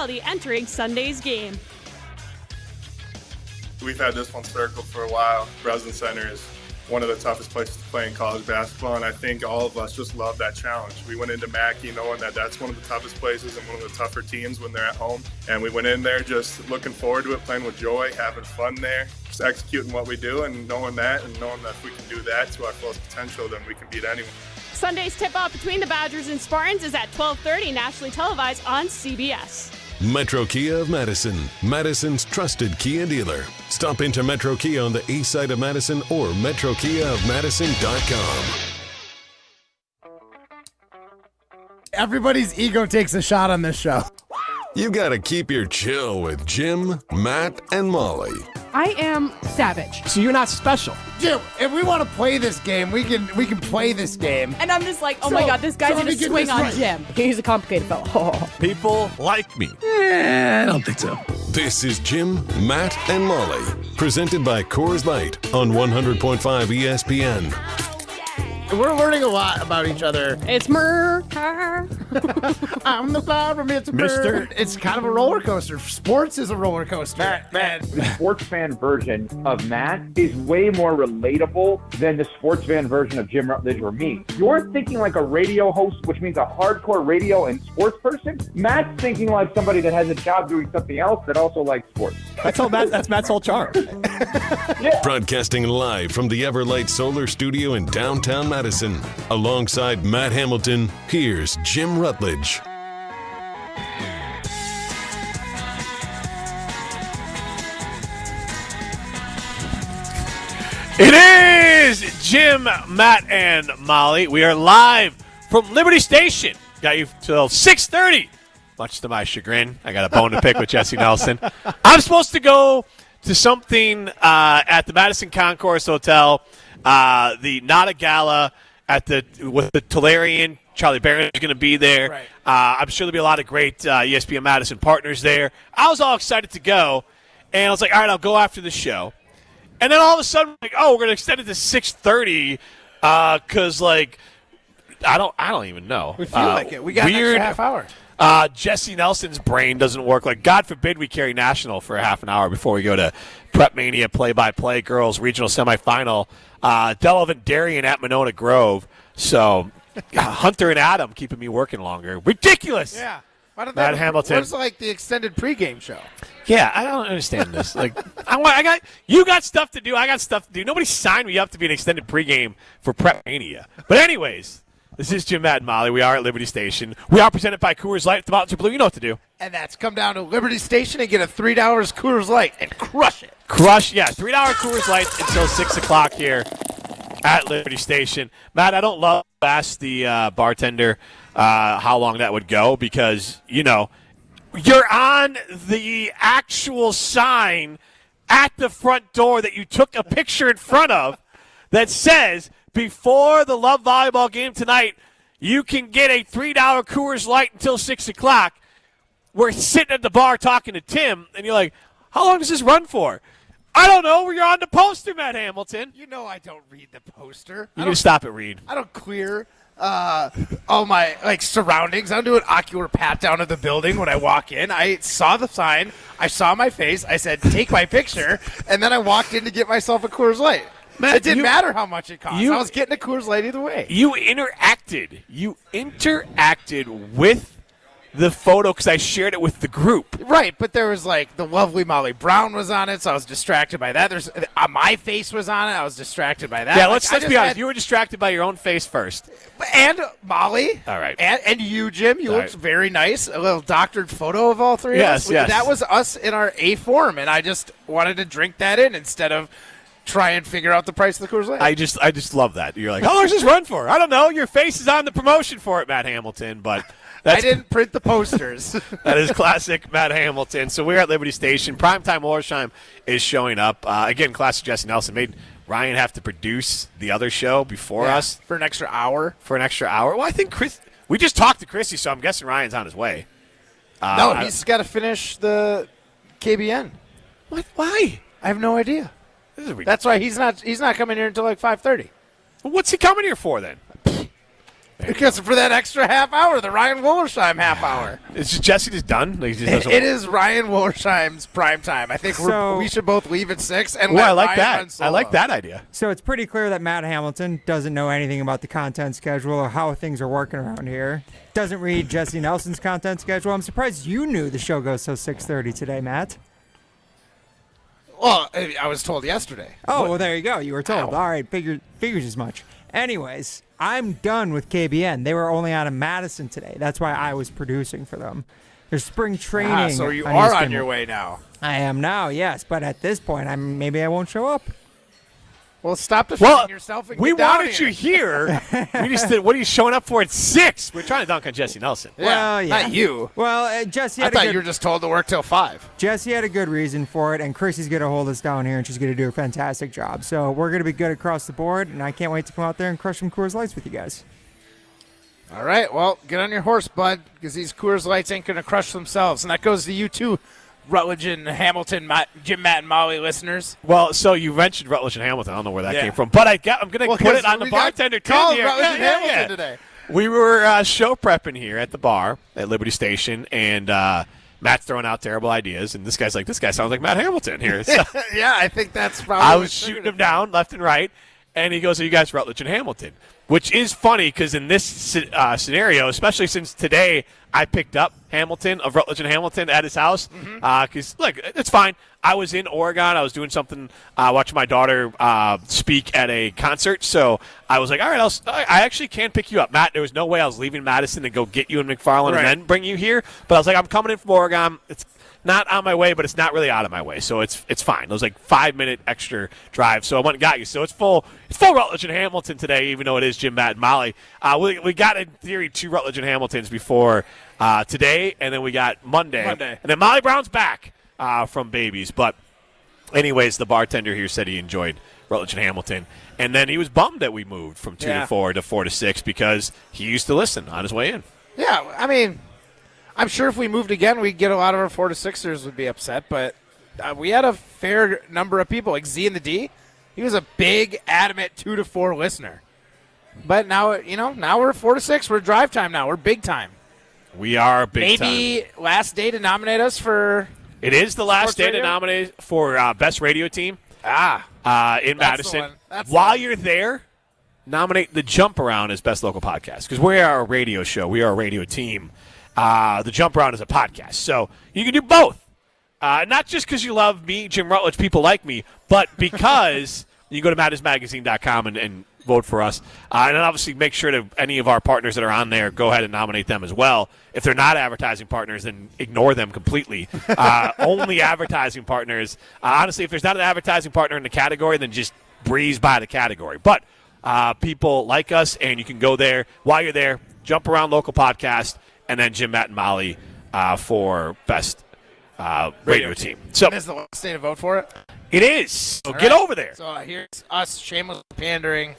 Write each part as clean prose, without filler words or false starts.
hospitality entering Sunday's game. We've had this one circled for a while. Breslin Center is one of the toughest places to play in college basketball, and I think all of us just love that challenge. We went into Mackey knowing that that's one of the toughest places and one of the tougher teams when they're at home, and we went in there just looking forward to it, playing with joy, having fun there, just executing what we do, and knowing that if we can do that to our fullest potential, then we can beat anyone. Sunday's tip-off between the Badgers and Spartans is at 12:30, nationally televised on CBS. Metro Kia of Madison, Madison's trusted Kia dealer. Stop into Metro Kia on the east side of Madison or metrokiaofmadison.com. Everybody's ego takes a shot on this show. You gotta keep your chill with Jim, Matt, and Molly. I am savage. So you're not special. Jim, if we want to play this game, we can play this game. And I'm just like, oh my God, this guy's going to swing on Jim. He's a complicated fellow. People like me. I don't think so. This is Jim, Matt, and Molly. Presented by Coors Light on 100.5 ESPN. We're learning a lot about each other. It's Mer. I'm the flower, it's a bird. It's kind of a roller coaster. Sports is a roller coaster. Matt, the sports fan version of Matt is way more relatable than the sports fan version of Jim Rutledge or me. You're thinking like a radio host, which means a hardcore radio and sports person. Matt's thinking like somebody that has a job doing something else that also likes sports. That's Matt's whole charm. Yeah. Broadcasting live from the Everlight Solar Studio in downtown Madison. Alongside Matt Hamilton, here's Jim Rutledge. It is Jim, Matt, and Molly. We are live from Liberty Station. Got you till 6:30. Much to my chagrin, I got a bone to pick with Jesse Nelson. I'm supposed to go to something at the Madison Concourse Hotel, the Nada Gala with the Tolarian. Charlie Barron's going to be there. Right. I'm sure there'll be a lot of great ESPN Madison partners there. I was all excited to go, and I was like, all right, I'll go after the show. And then all of a sudden, like, oh, we're going to extend it to 6:30 because, like, I don't even know. We feel like it. We got weird, an extra half hour. Jesse Nelson's brain doesn't work. Like, God forbid we carry national for a half an hour before we go to Prep Mania play-by-play girls regional semifinal. Delavan Darien at Monona Grove. So Hunter and Adam keeping me working longer. Ridiculous. Yeah. Matt Hamilton. What's like the extended pregame show? Yeah, I don't understand this. Like, you got stuff to do. I got stuff to do. Nobody signed me up to be an extended pregame for Prep Mania. But anyways, this is Jim, Matt, and Molly. We are at Liberty Station. We are presented by Coors Light. The Mountains are blue. You know what to do. And that's come down to Liberty Station and get a $3 Coors Light and crush it. Yeah, $3 Coors Light until 6 o'clock here at Liberty Station. Matt, I don't love to ask the bartender how long that would go because, you know, you're on the actual sign at the front door that you took a picture in front of that says, before the Love Volleyball game tonight, you can get a $3 Coors Light until 6 o'clock. We're sitting at the bar talking to Tim, and you're like, how long does this run for? I don't know. You're on the poster, Matt Hamilton. You know I don't read the poster. You can stop at read. I don't clear all my surroundings. I don't do an ocular pat down of the building when I walk in. I saw the sign. I saw my face. I said, take my picture. And then I walked in to get myself a Coors Light. Matt, it didn't matter how much it cost. I was getting a Coors Light either way. You interacted with the photo because I shared it with the group. Right, but there was the lovely Molly Brown was on it, so I was distracted by that. There's my face was on it. I was distracted by that. Yeah, let's be honest. You were distracted by your own face first. And Molly. All right. And you, Jim. You looked very nice. A little doctored photo of all three of us. Yes. That was us in our A form, and I just wanted to drink that in instead of try and figure out the price of the Coors Light. I just love that. You're like, how long does this run for? I don't know. Your face is on the promotion for it, Matt Hamilton, but I didn't print the posters. That is classic Matt Hamilton. So we're at Liberty Station. Primetime Orsheim is showing up. Again, classic Jesse Nelson made Ryan have to produce the other show before us. For an extra hour. Well, I think we just talked to Chrissy, so I'm guessing Ryan's on his way. No, he's got to finish the KBN. What? Why? I have no idea. That's why he's not coming here until 5:30. Well, what's he coming here for then? Because for that extra half hour, the Ryan Wollersheim half hour. Is Jesse just done? Like, he just doesn't- It is Ryan Wollersheim's prime time. I think we should both leave at 6. And Well, I let like Ryan run that. solo. I like that idea. So it's pretty clear that Matt Hamilton doesn't know anything about the content schedule or how things are working around here. Doesn't read Jesse Nelson's content schedule. I'm surprised you knew the show goes till 6:30 today, Matt. Well, I was told yesterday. Oh, well, there you go. You were told. All right, figures as much. Anyways, I'm done with KBN. They were only on in Madison today. That's why I was producing for them. There's spring training. So you on are ESPN. on your way now. I am now, yes. But at this point, maybe I won't show up. Well, stop defending Well, yourself and we get down wanted here. you here. We just did, what are you showing up for at 6? We're trying to dunk on Jesse Nelson. Yeah, Well, yeah. not you. Well, Jesse I had thought you were just told to work till 5. Jesse had a good reason for it, and Chrissy's going to hold us down here, and she's going to do a fantastic job. So we're going to be good across the board, and I can't wait to come out there and crush some Coors Lights with you guys. All right, well, get on your horse, bud, because these Coors Lights ain't going to crush themselves. And that goes to you, too, Rutledge and Hamilton, Jim, Matt, and Molly listeners. Well, so you mentioned Rutledge and Hamilton. I don't know where that came from. But I'm going to put it on the bartender, too. Called Here. Rutledge and Yeah, Hamilton yeah. today. We were show prepping here at the bar at Liberty Station, and Matt's throwing out terrible ideas. And this guy's like, this guy sounds like Matt Hamilton here. So Yeah, I think that's probably I what was triggered shooting him it. down left and right, and he goes, "Are you guys Rutledge and Hamilton?" Which is funny because in this scenario, especially since today I picked up Hamilton of Rutledge and Hamilton at his house, because look, it's fine. I was in Oregon. I was doing something, watching my daughter speak at a concert. So I was like, all right, I actually can pick you up, Matt. There was no way I was leaving Madison to go get you in McFarland and then bring you here. But I was like, I'm coming in from Oregon. It's not on my way, but it's not really out of my way, so it's fine. It was like 5-minute extra drive, so I went and got you. So it's full Rutledge and Hamilton today, even though it is Jim, Matt, and Molly. We got in theory 2 Rutledge and Hamiltons before today, and then we got Monday. And then Molly Brown's back from babies. But anyways, the bartender here said he enjoyed Rutledge and Hamilton, and then he was bummed that we moved from 2 to 4 to 4 to 6 because he used to listen on his way in. Yeah, I mean, I'm sure if we moved again, we'd get a lot of our 4 to 6ers would be upset, but we had a fair number of people. Like Z and the D, he was a big, adamant 2 to 4 listener. But now, now we're 4 to 6. We're drive time now. We're big time. We are big time. Maybe last day to nominate us for. It is the last Sports day radio? to nominate for Best Radio Team in That's Madison. the one. That's While the one. you're there, nominate The Jump Around as Best Local Podcast because we are a radio show. We are a radio team. The Jump Around is a podcast. So you can do both. Not just because you love me, Jim Rutledge, people like me, but because you can go to mattismagazine.com and vote for us. And then obviously make sure to any of our partners that are on there, go ahead and nominate them as well. If they're not advertising partners, then ignore them completely. Only advertising partners. Honestly, if there's not an advertising partner in the category, then just breeze by the category. But people like us, and you can go there. While you're there, Jump Around Local Podcast, and then Jim, Matt, and Molly for Best Radio Team. So Is the last day to vote for it? it is. So All get right. over there. So here's us shameless pandering.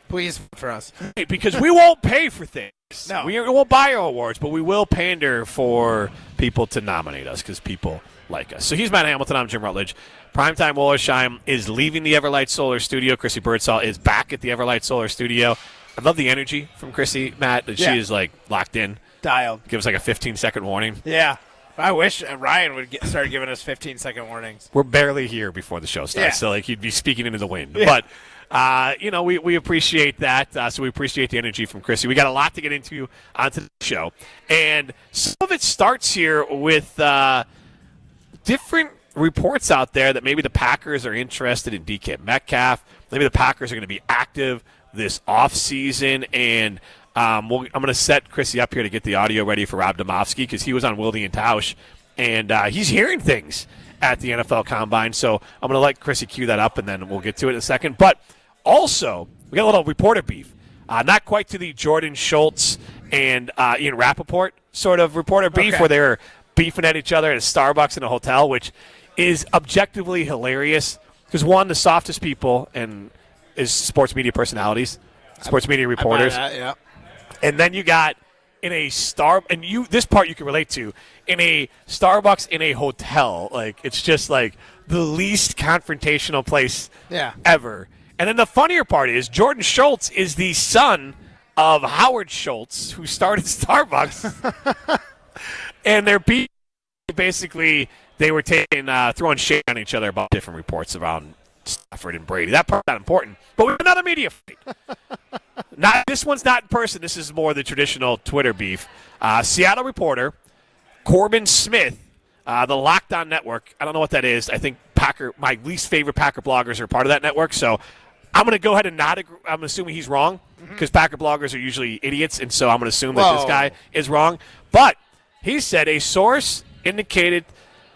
Please vote for us. Because we won't pay for things. No. We won't buy our awards, but we will pander for people to nominate us because people like us. So he's Matt Hamilton. I'm Jim Rutledge. Primetime Wollersheim is leaving the Everlight Solar Studio. Chrissy Birdsall is back at the Everlight Solar Studio. I love the energy from Chrissy, Matt, that she is like locked in. Dialed. Give us like a 15-second warning. Yeah. I wish Ryan would start giving us 15-second warnings. We're barely here before the show starts, Yeah. so like he'd be speaking into the wind. Yeah. But we appreciate that. So we appreciate the energy from Chrissy. We got a lot to get into onto the show, and some of it starts here with different reports out there that maybe the Packers are interested in DK Metcalf. Maybe the Packers are going to be active this offseason, and I'm going to set Chrissy up here to get the audio ready for Rob Domofsky because he was on Wilde and Tausch, and he's hearing things at the NFL Combine. So I'm going to let Chrissy cue that up, and then we'll get to it in a second. But also, we got a little reporter beef. Not quite to the Jordan Schultz and Ian Rappaport sort of reporter beef where they're beefing at each other at a Starbucks in a hotel, which is objectively hilarious because, one, the softest people is sports media personalities, sports media reporters. I buy that, yeah. And then you got in a this part you can relate to, in a Starbucks in a hotel. Like, it's just like the least confrontational place ever. And then the funnier part is Jordan Schultz is the son of Howard Schultz, who started Starbucks, and they're beating. Basically, they were throwing shade on each other about different reports around Stafford and Brady. That part's not important. But we have another media fight. This one's not in person. This is more the traditional Twitter beef. Seattle reporter Corbin Smith, the Locked On Network. I don't know what that is. I think my least favorite Packer bloggers are part of that network. So I'm going to go ahead and not agree. I'm assuming he's wrong because Packer bloggers are usually idiots, and so I'm going to assume that this guy is wrong. But he said a source indicated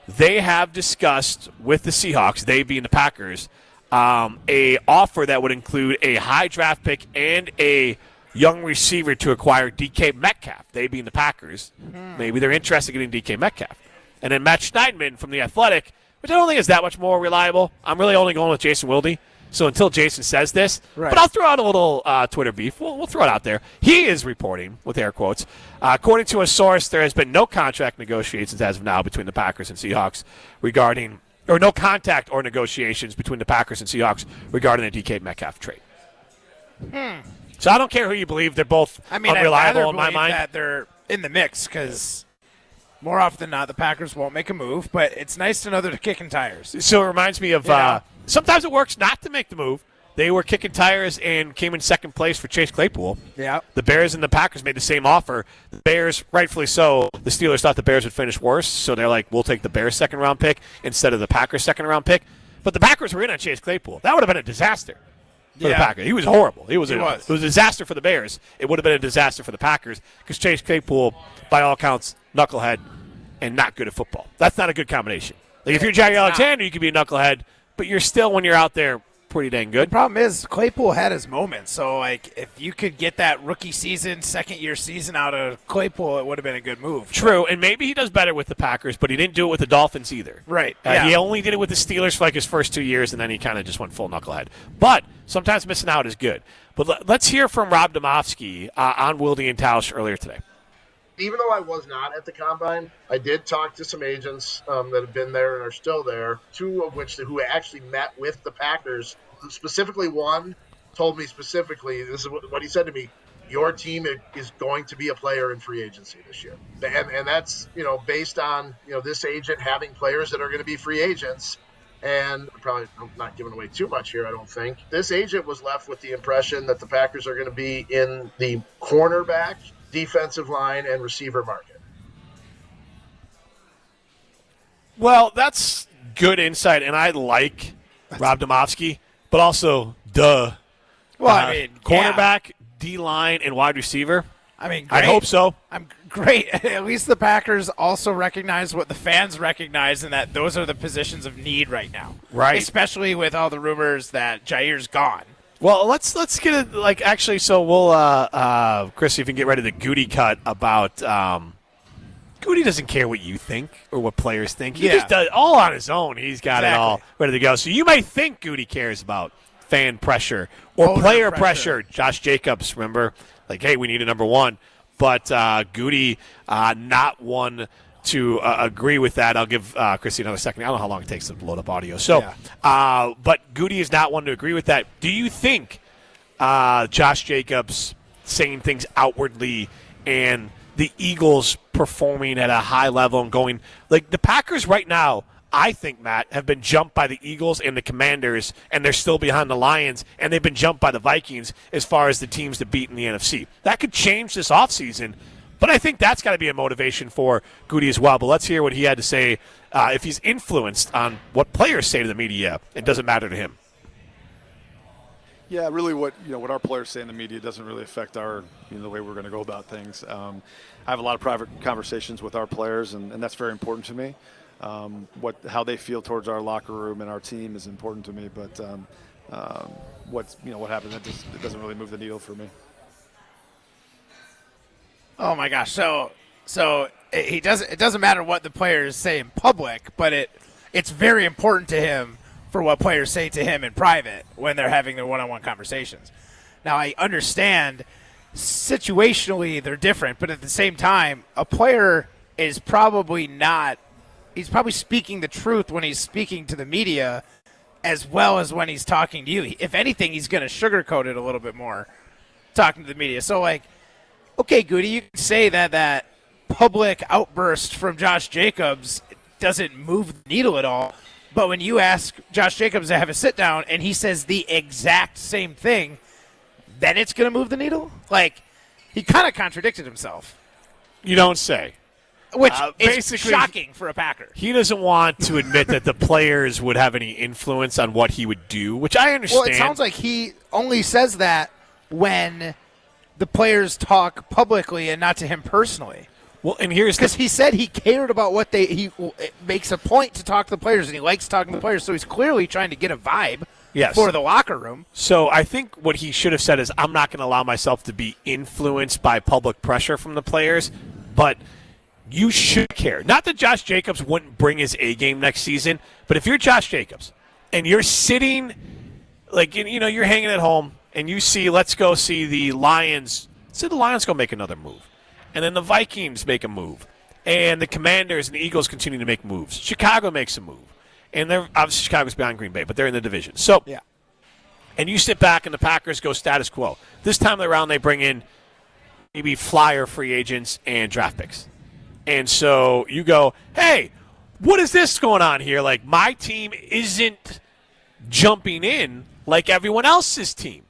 they have discussed with the Seahawks, they being the Packers, a offer that would include a high draft pick and a young receiver to acquire DK Metcalf, they being the Packers. Maybe they're interested in getting DK Metcalf. And then Matt Schneidman from The Athletic, which I don't think is that much more reliable. I'm really only going with Jason Wilde. So until Jason says this, but I'll throw out a little Twitter beef. We'll throw it out there. He is reporting, with air quotes, according to a source, there has been no contract negotiations as of now between the Packers and Seahawks regarding, or no contact or negotiations between the Packers and Seahawks regarding the DK Metcalf trade. So I don't care who you believe. They're both unreliable in my mind. That they're in the mix because more often than not, the Packers won't make a move, but it's nice to know they're kicking tires. So it reminds me of sometimes it works not to make the move. They were kicking tires and came in second place for Chase Claypool. Yeah. The Bears and the Packers made the same offer. The Bears, rightfully so, the Steelers thought the Bears would finish worse, so they're like, we'll take the Bears' second-round pick instead of the Packers' second-round pick. But the Packers were in on Chase Claypool. That would have been a disaster for the Packers. He was horrible. It was a disaster for the Bears. It would have been a disaster for the Packers because Chase Claypool, by all accounts, knucklehead and not good at football. That's not a good combination. Like if you're Jair Alexander, you could be a knucklehead, but you're still, when you're out there, pretty dang good. The problem is Claypool had his moments. So, like, if you could get that rookie season, second-year season out of Claypool, it would have been a good move. True, and maybe he does better with the Packers, but he didn't do it with the Dolphins either. Right. He only did it with the Steelers for like his first 2 years, and then he kind of just went full knucklehead. But sometimes missing out is good. But let's hear from Rob Domofsky on Wilde and Tausch earlier today. Even though I was not at the Combine, I did talk to some agents that have been there and are still there, two of which who actually met with the Packers. Specifically, one told me specifically, this is what he said to me, your team is going to be a player in free agency this year. And that's, based on, this agent having players that are going to be free agents. And probably I'm not giving away too much here, I don't think. This agent was left with the impression that the Packers are going to be in the cornerback, defensive line, and receiver market. Well, that's good insight, and I like Rob Domofsky, but also, cornerback, D-line, and wide receiver. I mean, I hope so. I'm great. At least the Packers also recognize what the fans recognize, and that those are the positions of need right now. Right. Especially with all the rumors that Jair's gone. Well, let's get it. Actually, so we'll, Chris, if you can get ready to Goody cut about. Goody doesn't care what you think or what players think. He just does all on his own. He's got it all ready to go. So you might think Goody cares about fan pressure or player pressure. Josh Jacobs, remember, like, hey, we need a number one. But Goody, not one to agree with that. I'll give Chrissy another second. I don't know how long it takes to load up audio. So, but Goody is not one to agree with that. Do you think Josh Jacobs saying things outwardly and the Eagles performing at a high level and going – like the Packers right now, I think, Matt, have been jumped by the Eagles and the Commanders, and they're still behind the Lions, and they've been jumped by the Vikings as far as the teams to beat in the NFC. That could change this offseason. But I think that's got to be a motivation for Goody as well. But let's hear what he had to say if he's influenced on what players say to the media. It doesn't matter to him. Yeah, really what our players say in the media doesn't really affect our the way we're going to go about things. I have a lot of private conversations with our players, and that's very important to me. How they feel towards our locker room and our team is important to me. But what happens, it doesn't really move the needle for me. Oh my gosh! So it doesn't matter what the players say in public, but it's very important to him for what players say to him in private when they're having their one-on-one conversations. Now I understand situationally they're different, but at the same time, a player is probably not. He's probably speaking the truth when he's speaking to the media, as well as when he's talking to you. If anything, he's going to sugarcoat it a little bit more. talking to the media. So, like, okay, Goody, you can say that public outburst from Josh Jacobs doesn't move the needle at all. But when you ask Josh Jacobs to have a sit-down and he says the exact same thing, then it's going to move the needle? Like, he kind of contradicted himself. You don't say. Which is shocking for a Packer. He doesn't want to admit that the players would have any influence on what he would do, which I understand. Well, it sounds like he only says that when the players talk publicly and not to him personally. Well, and here's because he said he cared about what he makes a point to talk to the players, and he likes talking to the players, so he's clearly trying to get a vibe for the locker room. So I think what he should have said is, I'm not going to allow myself to be influenced by public pressure from the players, but you should care. Not that Josh Jacobs wouldn't bring his A game next season, but if you're Josh Jacobs and you're sitting, like, you know, you're hanging at home and you see, let's go see the Lions. See the Lions go make another move. And then the Vikings make a move. And the Commanders and the Eagles continue to make moves. Chicago makes a move. And they're obviously Chicago's behind Green Bay, but they're in the division. So, yeah. And you sit back and the Packers go status quo. This time around they bring in maybe flyer free agents and draft picks. And so you go, hey, what is this going on here? Like, my team isn't jumping in like everyone else's team.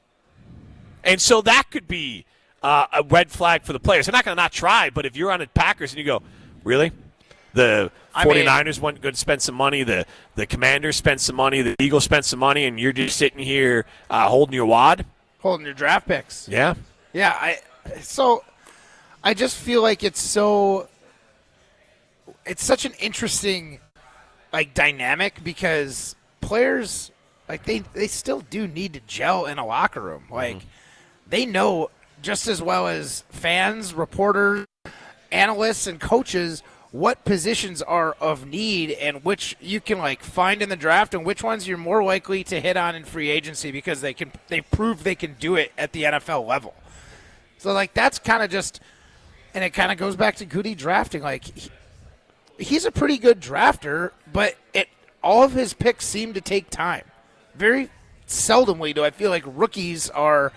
And so that could be a red flag for the players. They're not going to not try, but if you're on the Packers and you go, really? The 49ers went to spend some money, the Commanders spent some money, the Eagles spent some money, and you're just sitting here holding your wad? Holding your draft picks. Yeah. Yeah, I just feel like it's such an interesting, like, dynamic because players, like, they still do need to gel in a locker room. Like, they know just as well as fans, reporters, analysts, and coaches what positions are of need and which you can, like, find in the draft and which ones you're more likely to hit on in free agency because they prove they can do it at the NFL level. So, like, that's kind of just, and it kind of goes back to Goody drafting. Like, he's a pretty good drafter, but all of his picks seem to take time. Very seldomly do I feel like rookies are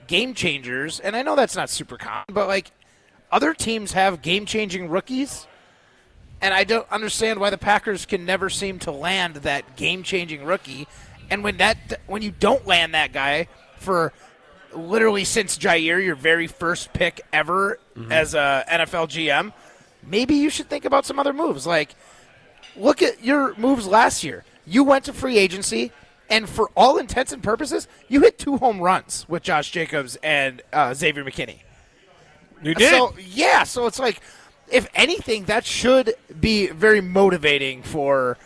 game changers, and I know that's not super common, but, like, other teams have game-changing rookies, and I don't understand why the Packers can never seem to land that game-changing rookie. And when you don't land that guy for literally since Jair, your very first pick ever as a NFL GM, maybe you should think about some other moves. Like, look at your moves last year. You went to free agency, and for all intents and purposes, you hit 2 home runs with Josh Jacobs and Xavier McKinney. You did? So it's like, if anything, that should be very motivating for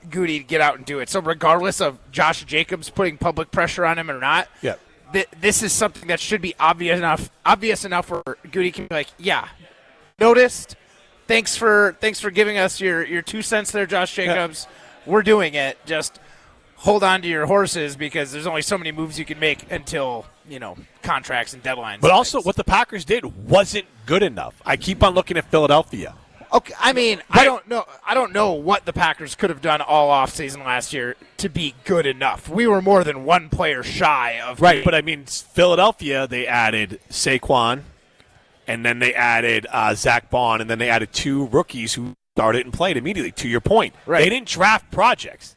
Goody to get out and do it. So regardless of Josh Jacobs putting public pressure on him or not, this is something that should be obvious enough where Goody can be like, yeah, noticed. Thanks for giving us your 2 cents there, Josh Jacobs. Yeah. We're doing it. Just hold on to your horses because there's only so many moves you can make until, contracts and deadlines. But also what the Packers did wasn't good enough. I keep on looking at Philadelphia. Okay, I mean, I don't know what the Packers could have done all offseason last year to be good enough. We were more than one player shy of right, but I mean, Philadelphia, they added Saquon, and then they added Zach Bond, and then they added 2 rookies who started and played immediately, to your point. Right. They didn't draft projects.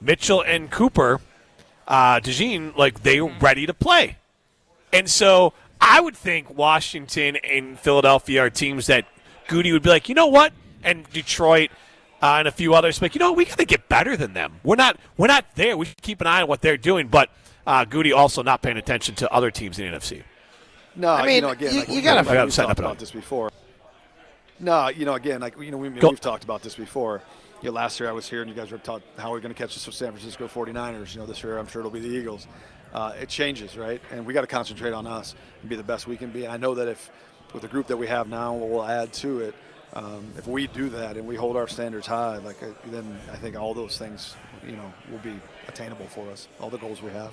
Mitchell and Cooper, DeJean, like, they were ready to play. And so I would think Washington and Philadelphia are teams that Goody would be like, you know what? And Detroit and a few others, like, we got to get better than them. We're not there. We should keep an eye on what they're doing. But Goody also not paying attention to other teams in the NFC. No, I mean, again, you got to we've talked about this before. No, again, we've talked about this before. Last year I was here and you guys were talking how we're going to catch the San Francisco 49ers. This year I'm sure it'll be the Eagles. It changes, right? And we got to concentrate on us and be the best we can be. And I know that if with the group that we have now, we'll add to it. If we do that and we hold our standards high, then I think all those things, will be attainable for us. All the goals we have.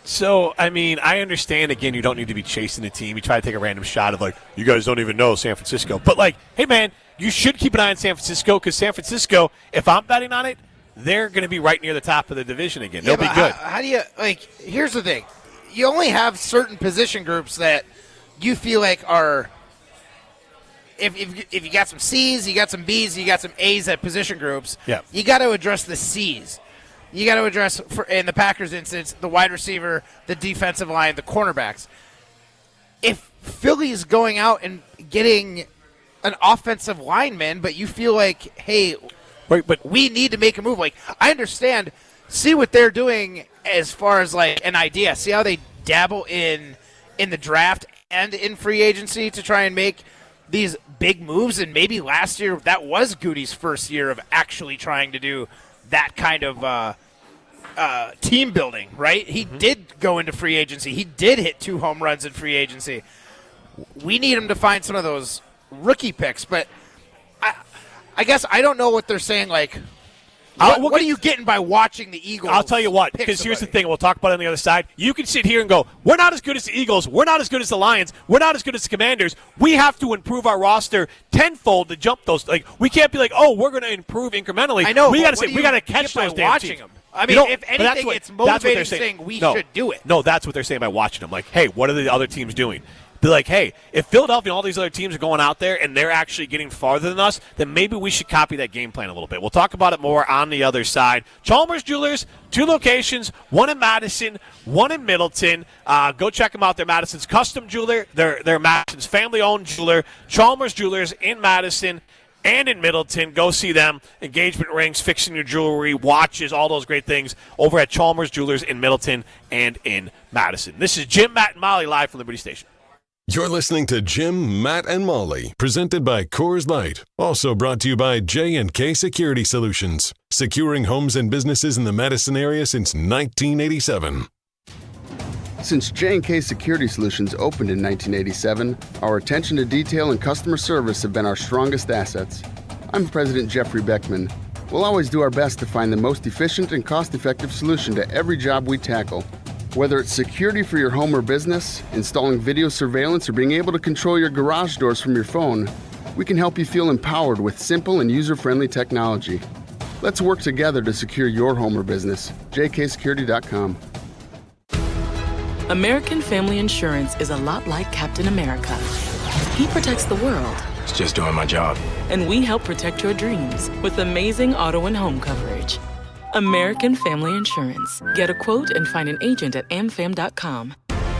So, I mean, I understand, again, you don't need to be chasing the team. You try to take a random shot of, like, you guys don't even know San Francisco. But, like, hey, man, you should keep an eye on San Francisco because San Francisco, if I'm betting on it, they're going to be right near the top of the division again. They'll be good. How do you, here's the thing. You only have certain position groups that you feel like are, if you got some C's, you got some B's, you got some A's at position groups, you got to address the C's. You got to address, in the Packers' instance, the wide receiver, the defensive line, the cornerbacks. If Philly's going out and getting an offensive lineman, but you feel like, hey, but we need to make a move. Like, I understand. See what they're doing as far as, like, an idea. See how they dabble in the draft and in free agency to try and make these big moves. And maybe last year that was Goody's first year of actually trying to do that kind of team building, right? He did go into free agency. He did hit 2 home runs in free agency. We need him to find some of those rookie picks, but I guess I don't know what they're saying. Like, what are you getting by watching the Eagles? I'll tell you what, because here's the thing. We'll talk about it on the other side. You can sit here and go, we're not as good as the Eagles. We're not as good as the Lions. We're not as good as the Commanders. We have to improve our roster tenfold to jump those. Like, we can't be like, oh, we're going to improve incrementally. I know. We got to say, we got to catch those damn watching teams. them. I mean, if anything, it's motivating saying we should do it. No, that's what they're saying by watching them. Like, hey, what are the other teams doing? They're like, hey, if Philadelphia and all these other teams are going out there and they're actually getting farther than us, then maybe we should copy that game plan a little bit. We'll talk about it more on the other side. Chalmers Jewelers, 2 locations, 1 in Madison, 1 in Middleton. Go check them out. They're Madison's custom jeweler. They're Madison's family-owned jeweler. Chalmers Jewelers in Madison and in Middleton. Go see them. Engagement rings, fixing your jewelry, watches, all those great things over at Chalmers Jewelers in Middleton and in Madison. This is Jim, Matt, and Molly live from Liberty Station. You're listening to Jim, Matt, and Molly, presented by Coors Light. Also brought to you by J&K Security Solutions, securing homes and businesses in the Madison area since 1987. Since J&K Security Solutions opened in 1987, our attention to detail and customer service have been our strongest assets. I'm President Jeffrey Beckman. We'll always do our best to find the most efficient and cost-effective solution to every job we tackle. Whether it's security for your home or business, installing video surveillance, or being able to control your garage doors from your phone, we can help you feel empowered with simple and user-friendly technology. Let's work together to secure your home or business. jksecurity.com. American Family Insurance is a lot like Captain America. He protects the world. It's just doing my job. And we help protect your dreams with amazing auto and home coverage. American Family Insurance. Get a quote and find an agent at amfam.com.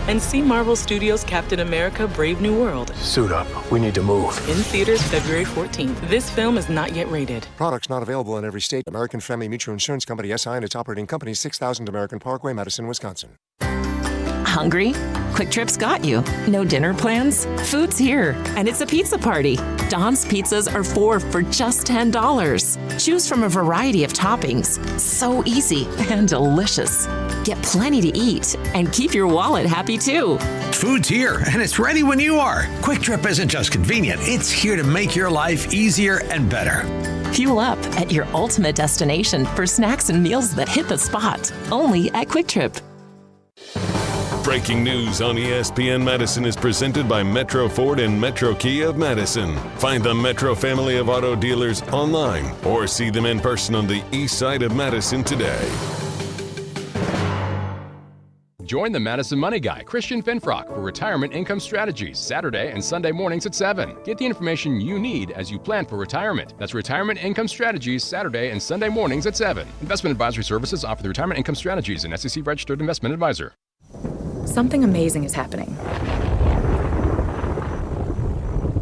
And see Marvel Studios' Captain America: Brave New World. Suit up. We need to move. In theaters February 14th. This film is not yet rated. Products not available in every state. American Family Mutual Insurance Company, SI, and its operating company, 6000 American Parkway, Madison, Wisconsin. Hungry? Quick Trip's got you. No dinner plans? Food's here, and it's a pizza party. Don's pizzas are 4 for just $10. Choose from a variety of toppings. So easy and delicious. Get plenty to eat and keep your wallet happy too. Food's here, and it's ready when you are. Quick Trip isn't just convenient, it's here to make your life easier and better. Fuel up at your ultimate destination for snacks and meals that hit the spot. Only at Quick Trip. Breaking news on ESPN Madison is presented by Metro Ford and Metro Kia of Madison. Find the Metro family of auto dealers online or see them in person on the east side of Madison today. Join the Madison Money Guy, Christian Finfrock, for Retirement Income Strategies, Saturday and Sunday mornings at 7. Get the information you need as you plan for retirement. That's Retirement Income Strategies, Saturday and Sunday mornings at 7. Investment advisory services offer the Retirement Income Strategies, an SEC-registered investment advisor. Something amazing is happening.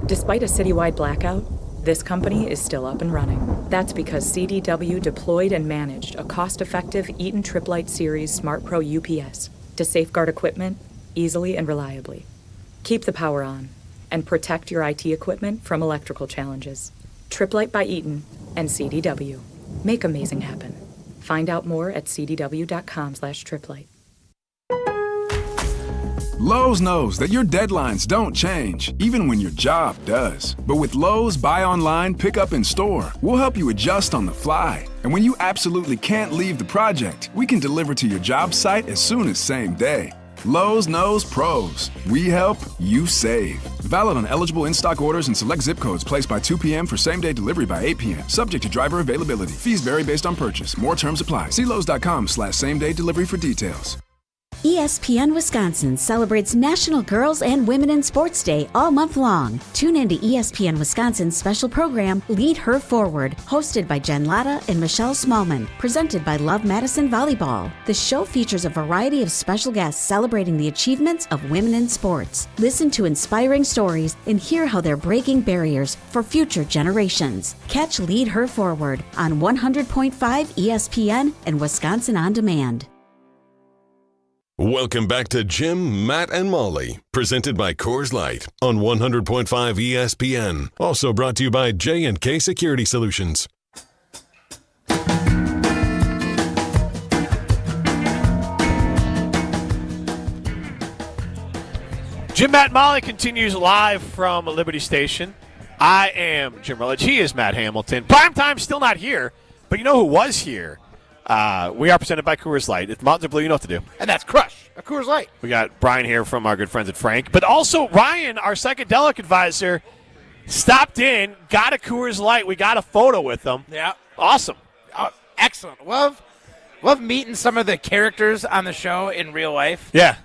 Despite a citywide blackout, this company is still up and running. That's because CDW deployed and managed a cost-effective Eaton Trip Light Series Smart Pro UPS to safeguard equipment easily and reliably. Keep the power on and protect your IT equipment from electrical challenges. Trip Light by Eaton and CDW. Make amazing happen. Find out more at cdw.com/triplight. Lowe's knows that your deadlines don't change, even when your job does. But with Lowe's Buy Online, Pick Up in Store, we'll help you adjust on the fly. And when you absolutely can't leave the project, we can deliver to your job site as soon as same day. Lowe's knows pros. We help, you save. Valid on eligible in-stock orders and select zip codes placed by 2 p.m. for same-day delivery by 8 p.m. Subject to driver availability. Fees vary based on purchase. More terms apply. See Lowe's.com/same-day delivery for details. ESPN Wisconsin celebrates National Girls and Women in Sports Day all month long. Tune in to ESPN Wisconsin's special program, Lead Her Forward, hosted by Jen Latta and Michelle Smallman, presented by Love Madison Volleyball. The show features a variety of special guests celebrating the achievements of women in sports. Listen to inspiring stories and hear how they're breaking barriers for future generations. Catch Lead Her Forward on 100.5 ESPN and Wisconsin On Demand. Welcome back to Jim, Matt, and Molly, presented by Coors Light on 100.5 ESPN. Also brought to you by J&K Security Solutions. Jim, Matt, and Molly continues live from Liberty Station. I am Jim Rutledge. He is Matt Hamilton. Primetime still not here, but you know who was here? We are presented by Coors Light. If the mountains are blue, you know what to do. And that's Crush, a Coors Light. We got Brian here from our good friends at Frank. But also Ryan, our psychedelic advisor, stopped in, got a Coors Light. We got a photo with them. Yeah. Awesome. Excellent. Love meeting some of the characters on the show in real life. Yeah.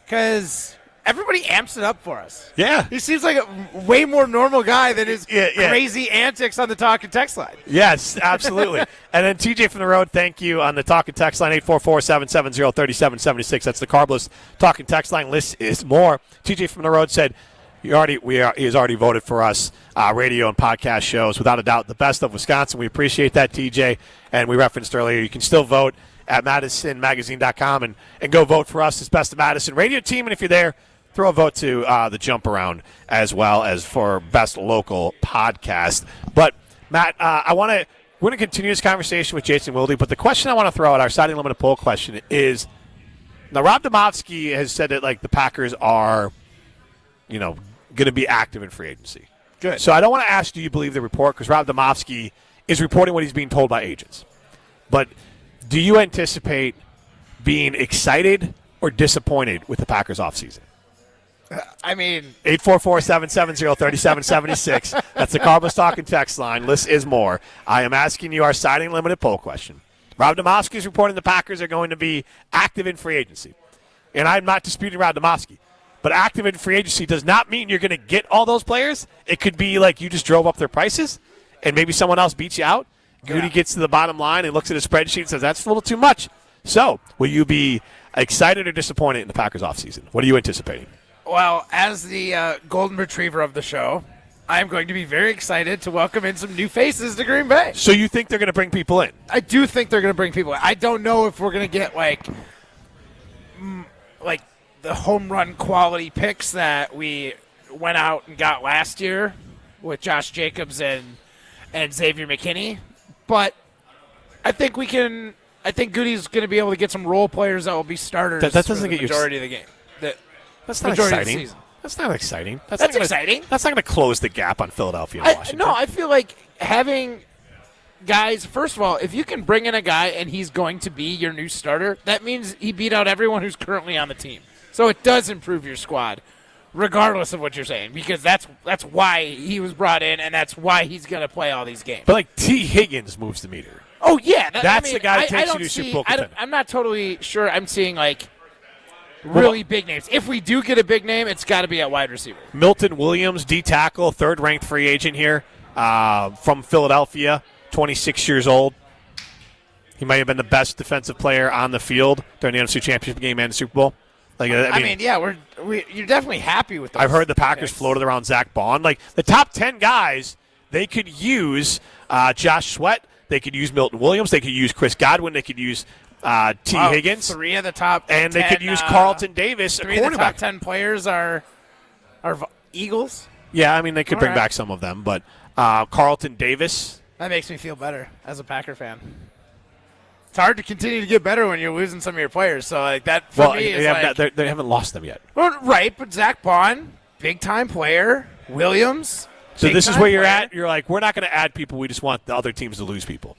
Because everybody amps it up for us. Yeah. He seems like a way more normal guy than his crazy antics on the talk and text line. Yes, absolutely. And then TJ from the Road, thank you on the talk and text line, 844-770-3776. That's the carbless talk and text line. List is more. TJ from the Road said, he has already voted for us, radio and podcast shows, without a doubt, the best of Wisconsin. We appreciate that, TJ. And we referenced earlier, you can still vote at MadisonMagazine.com and go vote for us as Best of Madison radio team. And if you're there, throw a vote to the Jump Around as well as for Best Local Podcast. But, Matt, we're going to continue this conversation with Jason Wilde, but the question I want to throw out, our Saturday Limited Poll question, is now Rob Domofsky has said that the Packers are, going to be active in free agency. Good. So I don't want to ask, do you believe the report? Because Rob Domofsky is reporting what he's being told by agents. But do you anticipate being excited or disappointed with the Packers offseason? I mean, 844-770-3776. That's the Carbon Stock and Text line. List is more. I am asking you our Siding Limited poll question. Rob Domofsky is reporting the Packers are going to be active in free agency. And I'm not disputing Rob Domofsky. But active in free agency does not mean you're going to get all those players. It could be like you just drove up their prices and maybe someone else beats you out. Goody gets to the bottom line and looks at his spreadsheet and says, that's a little too much. So, will you be excited or disappointed in the Packers offseason? What are you anticipating? Well, as the golden retriever of the show, I'm going to be very excited to welcome in some new faces to Green Bay. So you think they're going to bring people in? I do think they're going to bring people in. I don't know if we're going to get like the home run quality picks that we went out and got last year with Josh Jacobs and Xavier McKinney. But I think we can. I think Goody's going to be able to get some role players that will be starters that doesn't for the get majority of the game. That's not exciting. That's not exciting. That's exciting. That's not going to close the gap on Philadelphia and Washington. No, I feel like having guys, first of all, if you can bring in a guy and he's going to be your new starter, that means he beat out everyone who's currently on the team. So it does improve your squad, regardless of what you're saying, because that's why he was brought in and that's why he's going to play all these games. But T. Higgins moves the meter. Oh, yeah. That's the guy that takes you to Super Bowl contender. I'm not totally sure I'm seeing really big names. If we do get a big name, it's got to be at wide receiver. Milton Williams, D-tackle, third-ranked free agent here from Philadelphia, 26 years old. He might have been the best defensive player on the field during the NFC Championship game and the Super Bowl. You're definitely happy with those. I've heard the Packers floated around Zach Bond. The top 10 guys, they could use Josh Sweat. They could use Milton Williams. They could use Chris Godwin. They could use T. Higgins. 3 of the top and 10, they could use Carlton Davis. 3 of the top 10 players are Eagles. Yeah, I mean, they could bring back some of them, but Carlton Davis. That makes me feel better as a Packer fan. It's hard to continue to get better when you're losing some of your players. So that for me is they haven't lost them yet. Well, right, but Zach Bond, big time player. Williams. So this is where you're at. You're like, we're not going to add people. We just want the other teams to lose people.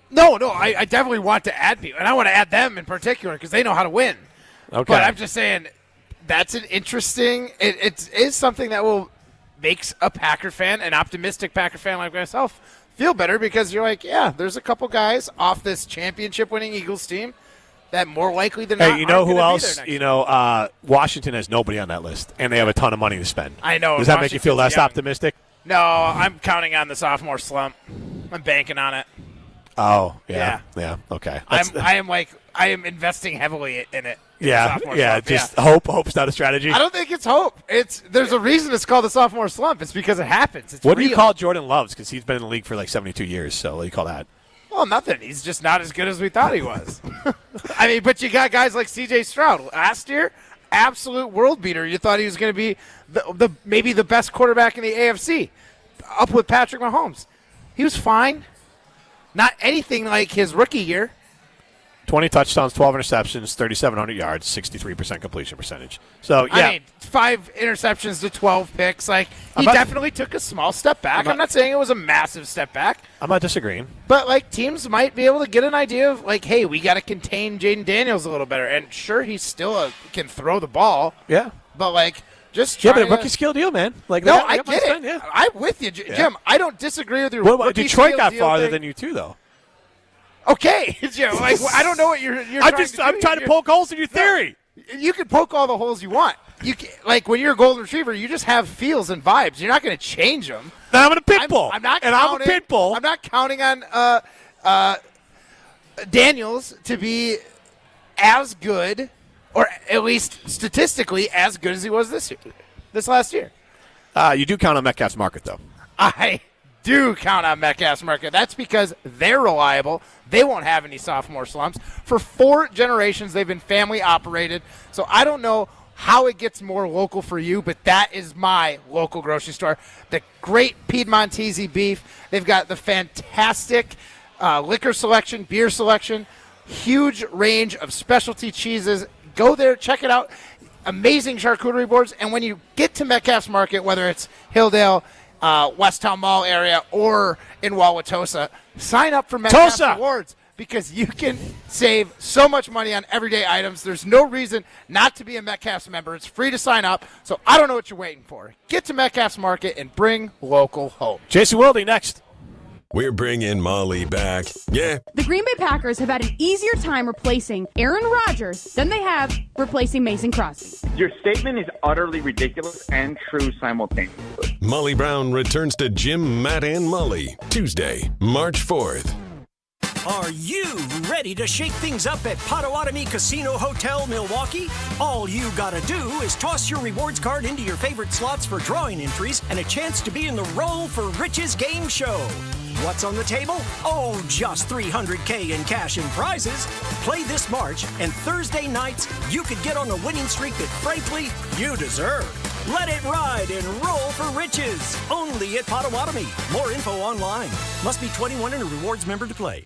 No, I definitely want to add people, and I want to add them in particular because they know how to win. Okay. But I'm just saying, That's an interesting. It is something that will makes a Packer fan, an optimistic Packer fan like myself, feel better because you're like, yeah, there's a couple guys off this championship-winning Eagles team that more likely than not. Hey, you know who else? Washington has nobody on that list, and they have a ton of money to spend. I know. Does that make you feel less optimistic? No, I'm counting on the sophomore slump. I'm banking on it. Oh, yeah. Okay. I am investing heavily in it. Hope's not a strategy. I don't think it's hope. There's a reason it's called the sophomore slump. It's because it happens. It's what real. do you call Jordan Love's? Because he's been in the league for like 72 years. So what do you call that? Well, nothing. He's just not as good as we thought he was. I mean, but you got guys like C.J. Stroud. Last year, absolute world beater. You thought he was going to be maybe the best quarterback in the AFC, up with Patrick Mahomes. He was fine. Not anything like his rookie year. 20 touchdowns, 12 interceptions, 3,700 yards, 63% completion percentage. So, yeah. I mean, 5 interceptions to 12 picks. Like, he definitely took a small step back. I'm not saying it was a massive step back. I'm not disagreeing. But, like, teams might be able to get an idea of, like, hey, we got to contain Jaden Daniels a little better. And, sure, he still can throw the ball. Yeah. But, like, just but a rookie skill deal, man. Like, I get it. Yeah. I'm with you, Jim. I don't disagree with your rookie Detroit skill got deal farther thing. than you, too, though. Okay, Jim. Like, I don't know what you're I'm trying to poke holes in your theory. You can poke all the holes you want. Like when you're a golden retriever, you just have feels and vibes. You're not going to change them. Then I'm a pit bull. I'm a pit bull. I'm not counting on Daniels to be as good, or at least statistically as good as he was this last year. You do count on Metcalf's market, though. I do count on Metcalf's market. That's because they're reliable. They won't have any sophomore slumps. For 4 generations, they've been family operated. So I don't know how it gets more local for you, but that is my local grocery store. The great Piedmontese beef. They've got the fantastic liquor selection, beer selection, huge range of specialty cheeses. Go there, check it out. Amazing charcuterie boards. And when you get to Metcalf's Market, whether it's Hilldale, West Town Mall area, or in Wauwatosa, sign up for Metcalf's Rewards because you can save so much money on everyday items. There's no reason not to be a Metcalf's member. It's free to sign up, so I don't know what you're waiting for. Get to Metcalf's Market and bring local home. Jason Wilde next. We're bringing Molly back. Yeah. The Green Bay Packers have had an easier time replacing Aaron Rodgers than they have replacing Mason Crosby. Your statement is utterly ridiculous and true simultaneously. Molly Brown returns to Jim, Matt, and Molly Tuesday, March 4th. Are you ready to shake things up at Potawatomi Casino Hotel, Milwaukee? All you gotta do is toss your rewards card into your favorite slots for drawing entries and a chance to be in the Roll for Riches game show. What's on the table? Oh, just $300K in cash and prizes. Play this March, and Thursday nights, you could get on a winning streak that, frankly, you deserve. Let it ride and roll for riches. Only at Potawatomi. More info online. Must be 21 and a rewards member to play.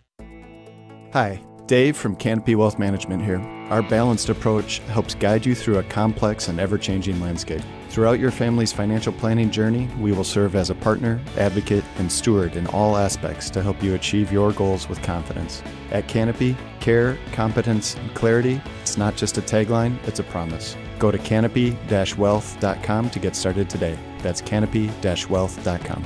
Hi, Dave from Canopy Wealth Management here. Our balanced approach helps guide you through a complex and ever-changing landscape. Throughout your family's financial planning journey, we will serve as a partner, advocate, and steward in all aspects to help you achieve your goals with confidence. At Canopy, care, competence, and clarity, it's not just a tagline, it's a promise. Go to canopy-wealth.com to get started today. That's canopy-wealth.com.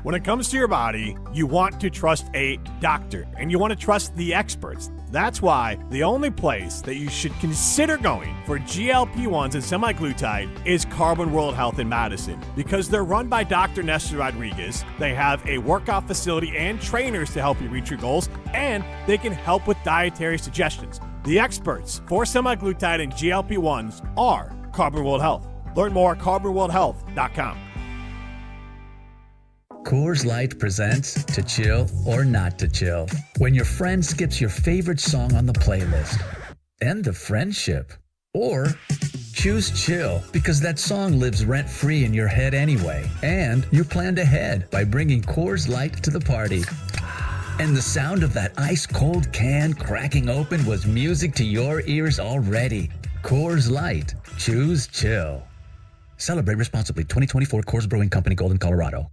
When it comes to your body, you want to trust a doctor, and you want to trust the experts. That's why the only place that you should consider going for GLP-1s and semaglutide is Carbon World Health in Madison, because they're run by Dr. Nestor Rodriguez. They have a workout facility and trainers to help you reach your goals, and they can help with dietary suggestions. The experts for semaglutide and GLP-1s are Carbon World Health. Learn more at carbonworldhealth.com. Coors Light presents To Chill or Not to Chill. When your friend skips your favorite song on the playlist. End the friendship. Or choose chill because that song lives rent-free in your head anyway. And you planned ahead by bringing Coors Light to the party. And the sound of that ice-cold can cracking open was music to your ears already. Coors Light. Choose chill. Celebrate responsibly. 2024 Coors Brewing Company, Golden, Colorado.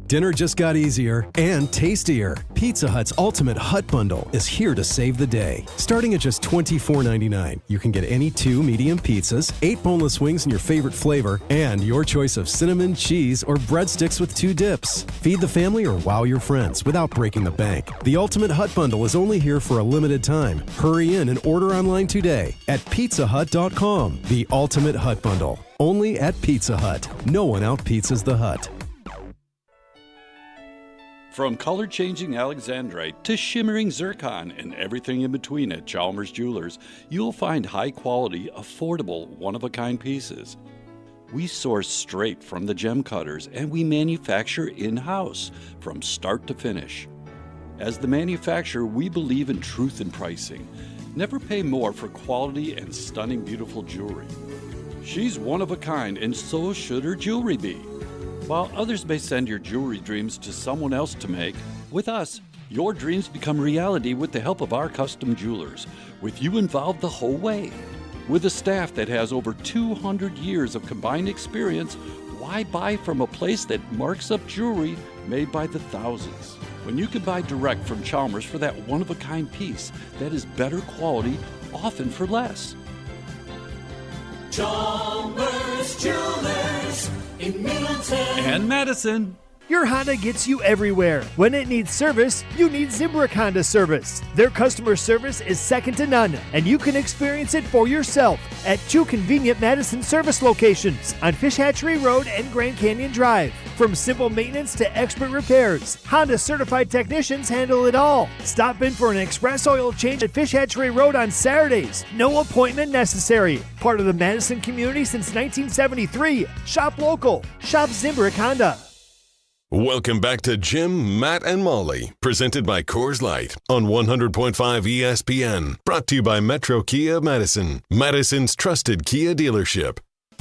Dinner just got easier and tastier. Pizza Hut's Ultimate Hut Bundle is here to save the day. Starting at just $24.99, you can get any 2 medium pizzas, 8 boneless wings in your favorite flavor, and your choice of cinnamon, cheese, or breadsticks with 2 dips. Feed the family or wow your friends without breaking the bank. The Ultimate Hut Bundle is only here for a limited time. Hurry in and order online today at pizzahut.com. The Ultimate Hut Bundle. Only at Pizza Hut. No one out-pizzas the Hut. From color-changing alexandrite to shimmering zircon and everything in between at Chalmers Jewelers, you'll find high-quality, affordable, one-of-a-kind pieces. We source straight from the gem cutters, and we manufacture in-house from start to finish. As the manufacturer, we believe in truth in pricing. Never pay more for quality and stunning, beautiful jewelry. She's one of a kind, and so should her jewelry be. While others may send your jewelry dreams to someone else to make, with us, your dreams become reality with the help of our custom jewelers, with you involved the whole way. With a staff that has over 200 years of combined experience, why buy from a place that marks up jewelry made by the thousands? When you can buy direct from Chalmers for that one-of-a-kind piece that is better quality, often for less. Chalmers Jewelers in Middleton And Madison. Your Honda gets you everywhere. When it needs service, you need Zimbrick Honda service. Their customer service is second to none, and you can experience it for yourself at 2 convenient Madison service locations on Fish Hatchery Road and Grand Canyon Drive. From simple maintenance to expert repairs, Honda certified technicians handle it all. Stop in for an express oil change at Fish Hatchery Road on Saturdays. No appointment necessary. Part of the Madison community since 1973. Shop local. Shop Zimbrick Honda. Welcome back to Jim, Matt, and Molly, presented by Coors Light on 100.5 ESPN. Brought to you by Metro Kia Madison, Madison's trusted Kia dealership.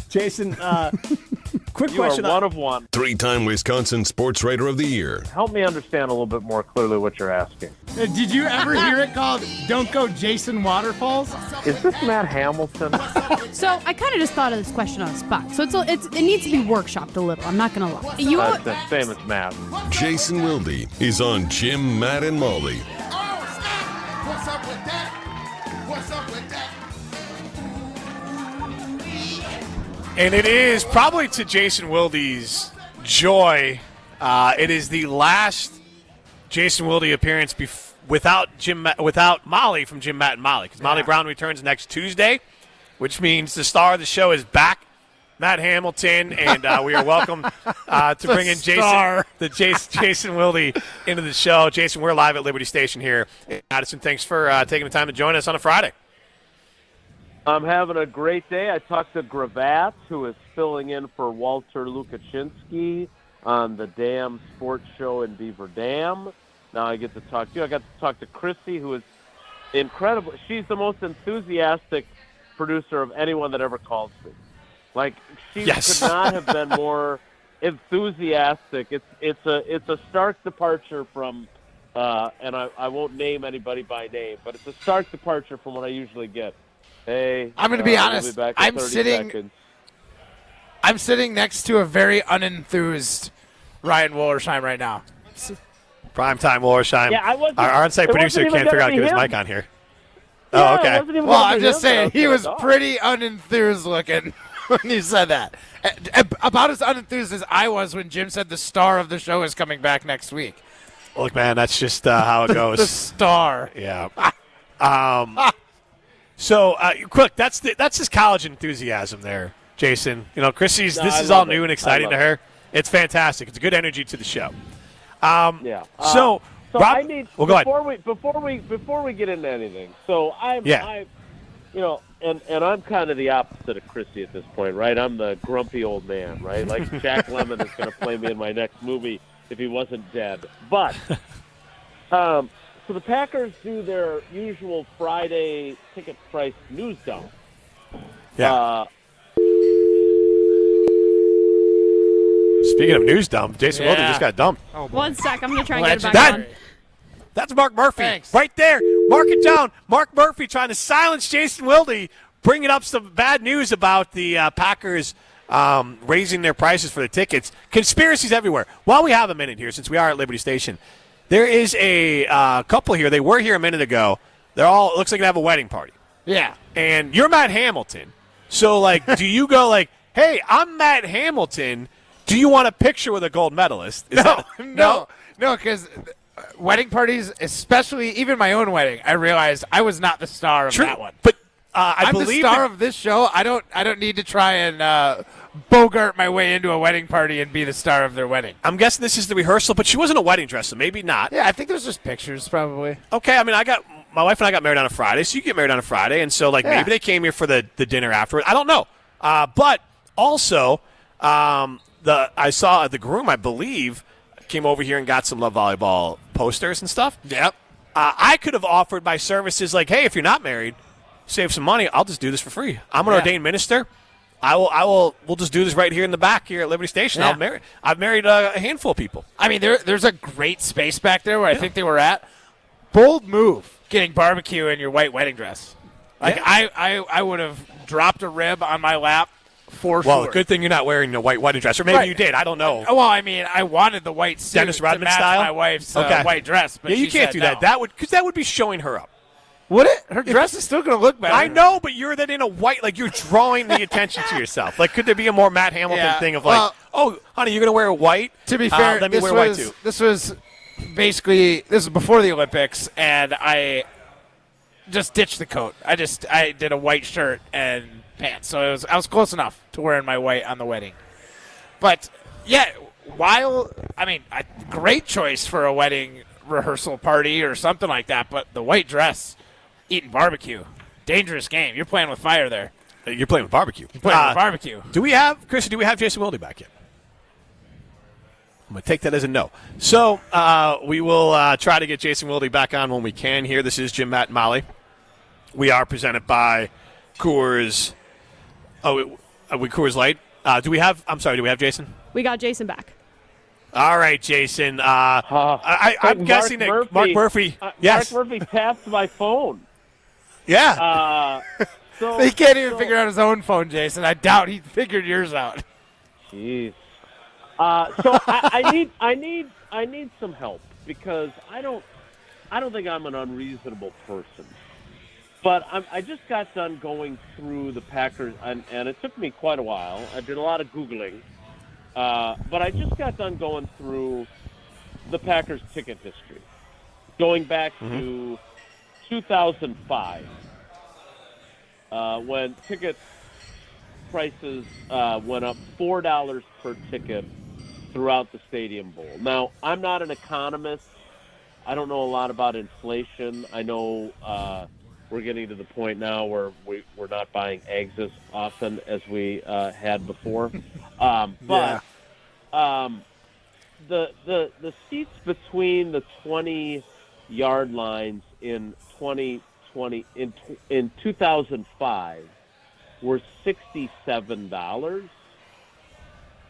Jason, quick You question. are one of one. 3-time Wisconsin Sports Writer of the Year. Help me understand a little bit more clearly what you're asking. Did you ever hear it called Don't Go Jason Waterfalls? Is this Matt Hamilton? So I kind of just thought of this question on the spot. So it needs to be workshopped a little. I'm not going to lie. The same as Matt. Jason Wilde is on Jim, Matt, and Molly. What's up with that? What's up with that? And it is probably to Jason Wilde's joy. It is the last Jason Wilde appearance without Molly from Jim, Matt, and Molly. Because Molly Brown returns next Tuesday, which means the star of the show is back, Matt Hamilton, and we are welcome to bring in Jason Wilde into the show. Jason, we're live at Liberty Station here in Madison. Thanks for taking the time to join us on a Friday. I'm having a great day. I talked to Gravatt, who is filling in for Walter Lukaczynski on the Dam Sports Show in Beaver Dam. Now I get to talk to you. I got to talk to Chrissy, who is incredible. She's the most enthusiastic producer of anyone that ever calls me. Like, she could not have been more enthusiastic. It's a stark departure from, and I won't name anybody by name, but it's a stark departure from what I usually get. Hey, I'm going to be honest. We'll be back in I'm 30 sitting. seconds. I'm sitting next to a very unenthused Ryan Wollersheim right now. Primetime Wollersheim. Yeah, I wasn't. Our on-site producer can't figure out to get his him. mic on here. Yeah, oh, okay. Well, I'm just saying he was pretty unenthused looking when you said that. About as unenthused as I was when Jim said the star of the show is coming back next week. Look, man, that's just how it goes. The star. Yeah. So, quick, that's his college enthusiasm there, Jason. You know, Chrissy's. This is all new and exciting to her. It's fantastic. It's a good energy to the show. So Rob, I need go ahead. before we get into anything. So I'm I'm kind of the opposite of Chrissy at this point, right? I'm the grumpy old man, right? Like Jack Lemmon is going to play me in my next movie if he wasn't dead. But so the Packers do their usual Friday ticket price news dump. Yeah. Speaking of news dump, Jason Wilde just got dumped. Oh, 1 sec. I'm going to try and get it back on. That's Mark Murphy right there. Mark it down. Mark Murphy trying to silence Jason Wilde, bringing up some bad news about the Packers raising their prices for the tickets. Conspiracies everywhere. While we have a minute here, since we are at Liberty Station, there is a couple here. They were here a minute ago. They're all, it looks like they have a wedding party. Yeah. And you're Matt Hamilton. So, like, do you go like, hey, I'm Matt Hamilton. Do you want a picture with a gold medalist? No, because wedding parties, especially even my own wedding, I realized I was not the star of that one. But I'm believe the star of this show. I don't need to try and bogart my way into a wedding party and be the star of their wedding. I'm guessing this is the rehearsal, but she wasn't a wedding dress, so maybe not. Yeah, I think there's just pictures probably. Okay, I mean, my wife and I got married on a Friday, so you get married on a Friday, and so maybe they came here for the dinner afterward. I don't know. But also, I saw the groom, I believe, came over here and got some Love Volleyball posters and stuff. Yep. I could have offered my services like, hey, if you're not married, save some money. I'll just do this for free. I'm an ordained minister. We'll just do this right here in the back here at Liberty Station. Yeah. I've married a handful of people. I mean, there's a great space back there where I think they were at. Bold move, getting barbecue in your white wedding dress. Like I would have dropped a rib on my lap for sure. Well, good thing you're not wearing the white wedding dress, or maybe you did. I don't know. Well, I mean, I wanted the white suit Dennis Rodman to match style? my wife's white dress, but you she can't said do no. that. That would be showing her up. Would it? Her dress is still going to look better. I know, but you're then in a white, like you're drawing the attention to yourself. Like, could there be a more Matt Hamilton thing of like, oh, honey, you're going to wear a white? To be fair, let me wear white too. This was before the Olympics, and I just ditched the coat. I did a white shirt and pants, so I was close enough to wearing my white on the wedding. But yeah, great choice for a wedding rehearsal party or something like that. But the white dress, eating barbecue, dangerous game. You're playing with fire there. You're playing with barbecue. You're playing with barbecue. Do we have Jason Wilde back yet? I'm going to take that as a no. So we will try to get Jason Wilde back on when we can here. This is Jim, Matt, and Molly. We are presented by Coors. Coors Light. Do we have Jason? We got Jason back. All right, Jason. I'm guessing that Mark Murphy. Yes. Mark Murphy tapped my phone. Yeah. He can't even figure out his own phone, Jason. I doubt he figured yours out. Jeez. So I need some help because I don't think I'm an unreasonable person. But I just got done going through the Packers, and it took me quite a while. I did a lot of Googling. But I just got done going through the Packers' ticket history, going back to 2005, when ticket prices went up $4 per ticket throughout the Stadium Bowl. Now, I'm not an economist. I don't know a lot about inflation. I know we're getting to the point now where we're not buying eggs as often as we had before. But the seats between the 20-yard lines in 2020 in 2005 were $67,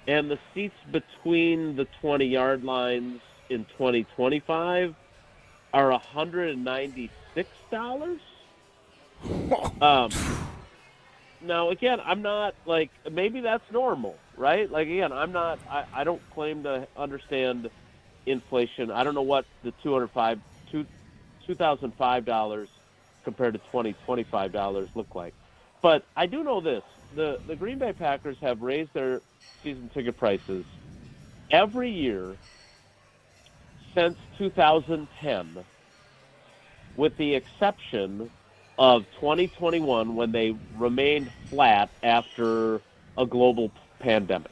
and the seats between the 20-yard lines in 2025 are $196. Now, again, I'm not like, maybe that's normal, right? Like, again, I don't claim to understand inflation. I don't know what the $2005 compared to $2025 look like. But I do know this. The Green Bay Packers have raised their season ticket prices every year since 2010, with the exception of 2021 when they remained flat after a global pandemic.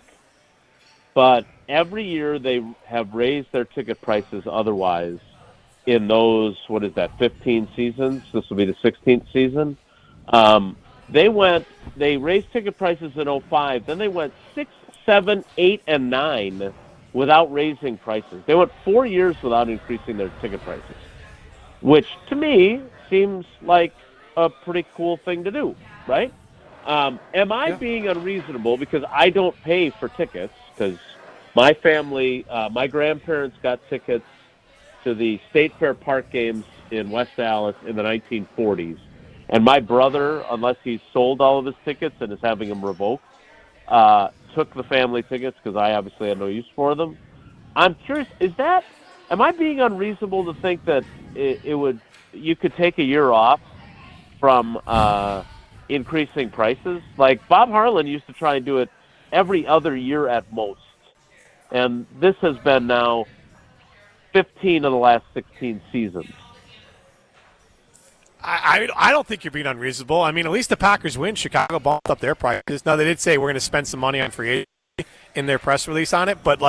But every year they have raised their ticket prices otherwise in those, 15 seasons? This will be the 16th season. They raised ticket prices in 2005, then they went 6, 7, 8, and 9 without raising prices. They went 4 years without increasing their ticket prices, which to me seems like a pretty cool thing to do, right? Am I being unreasonable because I don't pay for tickets? Because my family, my grandparents got tickets to the State Fair Park games in West Dallas in the 1940s. And my brother, unless he's sold all of his tickets and is having them revoked, took the family tickets because I obviously had no use for them. I'm curious, am I being unreasonable to think that you could take a year off from increasing prices? Like Bob Harlan used to try and do it every other year at most. And this has been now 15 of the last 16 seasons. I don't think you're being unreasonable. I mean, at least the Packers win. Chicago bumped up their prices. Now, they did say we're going to spend some money on free agency in their press release on it. But,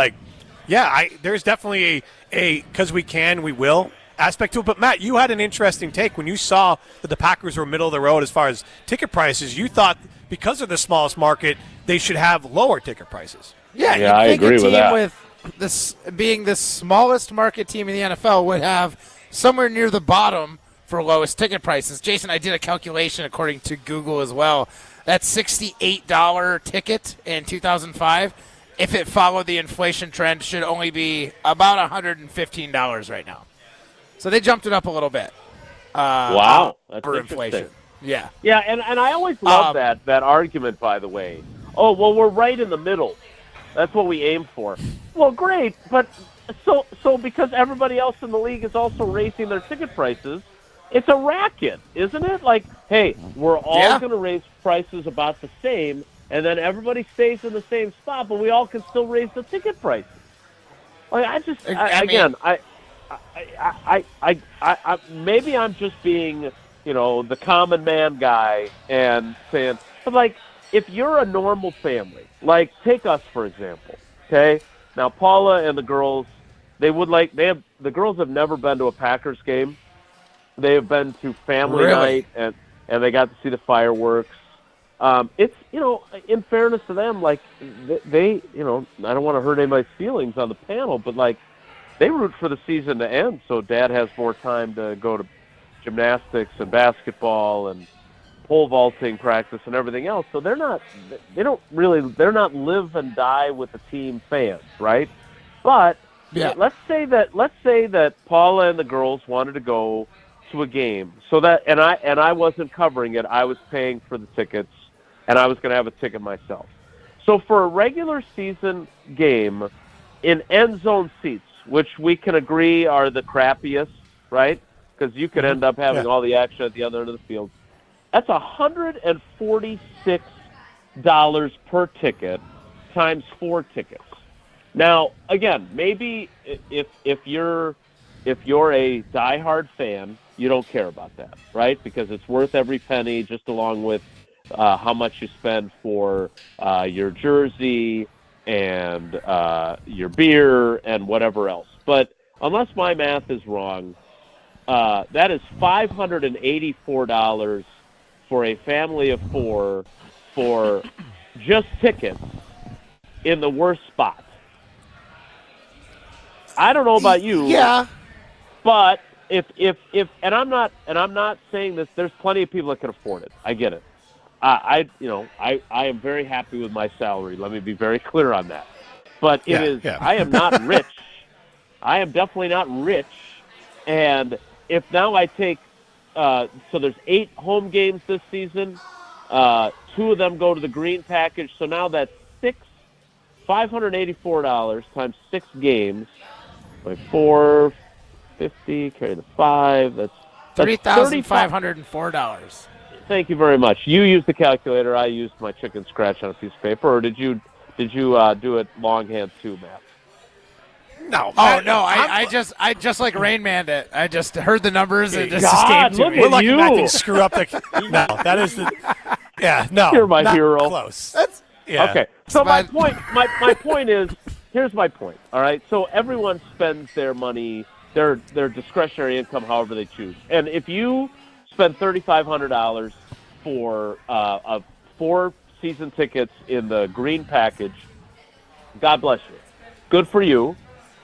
there's definitely a because we will aspect to it. But, Matt, you had an interesting take. When you saw that the Packers were middle of the road as far as ticket prices, you thought because of the smallest market, they should have lower ticket prices. Yeah, I agree with that. With this being the smallest market team in the NFL would have somewhere near the bottom for lowest ticket prices. Jason, I did a calculation according to Google as well. That $68 ticket in 2005, if it followed the inflation trend, should only be about $115 right now. So they jumped it up a little bit. Wow, that's for interesting. inflation. Yeah. Yeah, and I always love that argument, by the way. Oh, well, we're right in the middle. That's what we aim for. Well, great, but so because everybody else in the league is also raising their ticket prices, it's a racket, isn't it? Like, hey, we're all going to raise prices about the same, and then everybody stays in the same spot, but we all can still raise the ticket prices. Like, maybe I'm just being, the common man guy and saying, but like, if you're a normal family, like take us for example, okay? Now Paula and the girls, the girls have never been to a Packers game. They have been to family night and they got to see the fireworks. It's in fairness to them, like they I don't want to hurt anybody's feelings on the panel, but like they root for the season to end so Dad has more time to go to gymnastics and basketball and pole vaulting practice and everything else. So they're not live and die with the team fans, right? But let's say that Paula and the girls wanted to go to a game, so that and I wasn't covering it. I was paying for the tickets, and I was going to have a ticket myself. So for a regular season game in end zone seats, which we can agree are the crappiest, right? Because you could end up having all the action at the other end of the field. That's $146 per ticket times 4 tickets. Now, again, maybe if you're a diehard fan, you don't care about that, right? Because it's worth every penny, just along with how much you spend for your jersey and your beer and whatever else. But unless my math is wrong, that is $584 for a family of 4 for just tickets in the worst spot. I don't know about you. Yeah. But if and I'm not saying this, there's plenty of people that can afford it. I get it. I am very happy with my salary. Let me be very clear on that. But I am not rich. I am definitely not rich. And if now I take so there's 8 home games this season. 2 of them go to the green package. So now that's $584 times 6 games. By 450 carry the 5. That's $3,504. Thank you very much. You used the calculator. I used my chicken scratch on a piece of paper. Or did you do it longhand too, Matt? No. Oh no! I just like Rain Manned it. I just heard the numbers and it just escaped look me. at you. Matt didn't screw up the. No, that is the. Yeah, no. You're my hero. Close. Okay. So my point is, here's my point. All right. So everyone spends their money, their discretionary income, however they choose. And if you spend $3,500 for 4 season tickets in the green package, God bless you. Good for you.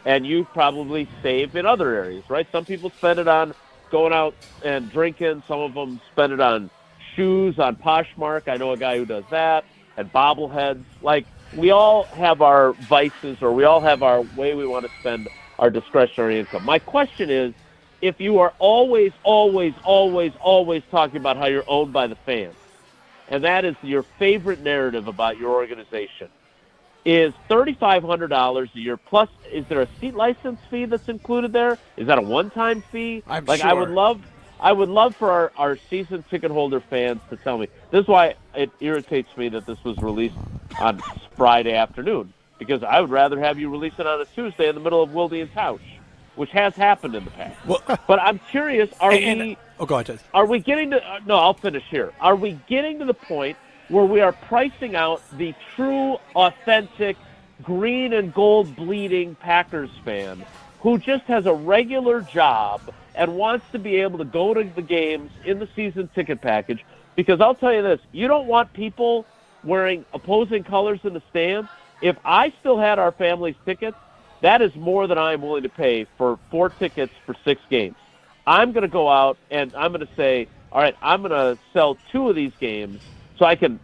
And you probably save in other areas, right? Some people spend it on going out and drinking. Some of them spend it on shoes, on Poshmark. I know a guy who does that. And bobbleheads. Like, we all have our vices, or we all have our way we want to spend our discretionary income. My question is, if you are always talking about how you're owned by the fans, and that is your favorite narrative about your organization, is $3,500 a year plus. Is there a seat license fee that's included there? Is that a one-time fee? I'm like sure. I would love for our season ticket holder fans to tell me. This is why it irritates me that this was released on Friday afternoon, because I would rather have you release it on a Tuesday in the middle of Wilde and Tausch, which has happened in the past. Well, but I'm curious, go ahead, Jason. Are we getting to no, I'll finish here. Are we getting to the point where we are pricing out the true, authentic, green and gold bleeding Packers fan who just has a regular job and wants to be able to go to the games in the season ticket package? Because I'll tell you this, you don't want people wearing opposing colors in the stands. If I still had our family's tickets, that is more than I'm willing to pay for 4 tickets for 6 games. I'm going to go out and I'm going to say, all right, I'm going to sell 2 of these games so I can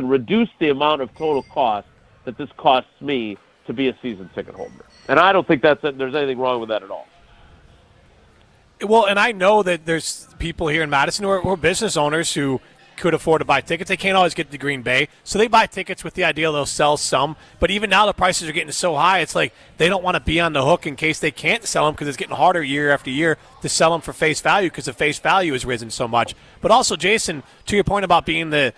reduce the amount of total cost that this costs me to be a season ticket holder. And I don't think there's anything wrong with that at all. Well, and I know that there's people here in Madison who are business owners who could afford to buy tickets. They can't always get to Green Bay, so they buy tickets with the idea they'll sell some. But even now the prices are getting so high, it's like they don't want to be on the hook in case they can't sell them, because it's getting harder year after year to sell them for face value because the face value has risen so much. But also, Jason, to your point about being the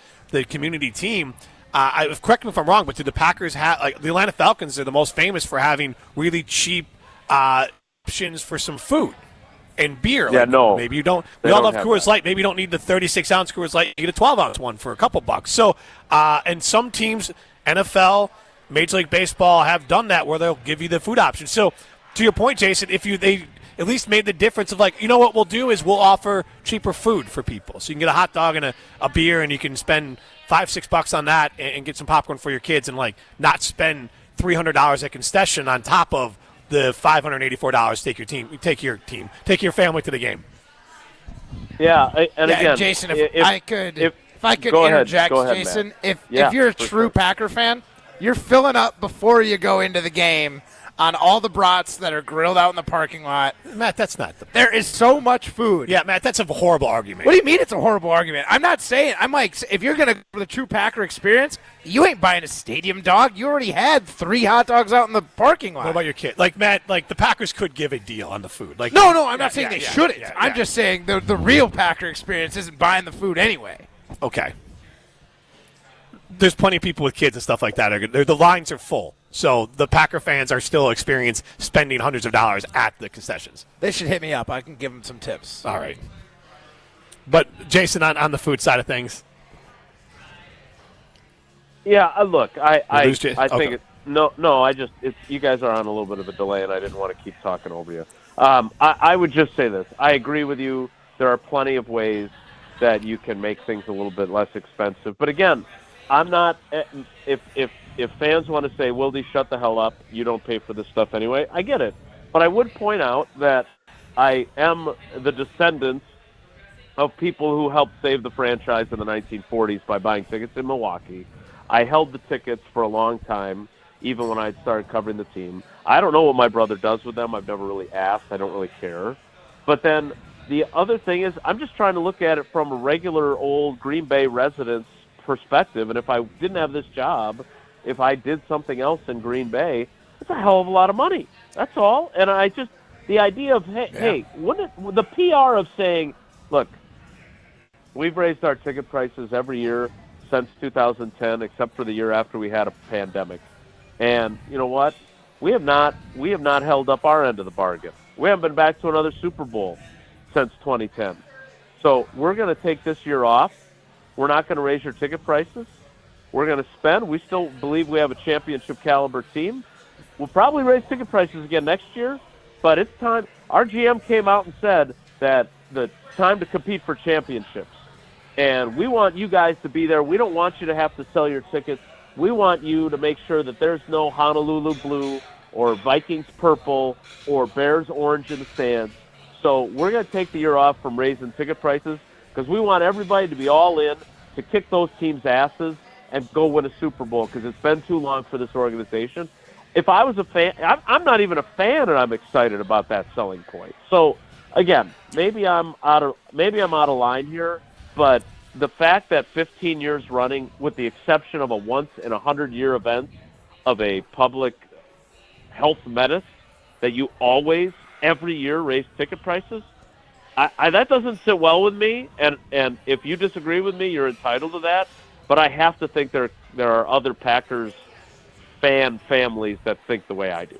community team, correct me if I'm wrong, but do the Packers have, like the Atlanta Falcons are the most famous for having really cheap options for some food and beer. Yeah, like, no. Maybe you don't. We all love Coors Light. Maybe you don't need the 36-ounce Coors Light. You get a 12-ounce one for a couple bucks. So, and some teams, NFL, Major League Baseball, have done that where they'll give you the food option. So, to your point, Jason, if they at least made the difference of like, you know what we'll do is we'll offer cheaper food for people. So you can get a hot dog and a beer, and you can spend $5-6 on that and get some popcorn for your kids, and like not spend $300 at concession on top of the $584 take your family to the game. Yeah, again, Jason, if I could go interject, ahead, Jason, Matt. if you're a true Packer fan, you're filling up before you go into the game on all the brats that are grilled out in the parking lot. Matt, that's not there is so much food. Yeah, Matt, that's a horrible argument. What do you mean it's a horrible argument? I'm not saying. I'm like, if you're going to go for the true Packer experience, you ain't buying a stadium dog. You already had 3 hot dogs out in the parking lot. What about your kid? Like, Matt, like the Packers could give a deal on the food. Like, no, I'm not saying they shouldn't. I'm just saying the real Packer experience isn't buying the food anyway. Okay. There's plenty of people with kids and stuff like that. The lines are full. So the Packer fans are still experiencing spending hundreds of dollars at the concessions. They should hit me up. I can give them some tips. All right. But, Jason, on the food side of things. Yeah, look, I Okay. think you guys are on a little bit of a delay, and I didn't want to keep talking over you. I would just say this. I agree with you. There are plenty of ways that you can make things a little bit less expensive. But again, I'm not if fans want to say, Wilde, shut the hell up, you don't pay for this stuff anyway, I get it. But I would point out that I am the descendant of people who helped save the franchise in the 1940s by buying tickets in Milwaukee. I held the tickets for a long time, even when I started covering the team. I don't know what my brother does with them. I've never really asked. I don't really care. But then the other thing is I'm just trying to look at it from a regular old Green Bay resident's perspective. And if I didn't have this job, if I did something else in Green Bay, it's a hell of a lot of money. That's all. And the idea of, hey, the PR of saying, look, we've raised our ticket prices every year since 2010, except for the year after we had a pandemic. And you know what? We have not held up our end of the bargain. We haven't been back to another Super Bowl since 2010. So we're going to take this year off. We're not going to raise your ticket prices. We're going to spend. We still believe we have a championship caliber team. We'll probably raise ticket prices again next year, but it's time. Our GM came out and said that it's time to compete for championships. And we want you guys to be there. We don't want you to have to sell your tickets. We want you to make sure that there's no Honolulu blue or Vikings purple or Bears orange in the stands. So we're going to take the year off from raising ticket prices because we want everybody to be all in to kick those teams' asses and go win a Super Bowl because it's been too long for this organization. If I was a fan, I'm not even a fan, and I'm excited about that selling point. So again, maybe I'm out of line here, but the fact that 15 years running, with the exception of a once-in-a-100-year event of a public health menace, that you always, every year, raise ticket prices, that doesn't sit well with me. And if you disagree with me, you're entitled to that. But I have to think there are other Packers fan families that think the way I do.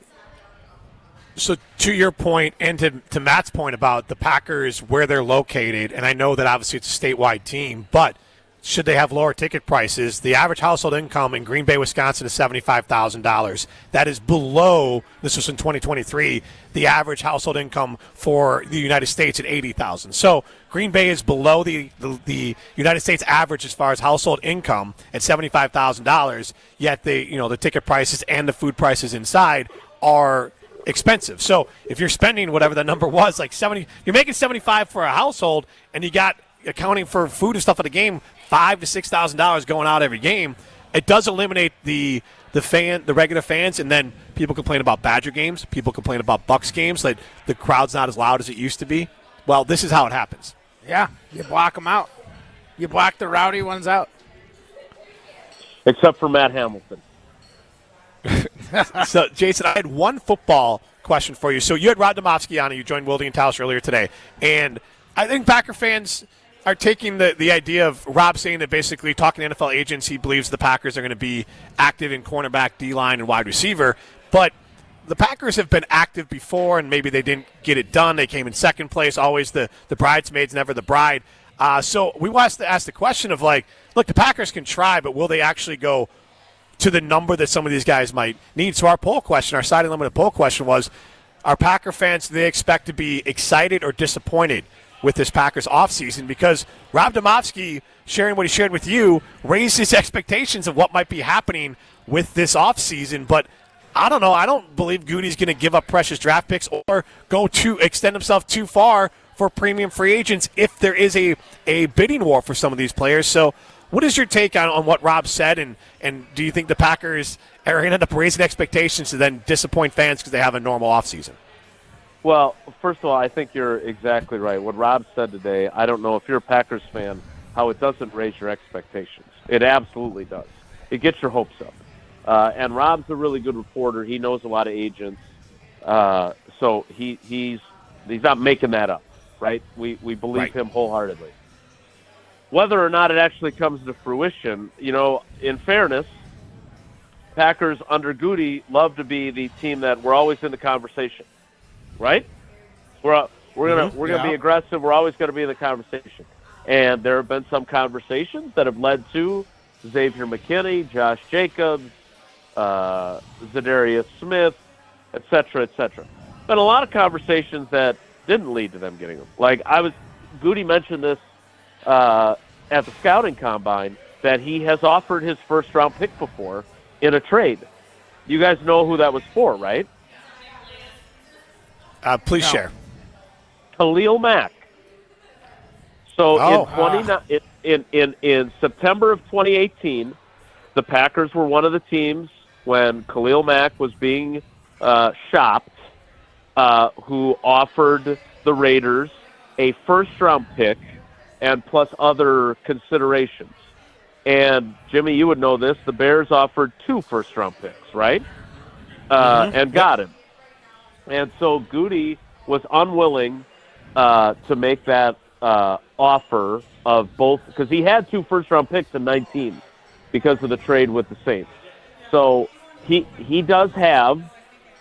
So to your point, and to Matt's point about the Packers, where they're located, and I know that obviously it's a statewide team, but should they have lower ticket prices, the average household income in Green Bay, Wisconsin is $75,000. That is below, this was in 2023, the average household income for the United States at $80,000. So Green Bay is below the United States average as far as household income at $75,000, yet the ticket prices and the food prices inside are expensive. So if you're spending whatever the number was, like 70, you're making 75 for a household, and you got, accounting for food and stuff at the game, $5,000 to $6,000 going out every game. It does eliminate the regular fans, and then people complain about Badger games. People complain about Bucks games, like the crowd's not as loud as it used to be. Well, this is how it happens. Yeah, you block them out. You block the rowdy ones out. Except for Matt Hamilton. So, Jason, I had one football question for you. So you had Rod Domofsky on, and you joined Wilde and Talos earlier today. And I think Packer fans are taking the idea of Rob saying that basically talking to NFL agents, he believes the Packers are going to be active in cornerback, D-line, and wide receiver. But the Packers have been active before, and maybe they didn't get it done. They came in second place, always the bridesmaids, never the bride. So we want to ask the question of, like, look, the Packers can try, but will they actually go to the number that some of these guys might need? So our poll question, our Side Unlimited poll question was, are Packer fans, do they expect to be excited or disappointed with this Packers offseason? Because Rob Domofsky, sharing what he shared with you, raised his expectations of what might be happening with this offseason. But I don't know. I don't believe Goody's going to give up precious draft picks or go to extend himself too far for premium free agents if there is a bidding war for some of these players. So what is your take on what Rob said, and do you think the Packers are going to end up raising expectations to then disappoint fans because they have a normal offseason? Well, first of all, I think you're exactly right. What Rob said today, I don't know if you're a Packers fan, how it doesn't raise your expectations. It absolutely does. It gets your hopes up. And Rob's a really good reporter. He knows a lot of agents. So he's not making that up, right? We believe him wholeheartedly. Whether or not it actually comes to fruition, in fairness, Packers under Goody love to be the team that we're always in the conversation, right? We're gonna be aggressive. We're always going to be in the conversation, and there have been some conversations that have led to Xavier McKinney, Josh Jacobs, Zadarius Smith, et cetera, et cetera. Been a lot of conversations that didn't lead to them getting them. Like Goody mentioned this at the scouting combine, that he has offered his first-round pick before in a trade. You guys know who that was for, right? Please share. Khalil Mack. So in September of 2018, the Packers were one of the teams when Khalil Mack was being shopped, who offered the Raiders a first-round pick and plus other considerations. And, Jimmy, you would know this, the Bears offered 2 first-round picks, right? And got him. And so Goody was unwilling to make that offer of both, because he had 2 first-round picks in 19 because of the trade with the Saints. So he does have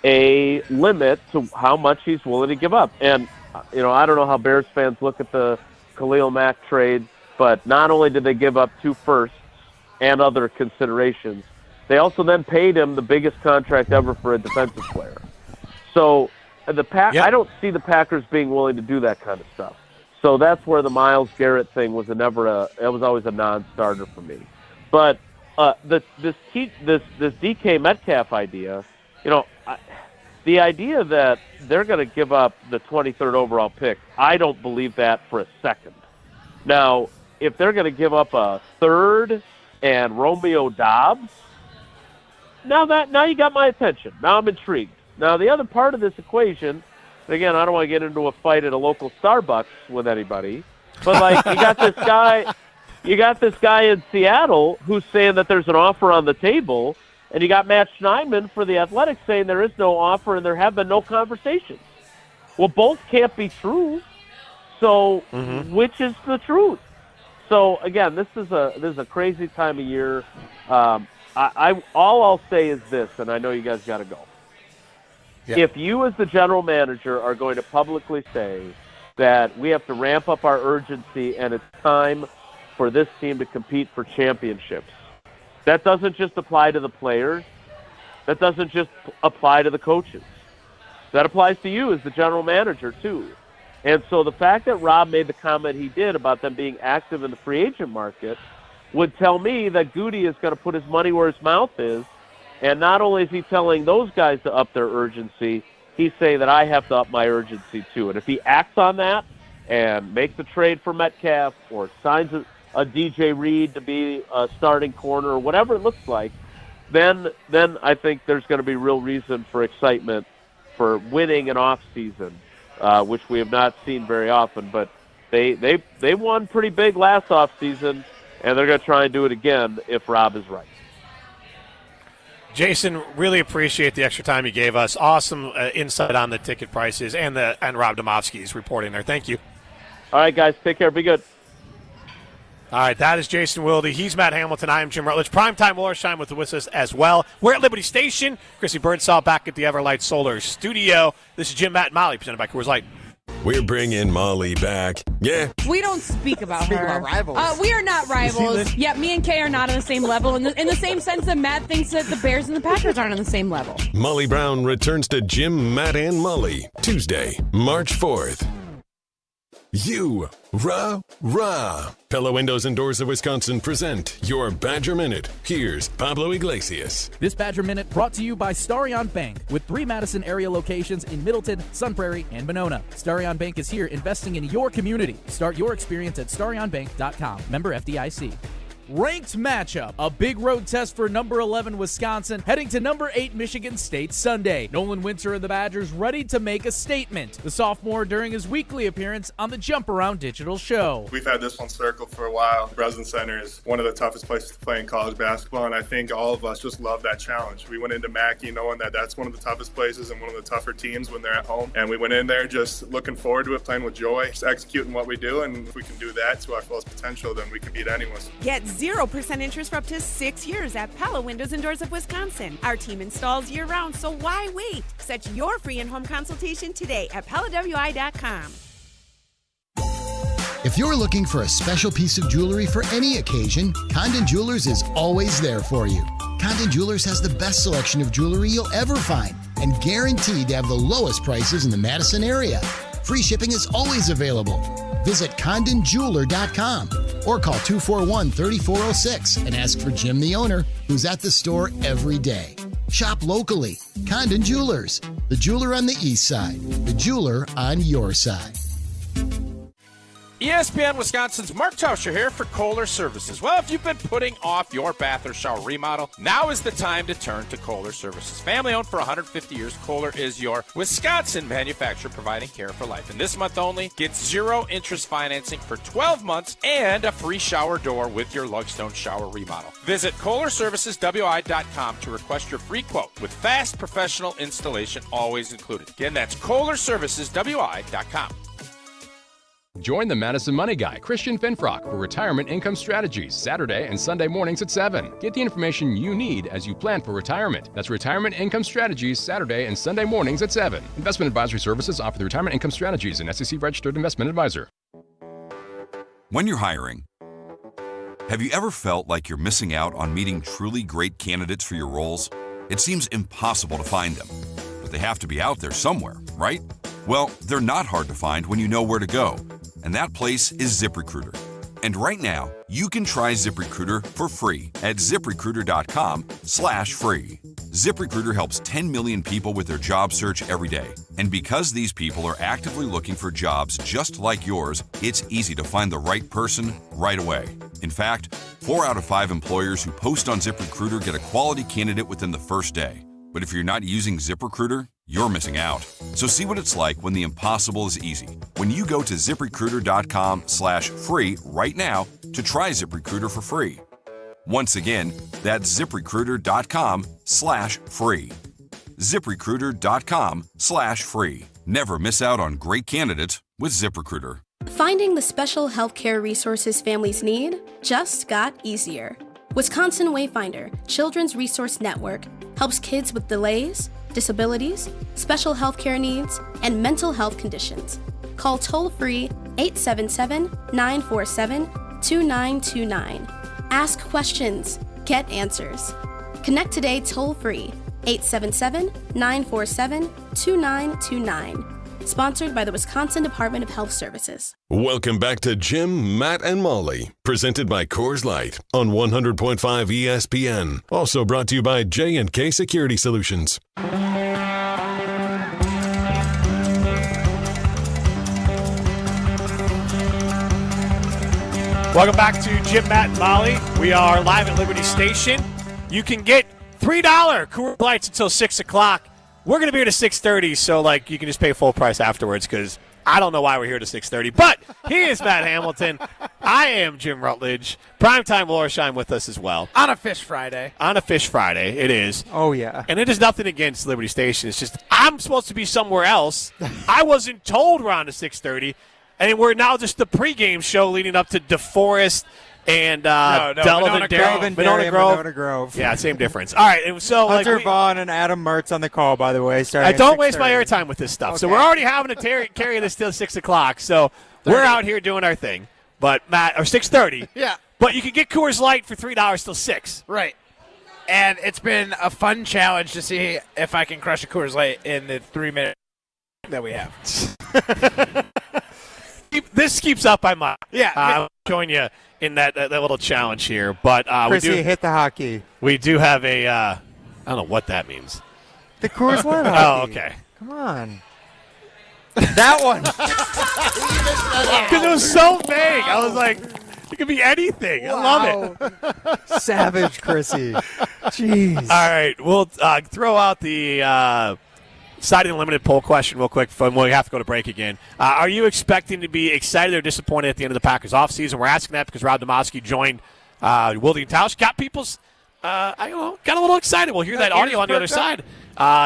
a limit to how much he's willing to give up. And, I don't know how Bears fans look at the Khalil Mack trade, but not only did they give up 2 firsts and other considerations, they also then paid him the biggest contract ever for a defensive player. So I don't see the Packers being willing to do that kind of stuff. So that's where the Myles Garrett thing was always a non-starter for me. But this DK Metcalf idea, the idea that they're going to give up the 23rd overall pick, I don't believe that for a second. Now, if they're going to give up a 3rd and Romeo Doubs, now you got my attention. Now I'm intrigued. Now, the other part of this equation, and again, I don't want to get into a fight at a local Starbucks with anybody, but, you got this guy, You got this guy in Seattle who's saying that there's an offer on the table, and you got Matt Schneidman for the Athletics saying there is no offer and there have been no conversations. Well, both can't be true. So which is the truth? So again, this is a crazy time of year. All I'll say is this, and I know you guys got to go. Yeah. If you as the general manager are going to publicly say that we have to ramp up our urgency and it's time for this team to compete for championships, that doesn't just apply to the players. That doesn't just apply to the coaches. That applies to you as the general manager too. And so the fact that Rob made the comment he did about them being active in the free agent market would tell me that Goody is going to put his money where his mouth is. And not only is he telling those guys to up their urgency, he's saying that I have to up my urgency too. And if he acts on that and makes a trade for Metcalf or signs a DJ Reed to be a starting corner or whatever it looks like, then I think there's going to be real reason for excitement for winning an off season, which we have not seen very often. But they won pretty big last off season, and they're going to try and do it again if Rob is right. Jason, really appreciate the extra time you gave us. Awesome insight on the ticket prices and Rob Domofsky's reporting there. Thank you. All right, guys, take care. Be good. All right, that is Jason Wilde. He's Matt Hamilton. I am Jim Rutledge. Primetime Wallerstein with us as well. We're at Liberty Station. Chrissy Birdsall back at the Everlight Solar Studio. This is Jim, Matt, and Molly, presented by Coors Light. We're bringing Molly back. Yeah. We don't speak about her. About rivals. We are not rivals. Yeah, me and Kay are not on the same level in the same sense that Matt thinks that the Bears and the Packers aren't on the same level. Molly Brown returns to Jim, Matt, and Molly Tuesday, March 4th. Rah. Pella Windows and Doors of Wisconsin present your Badger Minute. Here's Pablo Iglesias. This Badger Minute brought to you by Starion Bank, with 3 Madison area locations in Middleton, Sun Prairie, and Monona. Starion Bank is here investing in your community. Start your experience at starionbank.com. Member FDIC. Ranked matchup. A big road test for number 11 Wisconsin heading to number 8 Michigan State Sunday. Nolan Winter and the Badgers ready to make a statement. The sophomore during his weekly appearance on the Jump Around Digital Show. We've had this one circled for a while. Breslin Center is one of the toughest places to play in college basketball, and I think all of us just love that challenge. We went into Mackey knowing that that's one of the toughest places and one of the tougher teams when they're at home, and we went in there just looking forward to it, playing with joy, just executing what we do, and if we can do that to our fullest potential, then we can beat anyone. Get 0% interest for up to 6 years at Pella Windows and Doors of Wisconsin. Our team installs year-round, so why wait? Set your free in-home consultation today at PellaWI.com. If you're looking for a special piece of jewelry for any occasion, Condon Jewelers is always there for you. Condon Jewelers has the best selection of jewelry you'll ever find and guaranteed to have the lowest prices in the Madison area. Free shipping is always available. Visit CondonJeweler.com or call 241-3406 and ask for Jim, the owner, who's at the store every day. Shop locally. Condon Jewelers, the jeweler on the east side, the jeweler on your side. ESPN Wisconsin's Mark Tauscher here for Kohler Services. Well, if you've been putting off your bath or shower remodel, now is the time to turn to Kohler Services. Family owned for 150 years, Kohler is your Wisconsin manufacturer providing care for life. And this month only, get 0 interest financing for 12 months and a free shower door with your Lugstone shower remodel. Visit KohlerServicesWI.com to request your free quote with fast professional installation always included. Again, that's KohlerServicesWI.com. Join the Madison Money Guy, Christian Finfrock, for Retirement Income Strategies, Saturday and Sunday mornings at 7. Get the information you need as you plan for retirement. That's Retirement Income Strategies, Saturday and Sunday mornings at 7. Investment advisory services offered through Retirement Income Strategies, an SEC-registered investment advisor. When you're hiring, have you ever felt like you're missing out on meeting truly great candidates for your roles? It seems impossible to find them, but they have to be out there somewhere, right? Well, they're not hard to find when you know where to go. And that place is ZipRecruiter. And right now, you can try ZipRecruiter for free at ZipRecruiter.com/free. ZipRecruiter helps 10 million people with their job search every day. And because these people are actively looking for jobs just like yours, it's easy to find the right person right away. In fact, 4 out of 5 employers who post on ZipRecruiter get a quality candidate within the first day. But if you're not using ZipRecruiter, you're missing out. So see what it's like when the impossible is easy. When you go to ZipRecruiter.com/free right now to try ZipRecruiter for free. Once again, that's ZipRecruiter.com/free. ZipRecruiter.com/free. Never miss out on great candidates with ZipRecruiter. Finding the special healthcare resources families need just got easier. Wisconsin Wayfinder Children's Resource Network helps kids with delays, disabilities, special healthcare needs, and mental health conditions. Call toll-free 877-947-2929. Ask questions. Get answers. Connect today toll-free 877-947-2929. Sponsored by the Wisconsin Department of Health Services. Welcome back to Jim, Matt, and Molly, presented by Coors Light on 100.5 ESPN. Also brought to you by J&K Security Solutions. Welcome back to Jim, Matt, and Molly. We are live at Liberty Station. You can get $3 Coors Lights until 6 o'clock. We're going to be here to 6:30, so you can just pay full price afterwards because I don't know why we're here to 6:30. But he is Matt Hamilton. I am Jim Rutledge. Primetime Lorsheim with us as well. On a Fish Friday. On a Fish Friday, it is. Oh, yeah. And it is nothing against Liberty Station. It's just I'm supposed to be somewhere else. I wasn't told we're on to 6:30. And we're now just the pregame show leading up to DeForest and Monona Grove. Yeah, same difference. All right, and so Hunter Vaughn and Adam Mertz on the call, by the way. I don't waste my airtime with this stuff. Okay. So we're already having to carry this till 6 o'clock. So 30. We're out here doing our thing. But Matt, or 6:30. Yeah. But you can get Coors Light for $3 till 6. Right. And it's been a fun challenge to see if I can crush a Coors Light in the 3 minutes that we have. This keeps up by my. Yeah. I'm showing you in that little challenge here. But Chrissy, hit the hockey. We do have a, I don't know what that means. The Coors Light hockey. Oh, okay. Come on. That one. Because it was so vague. I was like, it could be anything. Wow. I love it. Savage, Chrissy. Jeez. All right. We'll throw out the Siding Unlimited poll question real quick before we have to go to break again. Are you expecting to be excited or disappointed at the end of the Packers offseason? We're asking that because Rob Demoski joined Wilde and Tausch. Got people's, got a little excited. We'll hear that audio on the other side.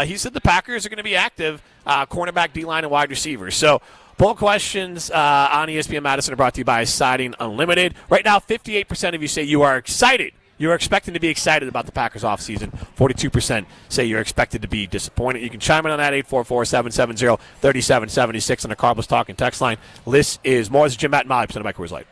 He said the Packers are going to be active, cornerback, D-line, and wide receivers. So poll questions on ESPN Madison are brought to you by Siding Unlimited. Right now, 58% of you say you are excited. You're expecting to be excited about the Packers offseason. 42% say you're expected to be disappointed. You can chime in on that, 844-770-3776 on the Carbos Talk and text line. This is more. This is Jim, Matt, and Molly, presented by Coors Light.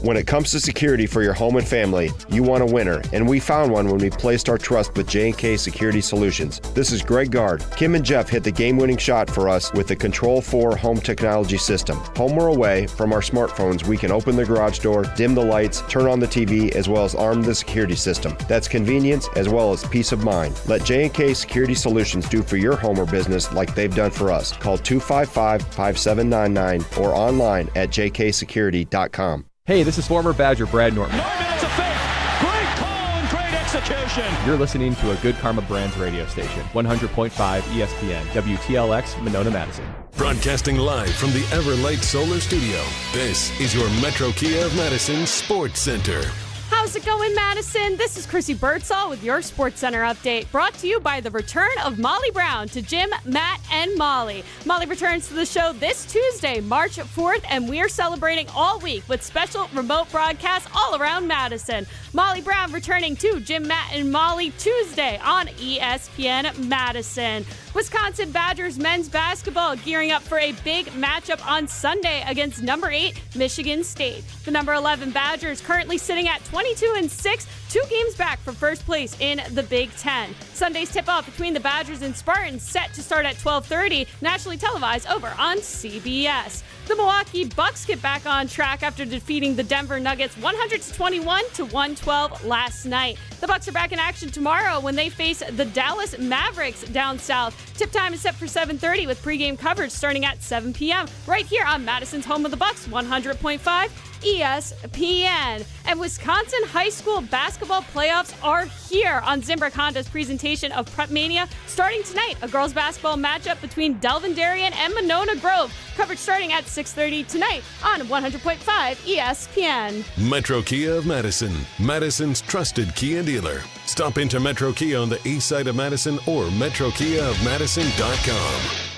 When it comes to security for your home and family, you want a winner, and we found one when we placed our trust with J&K Security Solutions. This is Greg Gard. Kim and Jeff hit the game-winning shot for us with the Control 4 home technology system. Home or away, from our smartphones, we can open the garage door, dim the lights, turn on the TV, as well as arm the security system. That's convenience as well as peace of mind. Let J&K Security Solutions do for your home or business like they've done for us. Call 255-5799 or online at jksecurity.com. Hey, this is former Badger Brad Norton. It's a fake. Great call and great execution. You're listening to a Good Karma Brands radio station, 100.5 ESPN, WTLX, Monona, Madison. Broadcasting live from the Everlight Solar Studio, this is your Metro Kia of Madison Sports Center. How's it going, Madison? This is Chrissy Birdsall with your Sports Center update, brought to you by the return of Molly Brown to Jim, Matt, and Molly. Molly returns to the show this Tuesday, March 4th, and we're celebrating all week with special remote broadcasts all around Madison. Molly Brown returning to Jim, Matt, and Molly Tuesday on ESPN Madison. Wisconsin Badgers men's basketball gearing up for a big matchup on Sunday against number 8 Michigan State. The number 11 Badgers currently sitting at 22-6, 2 games back from first place in the Big Ten. Sunday's tip-off between the Badgers and Spartans set to start at 12:30, nationally televised over on CBS. The Milwaukee Bucks get back on track after defeating the Denver Nuggets 121-112 last night. The Bucks are back in action tomorrow when they face the Dallas Mavericks down south. Tip time is set for 7:30 with pregame coverage starting at 7 p.m. right here on Madison's home of the Bucks, 100.5 ESPN. And Wisconsin high school basketball playoffs are here on Zimbrick Honda's presentation of Prep Mania. Starting tonight, a girls basketball matchup between Delvin Darien and Monona Grove. Coverage starting at 6:30 tonight on 100.5 ESPN. Metro Kia of Madison, Madison's trusted Kia dealer. Stop into Metro Kia on the east side of Madison or metrokiaofmadison.com.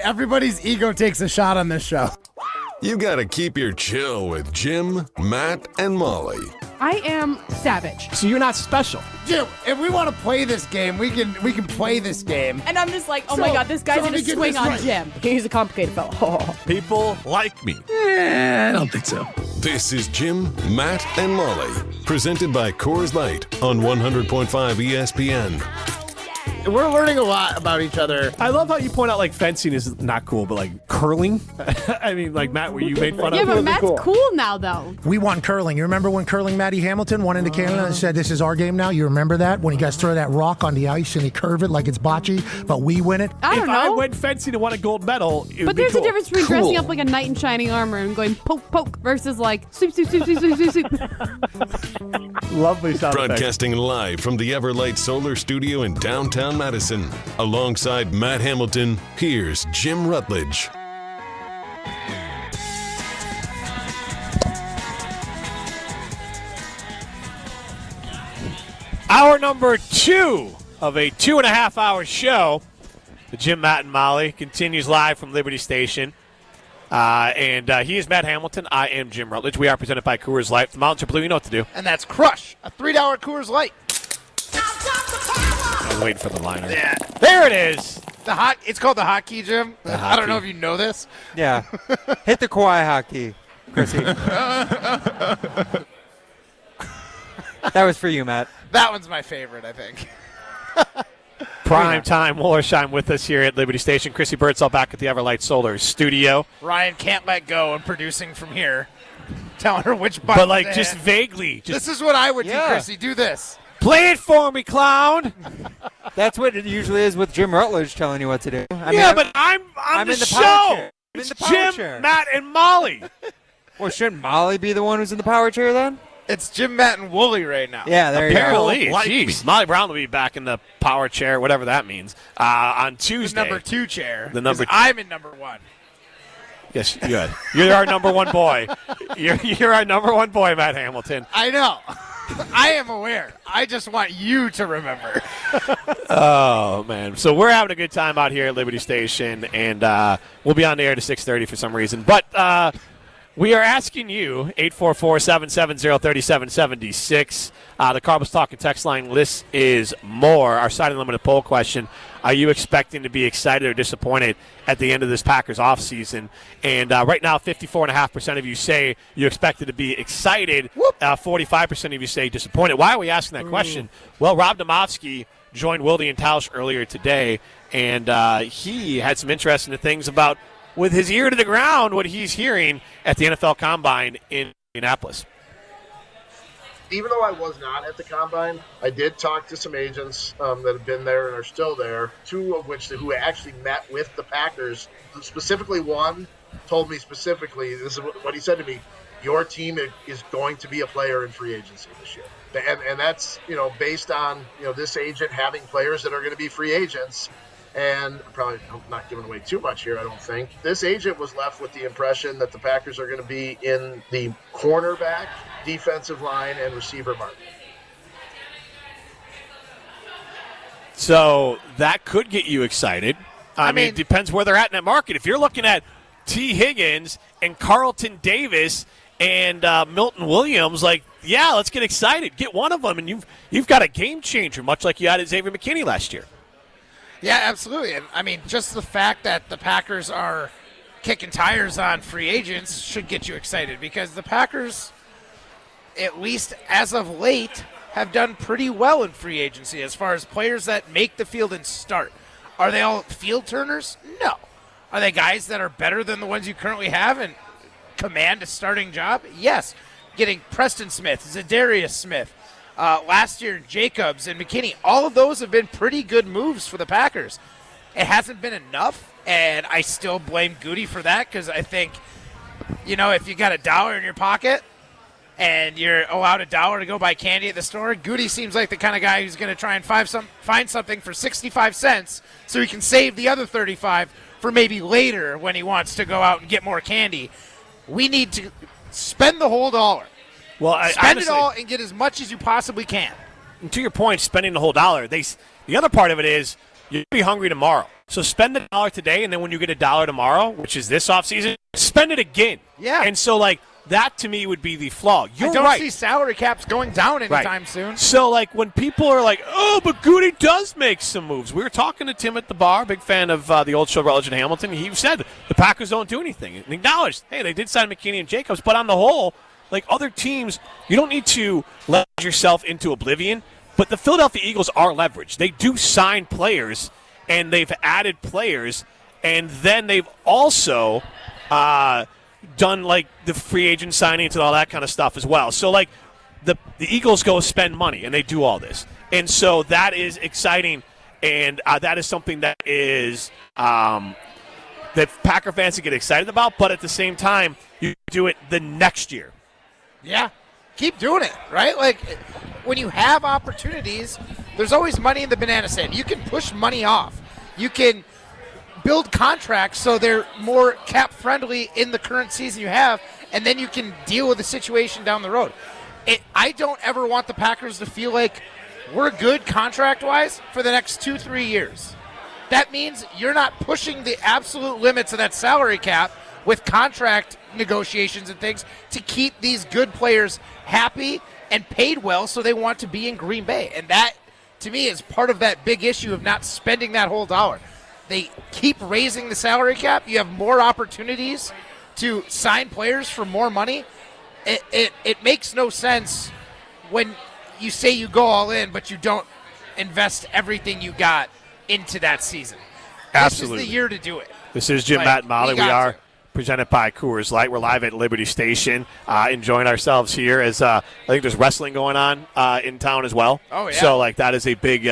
Everybody's ego takes a shot on this show. You gotta keep your chill with Jim, Matt, and Molly. I am savage. So you're not special. Jim, if we want to play this game, we can play this game. And I'm just like, oh my God, this guy's gonna swing on Jim. He's a complicated fellow. Oh. People like me. I don't think so. This is Jim, Matt, and Molly. Presented by Coors Light on 100.5 ESPN. We're learning a lot about each other. I love how you point out like fencing is not cool, but like curling. I mean, like Matt, where you made fun Yeah, of. but Matt's cool now, though. We won curling. You remember when curling Matty Hamilton went into Canada and said, "This is our game now"? You remember that? When he guys throw that rock on the ice and he curve it like it's bocce, but we win it? I don't know. If I went fencing and won a gold medal, it would But be there's cool. a difference between dressing up like a knight in shining armor and going poke, poke versus like sweep, sweep, sweep, sweep, sweep, sweep. Lovely sound effect. Broadcasting live from the Everlight Solar Studio in downtown Madison. Alongside Matt Hamilton, here's Jim Rutledge. Hour number 2 of a 2.5-hour show. The Jim, Matt, and Molly continues live from Liberty Station. And he is Matt Hamilton. I am Jim Rutledge. We are presented by Coors Light. The Mountains are blue. You know what to do. And that's Crush, a $3 Coors Light. I was waiting for the liner. Yeah. There it is. It's called the hotkey, Jim. The I don't hotkey. know if you know this. Yeah. Hit the Kawhi hockey, Chrissy. That was for you, Matt. That one's my favorite, I think. Prime time Wollersheim with us here at Liberty Station. Chrissy Birdsall back at the Everlight Solar Studio. Ryan can't let go and producing from here. Telling her which button. But like just vaguely. This is what I would do, Chrissy. Do this. Play it for me, clown. That's what it usually is with Jim Rutledge telling you what to do. But I'm on the in the show. power chair. I'm in It's the power Jim, chair. Matt, and Molly. Well, shouldn't Molly be the one who's in the power chair then? It's Jim, Matt, and Wooly right now. Yeah, there Apparently, you go. jeez. Molly Brown will be back in the power chair, whatever that means, on Tuesday. The number 2 chair. The number 'cause I'm in number 1. Yes, good. You're our number one boy. You're our number one boy, Matt Hamilton. I know. I am aware. I just want you to remember. Oh, man. So we're having a good time out here at Liberty Station, and we'll be on the air to 6:30 for some reason. But we are asking you, 844-770-3776. The Cardinals Talking text line list is more. Our side limited poll question, are you expecting to be excited or disappointed at the end of this Packers offseason? And right now, 54.5% of you say you expected to be excited. 45% of you say disappointed. Why are we asking that question? Well, Rob Domofsky joined Wilde and Tausch earlier today, and he had some interesting things about, with his ear to the ground, what he's hearing at the NFL Combine in Indianapolis. Even though I was not at the Combine, I did talk to some agents that have been there and are still there, 2 of which who actually met with the Packers. Specifically, one told me specifically, this is what he said to me, your team is going to be a player in free agency this year. And that's, based on, this agent having players that are going to be free agents. And probably not giving away too much here, I don't think. This agent was left with the impression that the Packers are going to be in the cornerback, defensive line, and receiver market. So that could get you excited. I mean, it depends where they're at in that market. If you're looking at T. Higgins and Carlton Davis and Milton Williams, yeah, let's get excited. Get one of them, and you've got a game changer, much like you had at Xavier McKinney last year. Yeah, absolutely. And, just the fact that the Packers are kicking tires on free agents should get you excited because the Packers, at least as of late, have done pretty well in free agency as far as players that make the field and start. Are they all field turners? No. Are they guys that are better than the ones you currently have and command a starting job? Yes. Getting Preston Smith, Zadarius Smith, last year, Jacobs and McKinney, all of those have been pretty good moves for the Packers. It hasn't been enough, and I still blame Goody for that because I think if you got $1 in your pocket and you're allowed $1 to go buy candy at the store, Goody seems like the kind of guy who's going to try and find something for 65 cents so he can save the other 35 for maybe later when he wants to go out and get more candy. We need to spend the whole $1. Well, spend it all and get as much as you possibly can. And to your point, spending the whole $1, the other part of it is you'll be hungry tomorrow. So spend the $1 today, and then when you get $1 tomorrow, which is this offseason, spend it again. Yeah. And so, that to me would be the flaw. You're I don't right. see salary caps going down anytime soon. So, when people are like, oh, but Goody does make some moves. We were talking to Tim at the bar, big fan of the old show Rutledge and Hamilton. He said the Packers don't do anything. And acknowledged, hey, they did sign McKinney and Jacobs, but on the whole, other teams, you don't need to leverage yourself into oblivion. But the Philadelphia Eagles are leveraged. They do sign players, and they've added players, and then they've also done the free agent signings and all that kind of stuff as well. So the Eagles go spend money and they do all this, and so that is exciting, and that is something that is that Packer fans can get excited about. But at the same time, you do it the next year. Yeah, keep doing it, right? When you have opportunities, there's always money in the banana stand. You can push money off. You can build contracts so they're more cap friendly in the current season you have, and then you can deal with the situation down the road. I don't ever want the Packers to feel like we're good contract-wise for the next 2-3 years. That means you're not pushing the absolute limits of that salary cap with contract negotiations and things to keep these good players happy and paid well so they want to be in Green Bay. And that, to me, is part of that big issue of not spending that whole $1. They keep raising the salary cap. You have more opportunities to sign players for more money. It makes no sense when you say you go all in, but you don't invest everything you got into that season. Absolutely. This is the year to do it. This is Jim, Matt, and Molly. We are presented by Coors Light. We're live at Liberty Station, enjoying ourselves here as I think there's wrestling going on in town as well. Oh, yeah. So, that is a big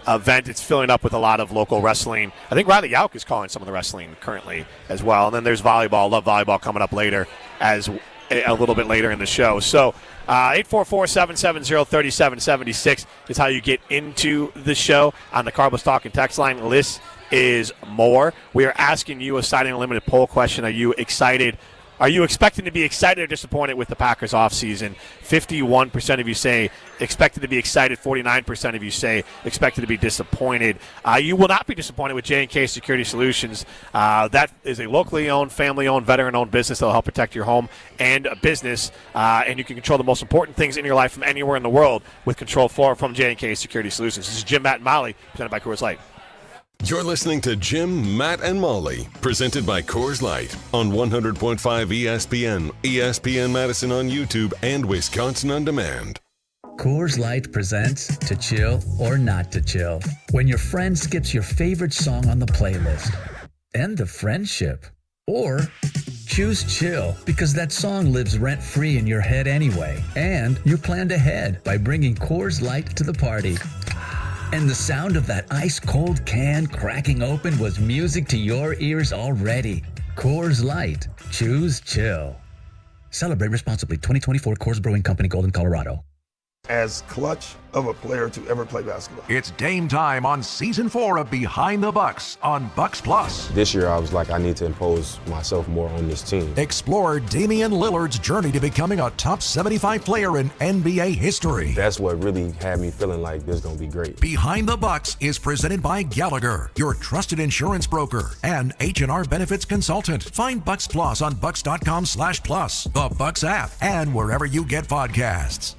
event. It's filling up with a lot of local wrestling. I think Riley Yauk is calling some of the wrestling currently as well. And then there's volleyball. Love volleyball coming up later as a little bit later in the show. So 844-770-3776 is how you get into the show on the Carbos Talking text line. List is more. We are asking you a Siding Unlimited poll question. Are you excited? Are you expecting to be excited or disappointed with the Packers offseason? 51% of you say expected to be excited. 49% of you say expected to be disappointed. You will not be disappointed with J&K Security Solutions. That is a locally owned, family-owned, veteran-owned business that will help protect your home and business. And you can control the most important things in your life from anywhere in the world with Control 4 from J&K Security Solutions. This is Jim, Matt, and Molly, presented by Coors Light. You're listening to Jim, Matt, and Molly, presented by Coors Light on 100.5 ESPN, ESPN Madison on YouTube, and Wisconsin On Demand. Coors Light presents To Chill or Not to Chill. When your friend skips your favorite song on the playlist. End the friendship. Or choose chill because that song lives rent-free in your head anyway. And you planned ahead by bringing Coors Light to the party. And the sound of that ice-cold can cracking open was music to your ears already. Coors Light. Choose chill. Celebrate responsibly. 2024 Coors Brewing Company, Golden, Colorado. As clutch of a player to ever play basketball. It's game time on Season 4 of Behind the Bucks on Bucks Plus. This year I was like, I need to impose myself more on this team. Explore Damian Lillard's journey to becoming a top 75 player in NBA history. That's what really had me feeling like this is going to be great. Behind the Bucks is presented by Gallagher, your trusted insurance broker, and H&R Benefits Consultant. Find Bucks Plus on bucks.com/plus, the Bucks app, and wherever you get podcasts.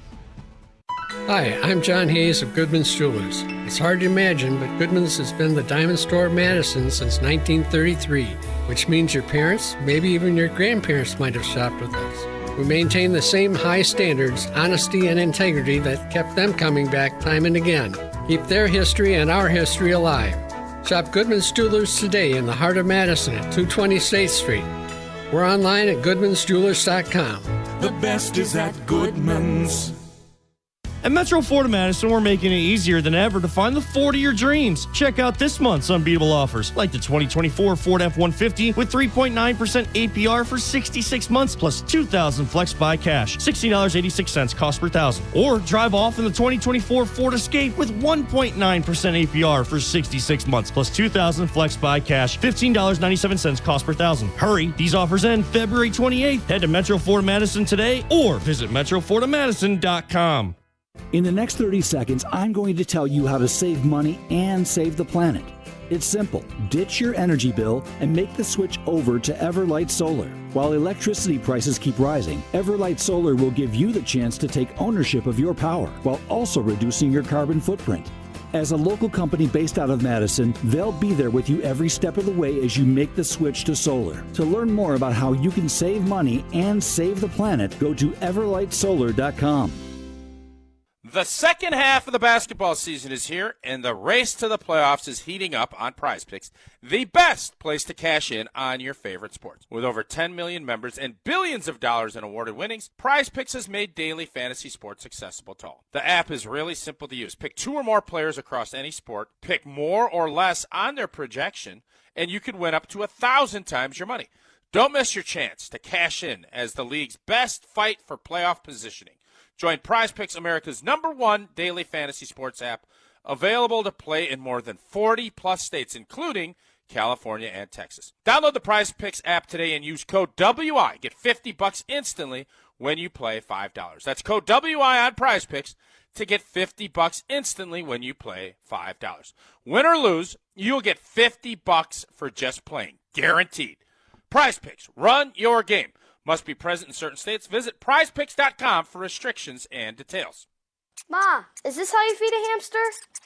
Hi, I'm John Hayes of Goodman's Jewelers. It's hard to imagine, but Goodman's has been the diamond store of Madison since 1933, which means your parents, maybe even your grandparents might have shopped with us. We maintain the same high standards, honesty, and integrity that kept them coming back time and again. Keep their history and our history alive. Shop Goodman's Jewelers today in the heart of Madison at 220 State Street. We're online at goodmansjewelers.com. The best is at Goodman's. At Metro Ford of Madison, we're making it easier than ever to find the Ford of your dreams. Check out this month's unbeatable offers, like the 2024 Ford F-150 with 3.9% APR for 66 months, plus $2,000 flex buy cash, $60.86 cost per thousand. Or drive off in the 2024 Ford Escape with 1.9% APR for 66 months, plus $2,000 flex buy cash, $15.97 cost per thousand. Hurry, these offers end February 28th. Head to Metro Ford of Madison today or visit metrofordofmadison.com. In the next 30 seconds, I'm going to tell you how to save money and save the planet. It's simple. Ditch your energy bill and make the switch over to Everlight Solar. While electricity prices keep rising, Everlight Solar will give you the chance to take ownership of your power while also reducing your carbon footprint. As a local company based out of Madison, they'll be there with you every step of the way as you make the switch to solar. To learn more about how you can save money and save the planet, go to everlightsolar.com. The second half of the basketball season is here, and the race to the playoffs is heating up on Prize Picks, the best place to cash in on your favorite sports. With over 10 million members and billions of dollars in awarded winnings, Prize Picks has made daily fantasy sports accessible to all. The app is really simple to use. Pick 2 or more players across any sport, pick more or less on their projection, and you can win up to 1,000 times your money. Don't miss your chance to cash in as the league's best fight for playoff positioning. Join Prize Picks, America's #1 daily fantasy sports app, available to play in more than 40-plus states, including California and Texas. Download the Prize Picks app today and use code WI. Get $50 instantly when you play $5. That's code WI on Prize Picks to get $50 instantly when you play $5. Win or lose, you'll get $50 for just playing. Guaranteed. Prize Picks. Run your game. Must be present in certain states. Visit prizepicks.com for restrictions and details. Ma, is this how you feed a hamster?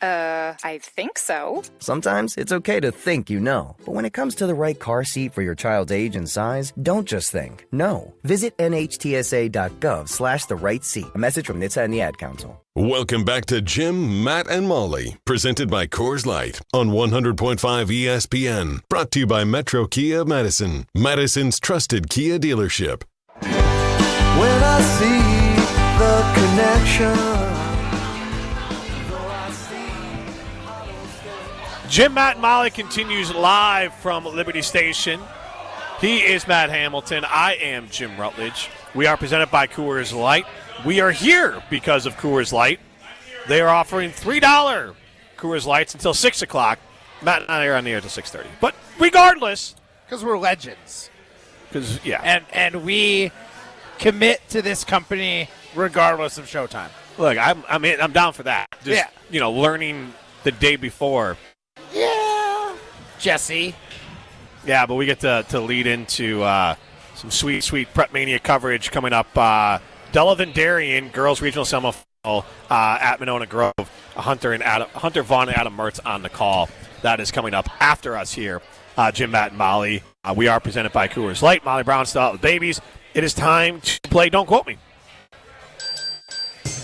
I think so. Sometimes it's okay to think you know, but when it comes to the right car seat for your child's age and size, don't just think. No. Visit nhtsa.gov/the right seat. A message from NHTSA and the Ad Council. Welcome back to Jim, Matt, and Molly, presented by Coors Light on 100.5 ESPN. Brought to you by Metro Kia of Madison, Madison's trusted Kia dealership. When I see the connection. Jim, Matt, and Molly continues live from Liberty Station. He is Matt Hamilton. I am Jim Rutledge. We are presented by Coors Light. We are here because of Coors Light. They are offering $3 Coors Lights until 6 o'clock. Matt and I are on the air until 6:30. But regardless. Because we're legends. Because, yeah. And we commit to this company regardless of showtime. Look, I'm down for that. Just, learning the day before. Yeah. Jesse. Yeah, but we get to lead into some sweet Prep Mania coverage coming up. Delavan Darien, girls regional semifinal at Monona Grove. Hunter Vaughn and Adam Mertz on the call. That is coming up after us here. Jim, Matt, and Molly. We are presented by Coors Light. Molly Brown still out with babies. It is time to play Don't Quote Me.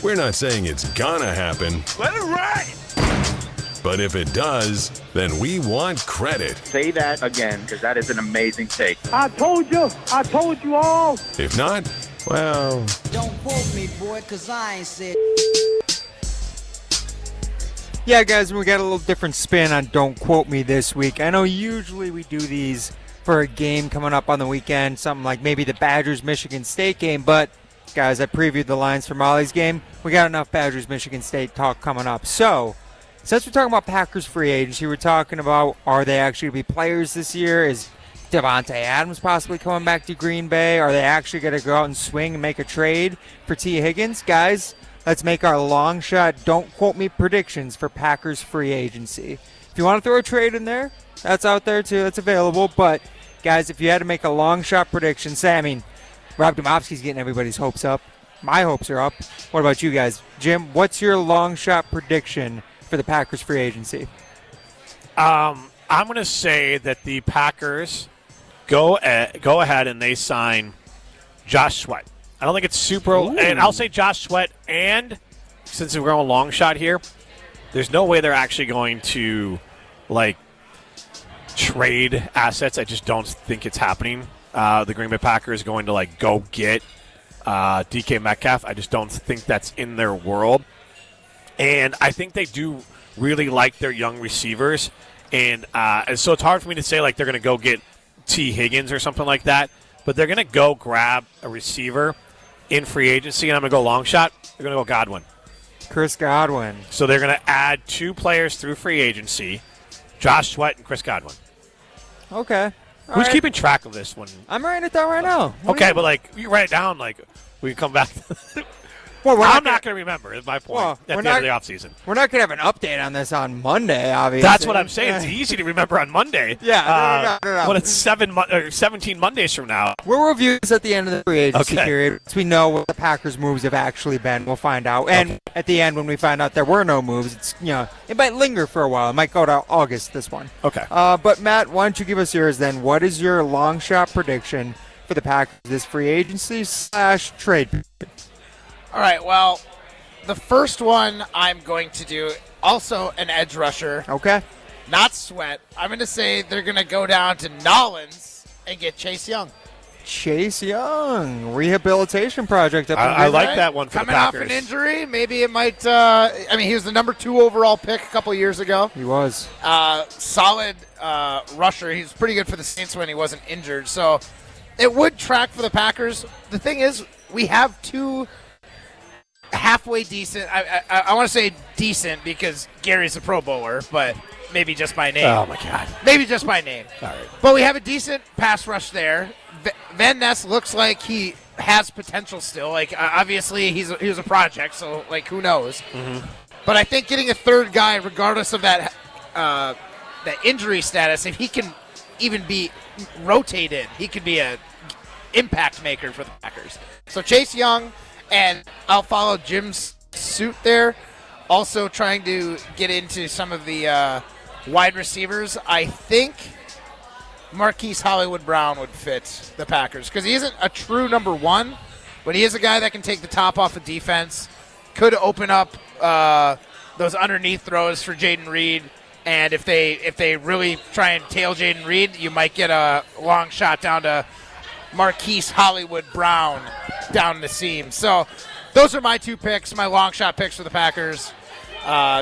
We're not saying it's gonna happen. Let it ride! But if it does, then we want credit. Say that again, because that is an amazing take. I told you all. If not, well... Don't quote me, boy, because I ain't said... Yeah, guys, we got a little different spin on Don't Quote Me this week. I know usually we do these for a game coming up on the weekend, something like maybe the Badgers-Michigan State game, but, guys, I previewed the lines for Molly's game. We got enough Badgers-Michigan State talk coming up. So, since we're talking about Packers free agency, we're talking about, are they actually going to be players this year? Is Devontae Adams possibly coming back to Green Bay? Are they actually going to go out and swing and make a trade for T. Higgins? Guys, let's make our long shot, don't quote me, predictions for Packers free agency. If you want to throw a trade in there, that's out there too. That's available. But, guys, if you had to make a long shot prediction, Rob Domofsky's getting everybody's hopes up. My hopes are up. What about you guys? Jim, what's your long shot prediction for the Packers free agency? I'm going to say that the Packers go ahead and they sign Josh Sweat. I don't think it's super, and I'll say Josh Sweat, and since we're going long shot here, there's no way they're actually going to, trade assets. I just don't think it's happening. The Green Bay Packers going to, go get DK Metcalf. I just don't think that's in their world. And I think they do really like their young receivers. And so it's hard for me to say, like, they're going to go get T. Higgins or something like that. But they're going to go grab a receiver in free agency, and I'm going to go long shot. They're going to go Godwin. Chris Godwin. So they're going to add 2 players through free agency, Josh Sweat and Chris Godwin. Okay. Who's keeping track of this one? I'm writing it down right now. Okay, but, like, you write it down, like, we come back. Well, I'm not going to remember, is my point, Well, at the we're end not- of the offseason. We're not going to have an update on this on Monday, obviously. That's what I'm saying. It's easy to remember on Monday. Yeah, no. When it's 17 Mondays from now. We'll review this at the end of the free agency Okay. period. Once we know what the Packers' moves have actually been, we'll find out. And at the end, when we find out there were no moves, it's it might linger for a while. It might go to August, this one. Okay. But, Matt, why don't you give us yours then? What is your long shot prediction for the Packers this free agency / trade period? All right, well, the first one I'm going to do, also an edge rusher. Okay. Not Sweat. I'm going to say they're going to go down to Nollins and get Chase Young. Chase Young, rehabilitation project. I like that one for Coming the off Packers. an injury, maybe it might. He was the number 2 overall pick a couple years ago. He was. Solid rusher. He's pretty good for the Saints when he wasn't injured. So it would track for the Packers. The thing is, we have 2 halfway decent. I want to say decent because Gary's a Pro Bowler, but maybe just by name. Oh, my God. Maybe just by name. All right. But we have a decent pass rush there. Van Ness looks like he has potential still. Like, obviously, he was a project, so, like, who knows? Mm-hmm. But I think getting a third guy, regardless of that injury status, if he can even be rotated, he could be a impact maker for the Packers. So Chase Young, and I'll follow Jim's suit there. Also trying to get into some of the wide receivers. I think Marquise Hollywood-Brown would fit the Packers because he isn't a true number 1, but he is a guy that can take the top off of defense, could open up those underneath throws for Jaden Reed, and if they really try and tail Jaden Reed, you might get a long shot down to Marquise Hollywood-Brown down the seam. So those are my 2 picks, my long shot picks for the Packers.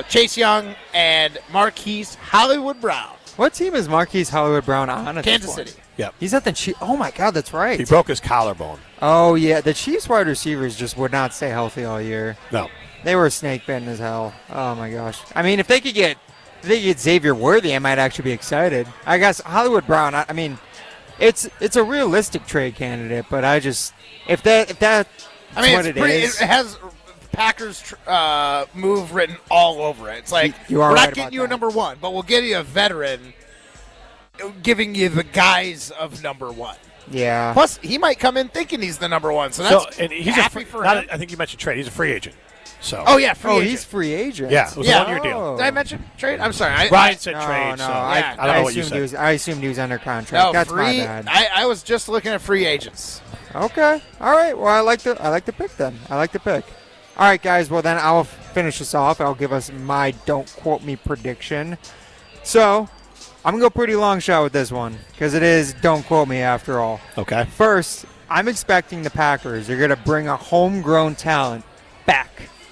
Chase Young and Marquise Hollywood-Brown. What team is Marquise Hollywood-Brown on at Kansas this point? City. Yep. He's at the Chiefs. Oh, my God, that's right. He broke his collarbone. Oh, yeah. The Chiefs wide receivers just would not stay healthy all year. No. They were snake bitten as hell. Oh, my gosh. I mean, if they could get Xavier Worthy, I might actually be excited. I guess Hollywood-Brown, I mean, it's a realistic trade candidate, but I just if that's what it is. It has Packers move written all over it. It's like, You are we're right not getting about you a that. number 1, but we'll give you a veteran, giving you the guise of number 1. Yeah. Plus, he might come in thinking he's the number 1, so that's and he's happy for him. I think you mentioned trade. He's a free agent. So. Oh, yeah, free agent. He's free agent. Yeah, it was a one-year deal. Did I mention trade? I'm sorry. Ryan said No, trade. no. So I I don't know what you said. I assumed he was under contract. No, That's free. my bad. I was just looking at free agents. Okay. All right. Well, I like the pick then. I like the pick. All right, guys. Well, then I'll finish this off. I'll give us my don't quote me prediction. So I'm going to go pretty long shot with this one because it is don't quote me after all. Okay. First, I'm expecting the Packers are going to bring a homegrown talent back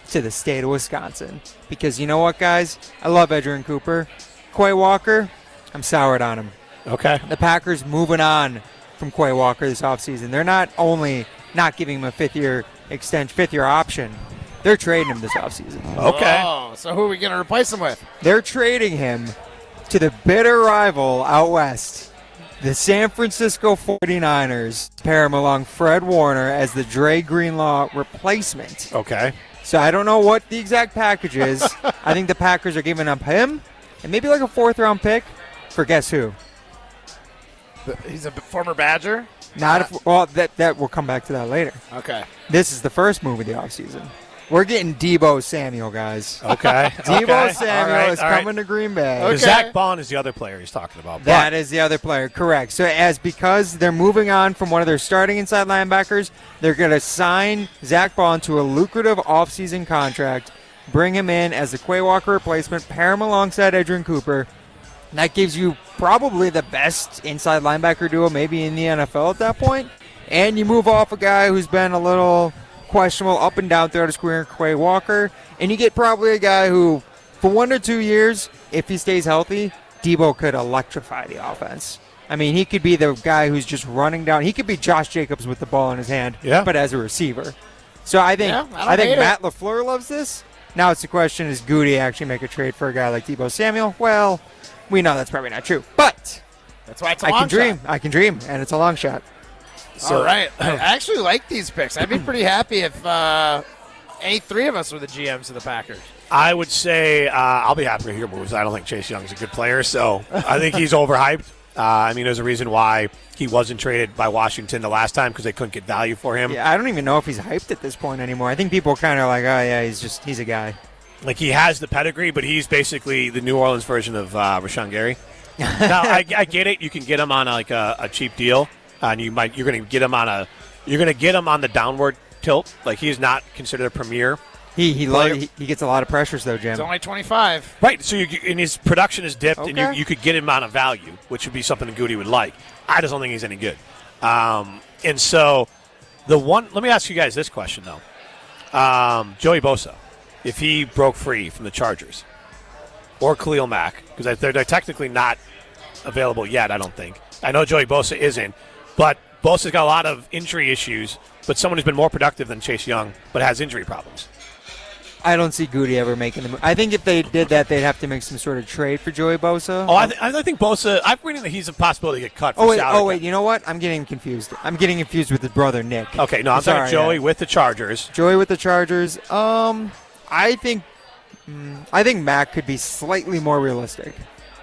to the state of Wisconsin because you know what, guys? I love Edgerrin Cooper. Quay Walker, I'm soured on him. Okay. The Packers moving on from Quay Walker this offseason. They're not only not giving him a fifth-year option, they're trading him this offseason. Okay. Oh, so who are we going to replace him with? They're trading him to the bitter rival out west, the San Francisco 49ers, pair him along Fred Warner as the Dre Greenlaw replacement. Okay. So I don't know what the exact package is. I think the Packers are giving up him and maybe like a 4th-round pick for guess who? He's a former Badger? That we'll come back to that later. Okay. This is the first move of the offseason. We're getting Deebo Samuel, guys. Okay. Deebo Samuel All right, is all right. coming to Green Bay. Okay. Zach Bond is the other player he's talking about. That is the other player, correct. So because they're moving on from one of their starting inside linebackers, they're going to sign Zach Bond to a lucrative offseason contract, bring him in as a Quay Walker replacement, pair him alongside Edgerrin Cooper. And that gives you probably the best inside linebacker duo maybe in the NFL at that point. And you move off a guy who's been a little questionable up and down throughout his career, Quay Walker, and you get probably a guy who, for 1 or 2 years, if he stays healthy, Debo could electrify the offense. I mean, he could be the guy who's just running down. He could be Josh Jacobs with the ball in his hand, but as a receiver. So I think Matt LaFleur loves this. Now it's the question, is Goody actually make a trade for a guy like Debo Samuel? Well, we know that's probably not true. But that's why it's a long shot. I can dream, and it's a long shot. So, all right. I actually like these picks. I'd be pretty happy if any three of us were the GMs of the Packers. I would say I'll be happy to hear moves. I don't think Chase Young's a good player, so I think he's overhyped. I mean, there's a reason why he wasn't traded by Washington the last time because they couldn't get value for him. Yeah, I don't even know if he's hyped at this point anymore. I think people are kind of like, oh, yeah, he's a guy. Like, he has the pedigree, but he's basically the New Orleans version of Rashawn Gary. Now, I get it. You can get him on a cheap deal, and you're going to get him on the downward tilt. Like, he's not considered a premier. He gets a lot of pressures, though, Jim. He's only 25. Right, so and his production is dipped, and you could get him on a value, which would be something that Goody would like. I just don't think he's any good. And so, let me ask you guys this question, though. Joey Bosa, if he broke free from the Chargers, or Khalil Mack, because they're technically not available yet, I don't think. I know Joey Bosa isn't, but Bosa's got a lot of injury issues, but someone who's been more productive than Chase Young, but has injury problems. I don't see Goody ever making the move. I think if they did that, they'd have to make some sort of trade for Joey Bosa. Oh, I think Bosa, I'm reading that he's a possibility to get cut for salary. Wait, you know what? I'm getting confused. I'm getting confused with his brother, Nick. Okay, no, I'm talking Joey with the Chargers. Joey with the Chargers. I think Mac could be slightly more realistic.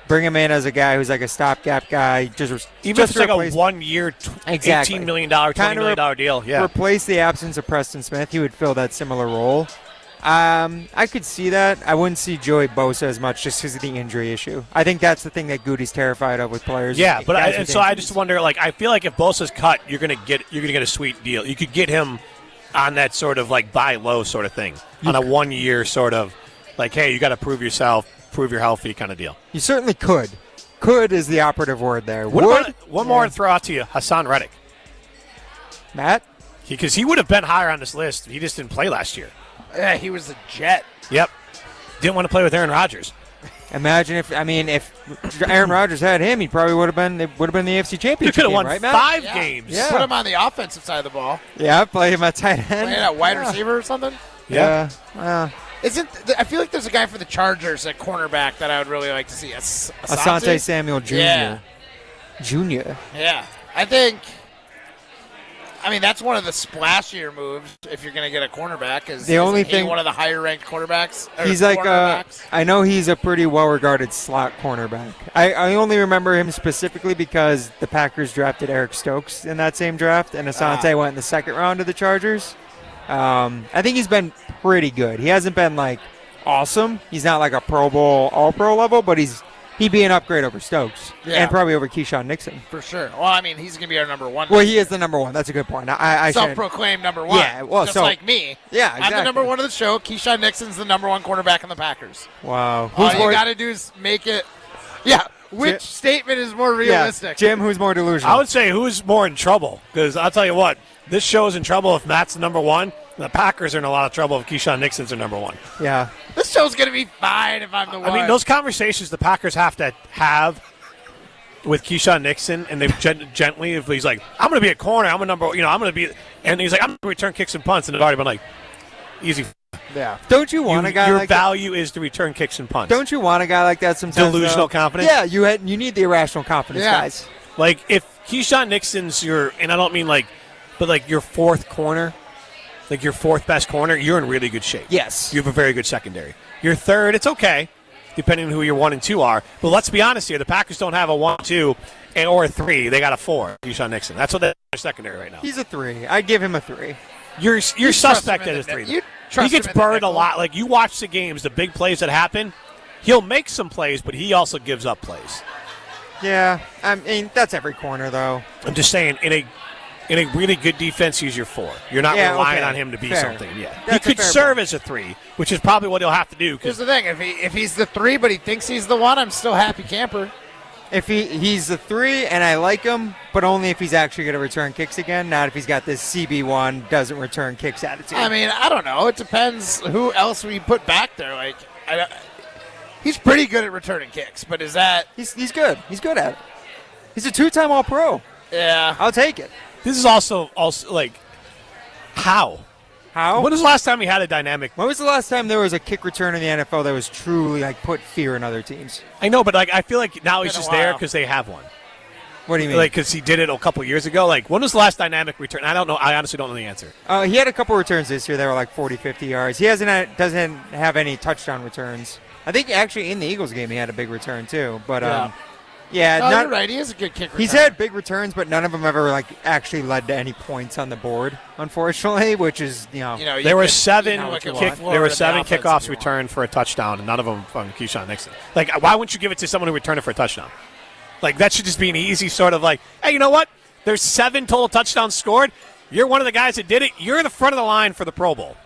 Bring him in as a guy who's like a stopgap guy. Even if it's like a 1 year, $18 million, $20 million deal. Yeah. Replace the absence of Preston Smith. He would fill that similar role. I could see that. I wouldn't see Joey Bosa as much just because of the injury issue. I think that's the thing that Goody's terrified of with players. Yeah, but I just wonder. Like, I feel like if Bosa's cut, you're gonna get a sweet deal. You could get him on that sort of like buy low sort of thing on a 1 year sort of like, hey, you got to prove yourself, prove you're healthy kind of deal. You certainly could. Could is the operative word there. One more to throw out to you, Hassan Reddick. Matt, because he would have been higher on this list. He just didn't play last year. Yeah, he was a Jet. Yep. Didn't want to play with Aaron Rodgers. Imagine if Aaron Rodgers had him, he probably would have been the AFC Championship. You could have won right, Matt? 5 games. Yeah. Put him on the offensive side of the ball. Yeah, play him at tight end. Play at wide receiver or something. Yeah. I feel like there's a guy for the Chargers at cornerback that I would really like to see. Asante Samuel Jr. Yeah. Jr. Yeah. That's one of the splashier moves if you're going to get a cornerback. Is one of the higher-ranked quarterbacks? He's like I know he's a pretty well-regarded slot cornerback. I only remember him specifically because the Packers drafted Eric Stokes in that same draft, and Asante went in the second round to the Chargers. I think he's been pretty good. He hasn't been like awesome. He's not like a Pro Bowl, All-Pro level, but he'd be an upgrade over Stokes and probably over Keyshawn Nixon. For sure. Well, he's going to be our number one. Well, he is the number one. That's a good point. I self-proclaimed number one. Yeah, well, just like me. Yeah, exactly. I'm the number one of the show. Keyshawn Nixon's the number one quarterback on the Packers. Wow. All you got to do is make it. Yeah. Which statement is more realistic? Jim, who's more delusional? I would say who's more in trouble, because I'll tell you what, this show is in trouble if Matt's the number one. The Packers are in a lot of trouble if Keyshawn Nixon's the number one. Yeah. This show's going to be fine if I'm the one. I mean, those conversations the Packers have to have with Keyshawn Nixon, and they've gently, if he's like, I'm going to be a corner, I'm going to be, and he's like, I'm going to return kicks and punts, and they've already been like, easy. Yeah. Don't you want a guy your like that? Your value is to return kicks and punts. Don't you want a guy like that sometimes? Delusional confidence? Yeah, you need the irrational confidence, guys. Like, if Keyshawn Nixon's and I don't mean like, but like your fourth corner, like your fourth best corner, you're in really good shape. Yes. You have a very good secondary. Your third, it's okay, depending on who your 1 and 2 are. But let's be honest here, the Packers don't have a 1, 2, or a 3. They got a 4, Keyshawn Nixon. That's what they're secondary right now. He's a 3. I'd give him a 3. You're suspect at a 3. He gets burned a lot. Like, you watch the games, the big plays that happen, he'll make some plays, but he also gives up plays. Yeah, I mean, that's every corner, though. I'm just saying, in a really good defense, he's your 4. You're not relying on him to be something. Yeah, he could serve as a 3, which is probably what he'll have to do. Here's the thing: if he's the 3, but he thinks he's the 1, I'm still happy camper. If he's a 3 and I like him, but only if he's actually going to return kicks again, not if he's got this CB1 doesn't return kicks attitude. I mean, I don't know. It depends who else we put back there. Like, he's pretty good at returning kicks, but is that... He's good. He's good at it. He's a 2-time All-Pro. Yeah. I'll take it. This is also like, how? How? When was the last time we had a dynamic? When was the last time there was a kick return in the NFL that was truly like put fear in other teams? I know, but like I feel like now he's just there because they have one. What do you mean? Like because he did it a couple years ago. Like when was the last dynamic return? I don't know. I honestly don't know the answer. He had a couple returns this year that were like 40, 50 yards. He doesn't have any touchdown returns. I think actually in the Eagles game he had a big return too. But you're right. He is a good kicker. He's had big returns, but none of them ever like actually led to any points on the board, unfortunately. Which is there were seven kickoffs returned for a touchdown, and none of them from Keyshawn Nixon. Like, why wouldn't you give it to someone who returned it for a touchdown? Like that should just be an easy sort of like, hey, you know what? There's 7 total touchdowns scored. You're one of the guys that did it. You're in the front of the line for the Pro Bowl.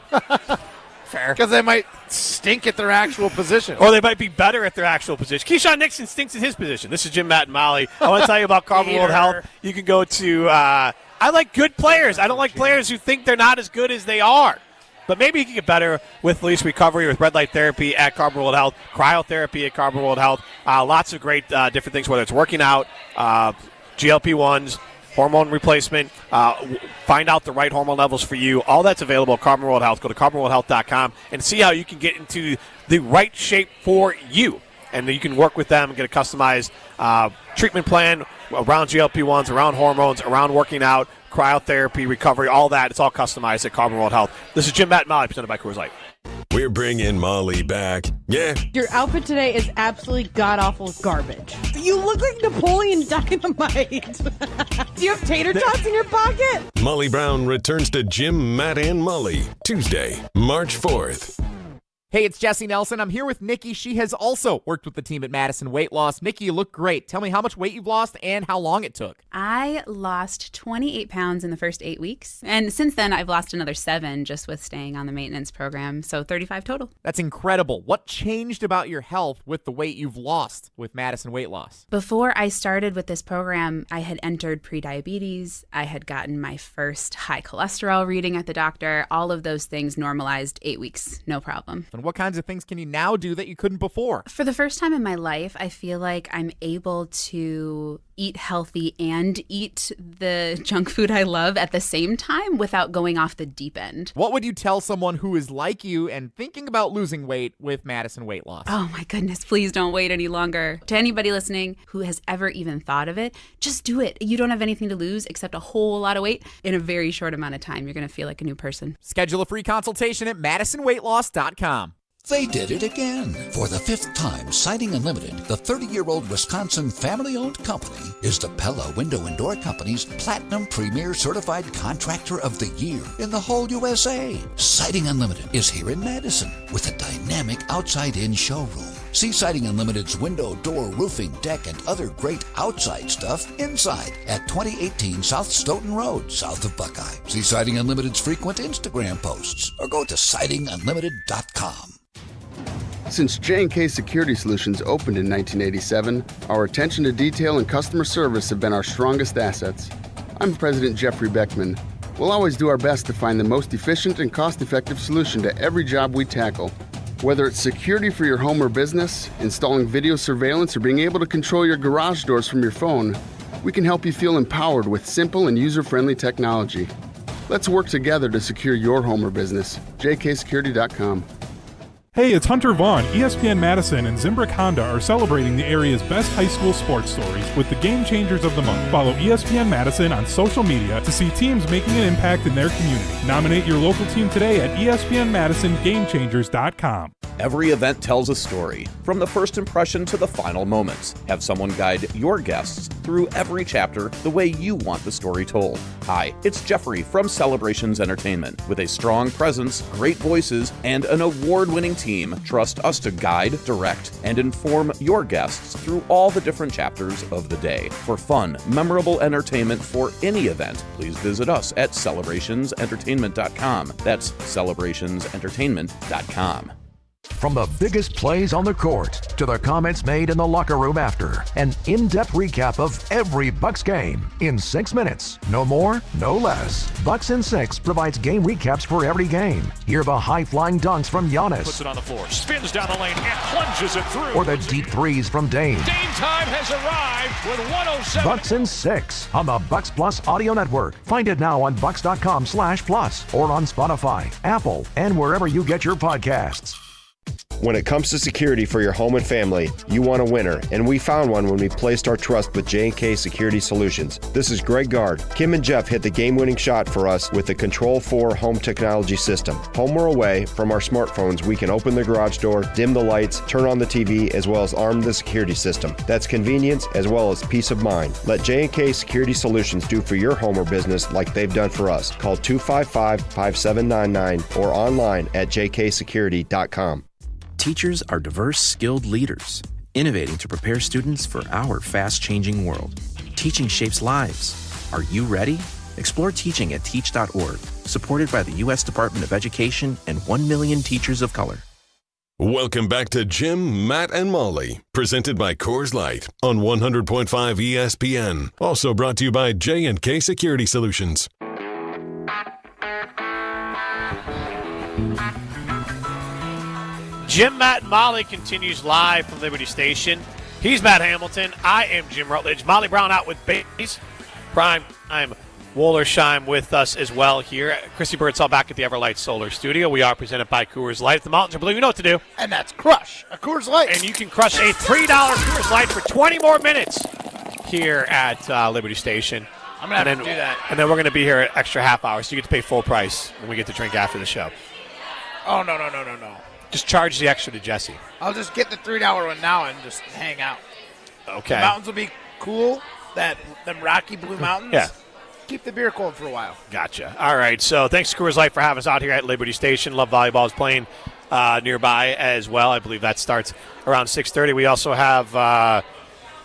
Fair. Because they might stink at their actual position. Or they might be better at their actual position. Keyshawn Nixon stinks at his position. This is Jim, Matt, and Molly. I want to tell you about Carbon World Health. You can go to I like good players. I don't like players who think they're not as good as they are. But maybe you can get better with Lease Recovery, with red light therapy at Carbon World Health, cryotherapy at Carbon World Health. Lots of great different things, whether it's working out, GLP-1s, hormone replacement, find out the right hormone levels for you. All that's available at Carbon World Health. Go to carbonworldhealth.com and see how you can get into the right shape for you. And you can work with them and get a customized treatment plan around GLP-1s, around hormones, around working out, cryotherapy, recovery, all that. It's all customized at Carbon World Health. This is Jim, Matt, and Molly, presented by Coors Light. We're bringing Molly back. Yeah. Your outfit today is absolutely god-awful garbage. You look like Napoleon Dynamite. Do you have tater tots in your pocket? Molly Brown returns to Jim, Matt, and Molly Tuesday, March 4th. Hey, it's Jesse Nelson. I'm here with Nikki. She has also worked with the team at Madison Weight Loss. Nikki, you look great. Tell me how much weight you've lost and how long it took. I lost 28 pounds in the first 8 weeks. And since then, I've lost another 7 just with staying on the maintenance program. So 35 total. That's incredible. What changed about your health with the weight you've lost with Madison Weight Loss? Before I started with this program, I had entered prediabetes. I had gotten my first high cholesterol reading at the doctor. All of those things normalized 8 weeks. No problem. And what kinds of things can you now do that you couldn't before? For the first time in my life, I feel like I'm able to eat healthy and eat the junk food I love at the same time without going off the deep end. What would you tell someone who is like you and thinking about losing weight with Madison Weight Loss? Oh my goodness, please don't wait any longer. To anybody listening who has ever even thought of it, just do it. You don't have anything to lose except a whole lot of weight in a very short amount of time. You're going to feel like a new person. Schedule a free consultation at MadisonWeightLoss.com. They did it again. For the 5th time, Siding Unlimited, the 30-year-old Wisconsin family-owned company, is the Pella Window and Door Company's Platinum Premier Certified Contractor of the Year in the whole USA. Siding Unlimited is here in Madison with a dynamic outside-in showroom. See Siding Unlimited's window, door, roofing, deck, and other great outside stuff inside at 2018 South Stoughton Road, south of Buckeye. See Siding Unlimited's frequent Instagram posts or go to sidingunlimited.com. Since J&K Security Solutions opened in 1987, our attention to detail and customer service have been our strongest assets. I'm President Jeffrey Beckman. We'll always do our best to find the most efficient and cost-effective solution to every job we tackle. Whether it's security for your home or business, installing video surveillance, or being able to control your garage doors from your phone, we can help you feel empowered with simple and user-friendly technology. Let's work together to secure your home or business. jksecurity.com. Hey, it's Hunter Vaughn. ESPN Madison and Zimbrick Honda are celebrating the area's best high school sports stories with the Game Changers of the Month. Follow ESPN Madison on social media to see teams making an impact in their community. Nominate your local team today at ESPNMadisonGameChangers.com. Every event tells a story, from the first impression to the final moments. Have someone guide your guests through every chapter the way you want the story told. Hi, it's Jeffrey from Celebrations Entertainment. With a strong presence, great voices, and an award-winning team, trust us to guide, direct, and inform your guests through all the different chapters of the day. For fun, memorable entertainment for any event, please visit us at celebrationsentertainment.com. That's celebrationsentertainment.com. From the biggest plays on the court to the comments made in the locker room after, an in-depth recap of every Bucks game in 6 minutes. No more, no less. Bucks in 6 provides game recaps for every game. Hear the high-flying dunks from Giannis. Puts it on the floor, spins down the lane, and plunges it through. Or the deep threes from Dame. Dame time has arrived with 107. Bucks in 6 on the Bucks Plus Audio Network. Find it now on bucks.com/plus or on Spotify, Apple, and wherever you get your podcasts. When it comes to security for your home and family, you want a winner, and we found one when we placed our trust with J&K Security Solutions. This is Greg Gard. Kim and Jeff hit the game-winning shot for us with the Control 4 home technology system. Home or away, from our smartphones, we can open the garage door, dim the lights, turn on the TV, as well as arm the security system. That's convenience as well as peace of mind. Let J&K Security Solutions do for your home or business like they've done for us. Call 255-5799 or online at jksecurity.com. Teachers are diverse, skilled leaders, innovating to prepare students for our fast-changing world. Teaching shapes lives. Are you ready? Explore teaching at teach.org, supported by the U.S. Department of Education and 1 million teachers of color. Welcome back to Jim, Matt, and Molly, presented by Coors Light on 100.5 ESPN. Also brought to you by J&K Security Solutions. Jim, Matt, and Molly continues live from Liberty Station. He's Matt Hamilton. I am Jim Rutledge. Molly Brown out with babies. Prime time. Wollersheim with us as well here. Chrissy Birdsall back at the Everlight Solar Studio. We are presented by Coors Light. If the mountains are blue, you know what to do. And that's crush a Coors Light. And you can crush a $3 Coors Light for 20 more minutes here at Liberty Station. I'm going to have to do that. And then we're going to be here an extra half hour, so you get to pay full price when we get to drink after the show. Oh, no. Just charge the extra to Jesse. I'll just get the $3 one now and just hang out. Okay. The mountains will be cool, them rocky blue mountains. Yeah. Keep the beer cold for a while. Gotcha. All right, so thanks to Coors Light for having us out here at Liberty Station. Love Volleyball is playing nearby as well. I believe that starts around 6:30. We also have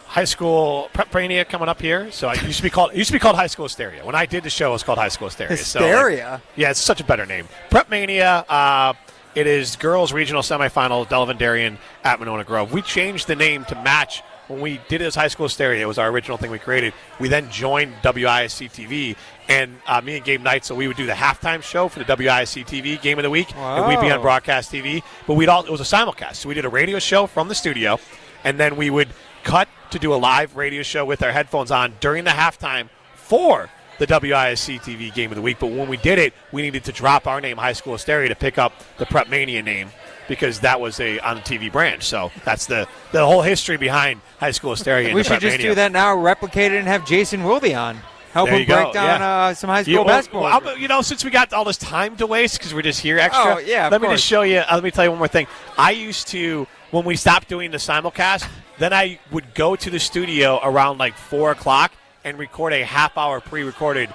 high school prep mania coming up here. So it used to be called High School Hysteria. When I did the show, it was called High School Hysteria. Hysteria? So, yeah, it's such a better name. Prep Mania. It is girls regional semifinal, Delavan Darien at Monona Grove. We changed the name to match when we did it as High School Hysteria. It was our original thing we created. We then joined WISC TV, and me and Gabe Knight, so we would do the halftime show for the WISC TV Game of the Week, and we'd be on broadcast TV. But it was a simulcast, so we did a radio show from the studio, and then we would cut to do a live radio show with our headphones on during the halftime for the WISC TV Game of the Week. But when we did it, we needed to drop our name, High School Hysteria, to pick up the Prep Mania name because that was on the TV branch. So that's the whole history behind High School Hysteria. And we the should Prep just Mania. do that now, replicate it, and have Jason Wilde on. Help There him you go, break down yeah. some high school basketball. Well, since we got all this time to waste because we're just here extra, Oh, yeah, of let me course. just show you. Let me tell you one more thing. I used to, when we stopped doing the simulcast, then I would go to the studio around like 4 o'clock and record a half-hour pre-recorded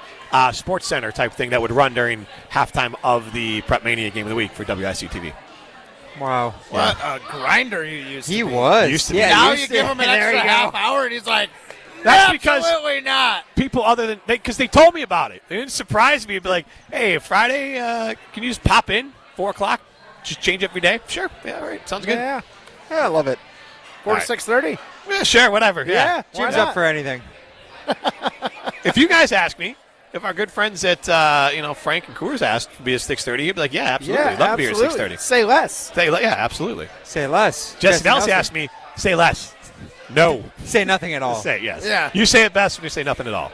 Sports Center type thing that would run during halftime of the Prep Mania Game of the Week for WISC TV. Wow. What a grinder you used to be. He was. Used to be. Yeah, Now used you to- give him an there extra you go. half hour, and he's like, That's because absolutely not. people other than because they told me about it. They didn't surprise me. It'd be like, hey, Friday, can you just pop in 4 o'clock? Just change every day? Sure. Yeah, all right. Sounds good. Yeah. I love it. 4 to All right. 6:30. Yeah, sure, whatever. Yeah. Why Jim's not? up for anything. If you guys ask me, if our good friends at Frank and Coors asked to be at 6:30, he'd be like, yeah, absolutely. Yeah, Love to be here at absolutely. 6:30. Say less. Yeah, absolutely. Say less. Jesse Nelson asked me, say less. No. Say nothing at all. Say yes. Yeah. You say it best when you say nothing at all.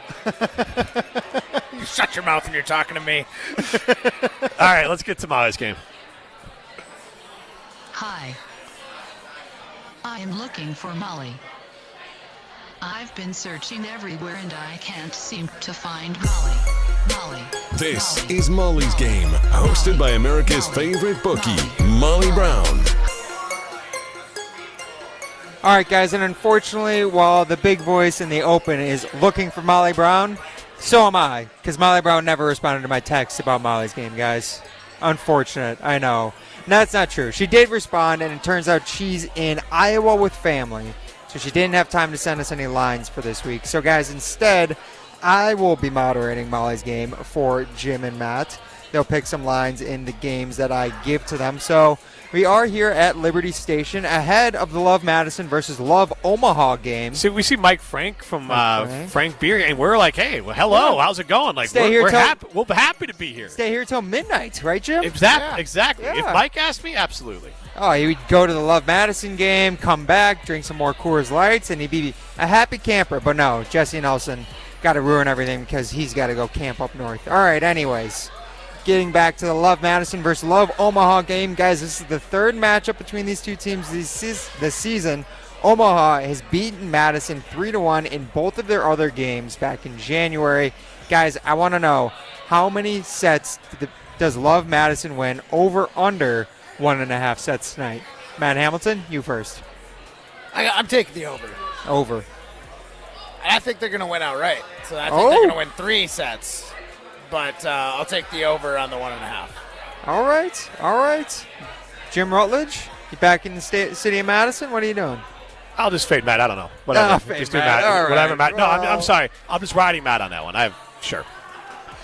You shut your mouth when you're talking to me. All right, let's get to Molly's game. Hi. I am looking for Molly. I've been searching everywhere and I can't seem to find Molly. This is Molly's Game, hosted by America's favorite bookie, Molly Brown. All right, guys, and unfortunately, while the big voice in the open is looking for Molly Brown, so am I, because Molly Brown never responded to my text about Molly's game, guys. Unfortunate, I know. No, that's not true. She did respond, and it turns out she's in Iowa with family, so she didn't have time to send us any lines for this week. So, guys, instead, I will be moderating Molly's game for Jim and Matt. they'll pick some lines in the games that I give to them. So we are here at Liberty Station ahead of the Love Madison versus Love Omaha game. So we see Mike Frank from Frank Beer, and we're like, hey, well, hello, how's it going? Like, we're happy. We'll be happy to be here. Stay here till midnight, right, Jim? Exactly. Yeah. If Mike asked me, absolutely. Oh, he would go to the Love Madison game, come back, drink some more Coors Lights, and he'd be a happy camper. But no, Jesse Nelson got to ruin everything because he's got to go camp up north. All right, anyways, getting back to the Love Madison versus Love Omaha game. Guys, this is the third matchup between these two teams this season. Omaha has beaten Madison 3-1 in both of their other games back in January. Guys, I want to know, how many sets does Love Madison win over under 1.5 sets tonight? Matt Hamilton, you first. I'm taking the over. Over. I think they're going to win outright. So I think they're going to win 3 sets. But I'll take the over on the 1.5. All right. Jim Rutledge, you back in the city of Madison? What are you doing? I'll just fade Matt. I don't know. Whatever. Just do Matt. All Whatever, right. Matt. No, I'm sorry. I'm just riding Matt on that one. Sure.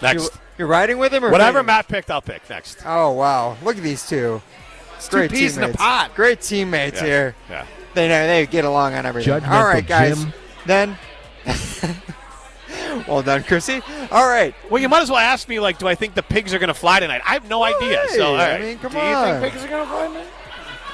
Next. You're riding with him? Or whatever fading? Matt picked, I'll pick next. Oh, wow. Look at these two. Great teammates. In a pod. Great teammates here. Yeah. They get along on everything. Judgmental All right, guys. Jim. Then, well done, Chrissy. All right. Well, you might as well ask me, like, do I think the pigs are going to fly tonight? I have no idea. Hey, So, all right. I mean, come Do on. you think pigs are going to fly tonight?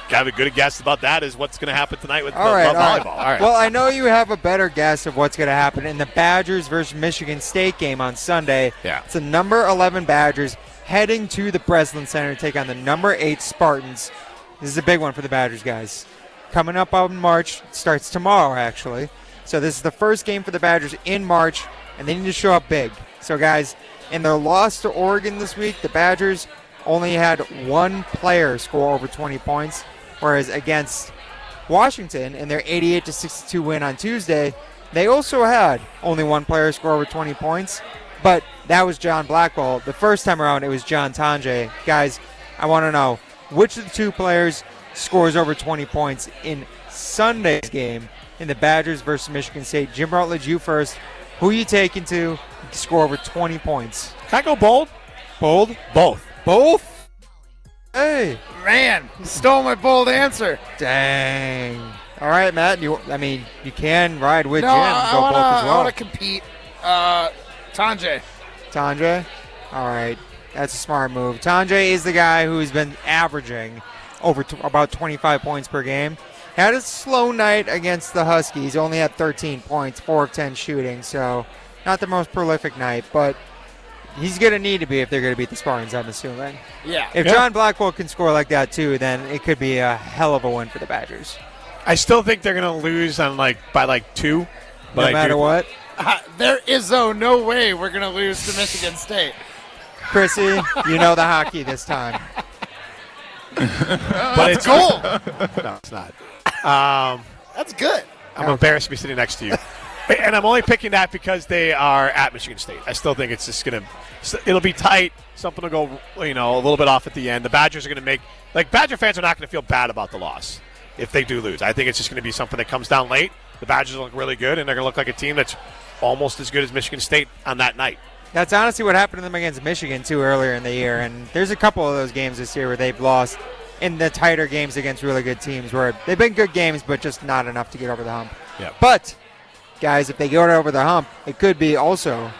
Got a good guess about that is what's going to happen tonight with All right. volleyball. All right. Well, I know you have a better guess of what's going to happen in the Badgers versus Michigan State game on Sunday. Yeah. It's the number 11 Badgers heading to the Breslin Center to take on the number 8 Spartans. This is a big one for the Badgers, guys. Coming up in March. It starts tomorrow, actually. So this is the first game for the Badgers in March, and they need to show up big. So, guys, in their loss to Oregon this week, the Badgers only had one player score over 20 points, whereas against Washington in their 88-62 win on Tuesday, they also had only one player score over 20 points, but that was John Blackwell. The first time around, it was John Tanjay. Guys, I want to know, which of the two players scores over 20 points in Sunday's game in the Badgers versus Michigan State? Jim Rutledge, you first. Who are you taking to score over 20 points? Can I go bold? Bold? Both. Hey. Man, you stole my bold answer. Dang. All right, Matt. You can ride with Jim. I Go both as well. want to compete. Tanjay. Tanjay? All right. That's a smart move. Tanjay is the guy who's been averaging over about 25 points per game. Had a slow night against the Huskies. Only had 13 points, 4 of 10 shooting. So not the most prolific night, but he's going to need to be if they're going to beat the Spartans, I'm assuming. Yeah. If John Blackwell can score like that too, then it could be a hell of a win for the Badgers. I still think they're going to lose by 2. But No matter what. There is no way we're going to lose to Michigan State. Chrissy, you know the hockey this time. But it's goal. No, it's not. That's good. I'm embarrassed to be sitting next to you. And I'm only picking that because they are at Michigan State. I still think it's just going to – it'll be tight. Something will go, a little bit off at the end. The Badgers are going to make – Badger fans are not going to feel bad about the loss if they do lose. I think it's just going to be something that comes down late. The Badgers look really good, and they're going to look like a team that's almost as good as Michigan State on that night. That's honestly what happened to them against Michigan, too, earlier in the year. And there's a couple of those games this year where they've lost in the tighter games against really good teams where they've been good games, but just not enough to get over the hump. Yeah. But, guys, if they go over the hump, it could be also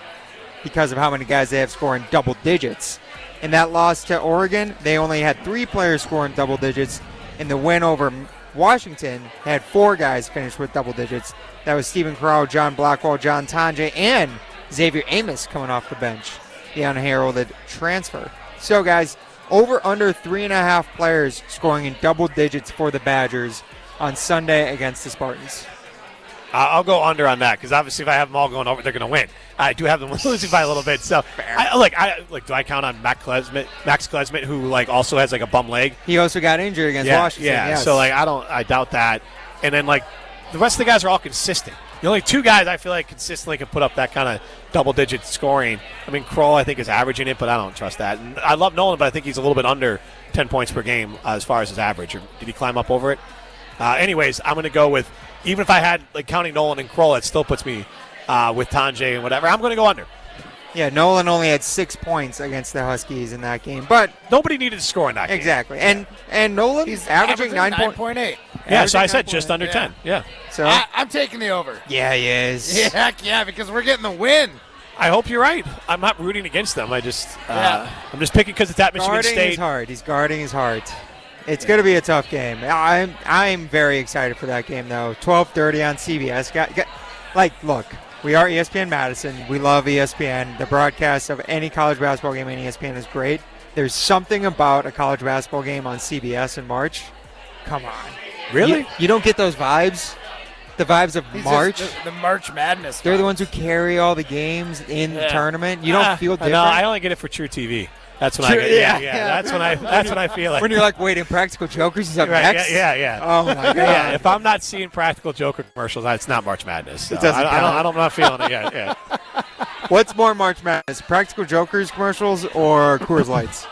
because of how many guys they have scoring double digits. In that loss to Oregon, they only had 3 players scoring double digits. In the win over Washington, they had 4 guys finish with double digits. That was Stephen Crow, John Blackwell, John Tanjay, and Xavier Amos coming off the bench, the unheralded transfer. So, guys, over under 3.5 players scoring in double digits for the Badgers on Sunday against the Spartans. I'll go under on that because obviously if I have them all going over, they're going to win. I do have them losing by a little bit. So, do I count on Max Klesmit, who also has a bum leg? He also got injured against Washington. Yeah. Yes. So I doubt that. And then the rest of the guys are all consistent. The only 2 guys I feel like consistently can put up that kind of double-digit scoring. I mean, Kroll I think is averaging it, but I don't trust that. And I love Nolan, but I think he's a little bit under 10 points per game as far as his average. Or did he climb up over it? Anyways, I'm going to go with, even if I had counting Nolan and Kroll, it still puts me with Tanjay and whatever. I'm going to go under. Yeah, Nolan only had 6 points against the Huskies in that game, but nobody needed to score in that game. Exactly, and Nolan He's averaging 9.8. Yeah, so I said just under 10. Yeah. So I'm taking the over. Yeah, he is. Yeah, heck yeah, because we're getting the win. I hope you're right. I'm not rooting against them. I'm just picking because it's at Michigan Guarding State. his heart. He's guarding his heart. It's going to be a tough game. I'm very excited for that game, though. 12:30 on CBS. Look, we are ESPN Madison. We love ESPN. The broadcast of any college basketball game on ESPN is great. There's something about a college basketball game on CBS in March. Come on. Really? You don't get those vibes? The vibes of March? The March Madness. They're the ones who carry all the games in the tournament. You don't feel different? No, I only get it for True TV. That's when I get it. That's when I feel it. When you're like, wait, Practical Jokers is up next? Yeah. Oh, my God. Yeah, if I'm not seeing Practical Joker commercials, it's not March Madness. So It doesn't count. I'm not feeling it yet. Yeah. What's more March Madness, Practical Jokers commercials or Coors Lights?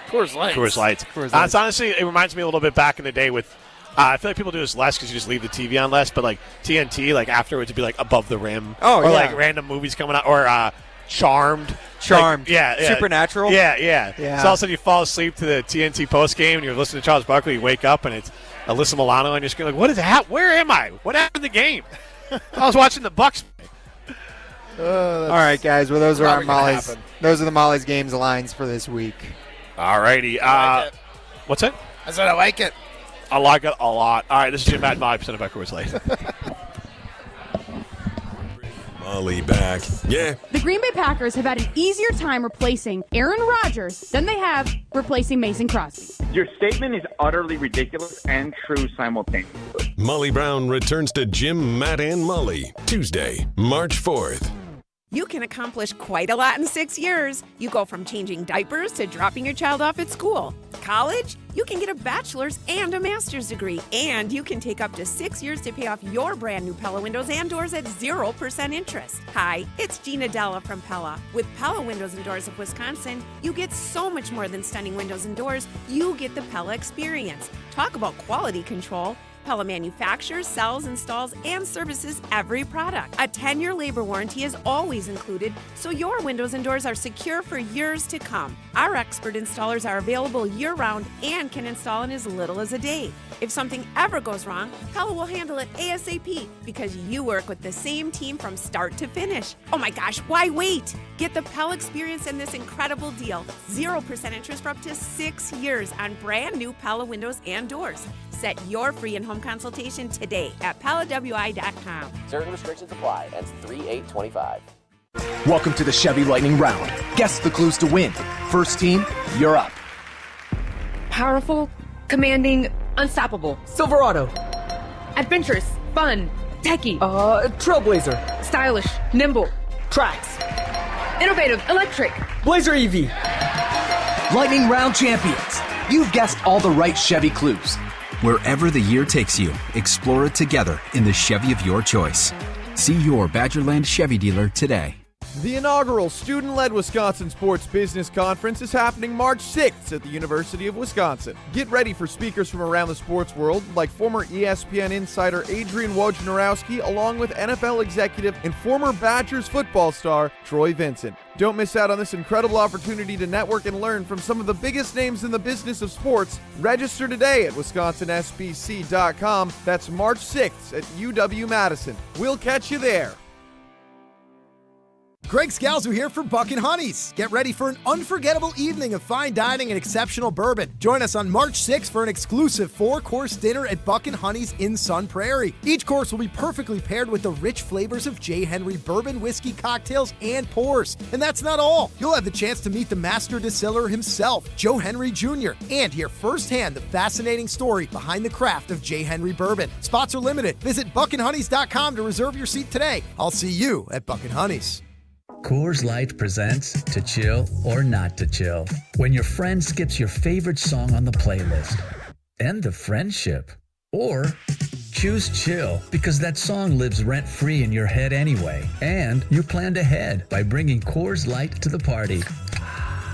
Coors Lights. Coors Lights. It's honestly, it reminds me a little bit back in the day with, I feel like people do this less because you just leave the TV on less, but like TNT, like afterwards, it'd be like Above the Rim. Oh, or like random movies coming out, or Charmed. Charmed. Like, yeah. Supernatural. Yeah. So all of a sudden you fall asleep to the TNT post game and you're listening to Charles Barkley, you wake up and it's Alyssa Milano and you're just like, what is that? Where am I? What happened to the game? I was watching the Bucks. All right, guys. Well, those are our Molly's. Those are the Molly's games lines for this week. All righty. What's that? I said I like it. I like it a lot. All right, this is Jim Matt and Molly presented by Coors Light. Molly back. Yeah. The Green Bay Packers have had an easier time replacing Aaron Rodgers than they have replacing Mason Crosby. Your statement is utterly ridiculous and true simultaneously. Molly Brown returns to Jim, Matt, and Molly Tuesday, March 4th. You can accomplish quite a lot in 6 years. You go from changing diapers to dropping your child off at school. College? You can get a bachelor's and a master's degree, and you can take up to 6 years to pay off your brand new Pella windows and doors at 0% interest. Hi, it's Gina Della from Pella. With Pella Windows and Doors of Wisconsin, you get so much more than stunning windows and doors. You get the Pella experience. Talk about quality control. Pella manufactures, sells, installs, and services every product. A 10-year labor warranty is always included, so your windows and doors are secure for years to come. Our expert installers are available year-round and can install in as little as a day. If something ever goes wrong, Pella will handle it ASAP because you work with the same team from start to finish. Oh my gosh, why wait? Get the Pella experience and this incredible deal. 0% interest for up to 6 years on brand new Pella windows and doors. Set your free in-home consultation today at PellaWI.com. Certain restrictions apply. Ends 3/8/25. Welcome to the Chevy Lightning Round. Guess the clues to win. First team, you're up. Powerful, commanding, unstoppable. Silverado. Adventurous, fun, techie. Trailblazer. Stylish, nimble. Trax. Innovative, electric. Blazer EV. Lightning Round champions. You've guessed all the right Chevy clues. Wherever the year takes you, explore it together in the Chevy of your choice. See your Badgerland Chevy dealer today. The inaugural student-led Wisconsin Sports Business Conference is happening March 6th at the University of Wisconsin. Get ready for speakers from around the sports world like former ESPN insider Adrian Wojnarowski, along with NFL executive and former Badgers football star Troy Vincent. Don't miss out on this incredible opportunity to network and learn from some of the biggest names in the business of sports. Register today at wisconsinsbc.com. That's March 6th at UW-Madison. We'll catch you there. Greg Scalzo here for Buck & Honey's. Get ready for an unforgettable evening of fine dining and exceptional bourbon. Join us on March 6th for an exclusive 4-course dinner at Buck & Honey's in Sun Prairie. Each course will be perfectly paired with the rich flavors of J. Henry bourbon, whiskey, cocktails, and pours. And that's not all. You'll have the chance to meet the master distiller himself, Joe Henry Jr., and hear firsthand the fascinating story behind the craft of J. Henry bourbon. Spots are limited. Visit buckandhoneys.com to reserve your seat today. I'll see you at Buck & Honey's. Coors Light presents To Chill or Not to Chill. When your friend skips your favorite song on the playlist. End the friendship. Or choose chill because that song lives rent-free in your head anyway. And you planned ahead by bringing Coors Light to the party.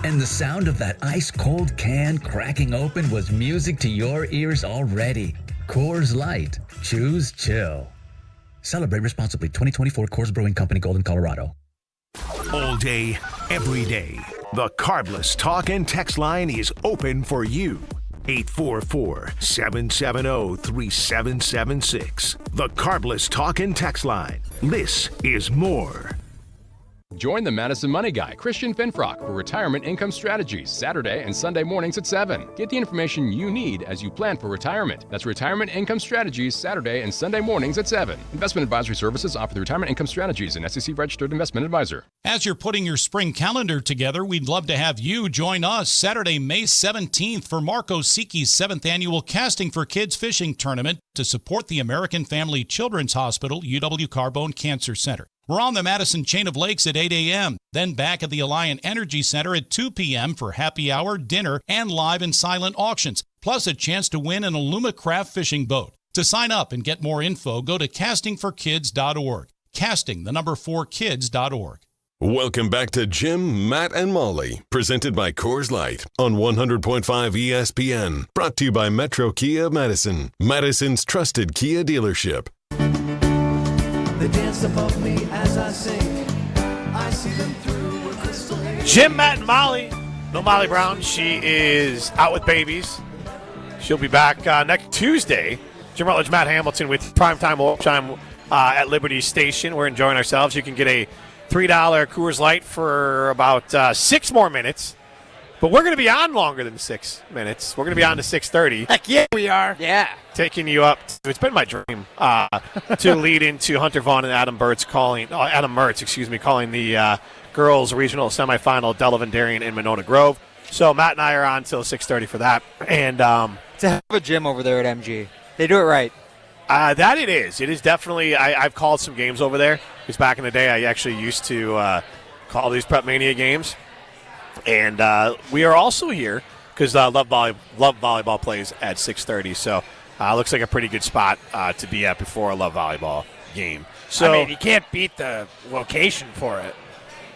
And the sound of that ice-cold can cracking open was music to your ears already. Coors Light. Choose chill. Celebrate responsibly. 2024 Coors Brewing Company, Golden, Colorado. All day, Every day, the Carbless Talk and Text line is open for you. 844-770-3776. The Carbless Talk and Text line. This is more. Join the Madison Money Guy, Christian Finfrock, for Retirement Income Strategies, Saturday and Sunday mornings at 7. Get the information you need as you plan for retirement. That's Retirement Income Strategies, Saturday and Sunday mornings at 7. Investment advisory services offered through Retirement Income Strategies, an SEC-registered investment advisor. As you're putting your spring calendar together, we'd love to have you join us Saturday, May 17th for Marco Sicchi's 7th Annual Casting for Kids Fishing Tournament to support the American Family Children's Hospital, UW Carbone Cancer Center. We're on the Madison Chain of Lakes at 8 a.m., then back at the Alliant Energy Center at 2 p.m. for happy hour, dinner, and live and silent auctions, plus a chance to win an Alumacraft fishing boat. To sign up and get more info, go to castingforkids.org. Casting4kids.org. Welcome back to Jim, Matt, and Molly, presented by Coors Light on 100.5 ESPN. Brought to you by Metro Kia Madison, Madison's trusted Kia dealership. They dance above me as I sing. I see them through a crystal haze. Jim, Matt, and Molly. No Molly Brown. She is out with babies. She'll be back next Tuesday. Jim Rutledge, Matt Hamilton with Primetime Overtime at Liberty Station. We're enjoying ourselves. You can get a $3 Coors Light for about 6 more minutes. But we're going to be on longer than 6 minutes. We're going to be on to 6:30. Heck yeah, we are. Yeah. Taking you up. It's been my dream to lead into Hunter Vaughn and Adam Mertz calling the girls regional semifinal, Delavan Darien in Monona Grove. So Matt and I are on until 6:30 for that. And it's a hell of a gym over there at MG. They do it right. That it is. It is definitely. I've called some games over there. Because back in the day, I actually used to call these Prep Mania games. And we are also here because Love Volleyball plays at 6:30. So looks like a pretty good spot to be at before a Love Volleyball game. So I mean, you can't beat the location for it.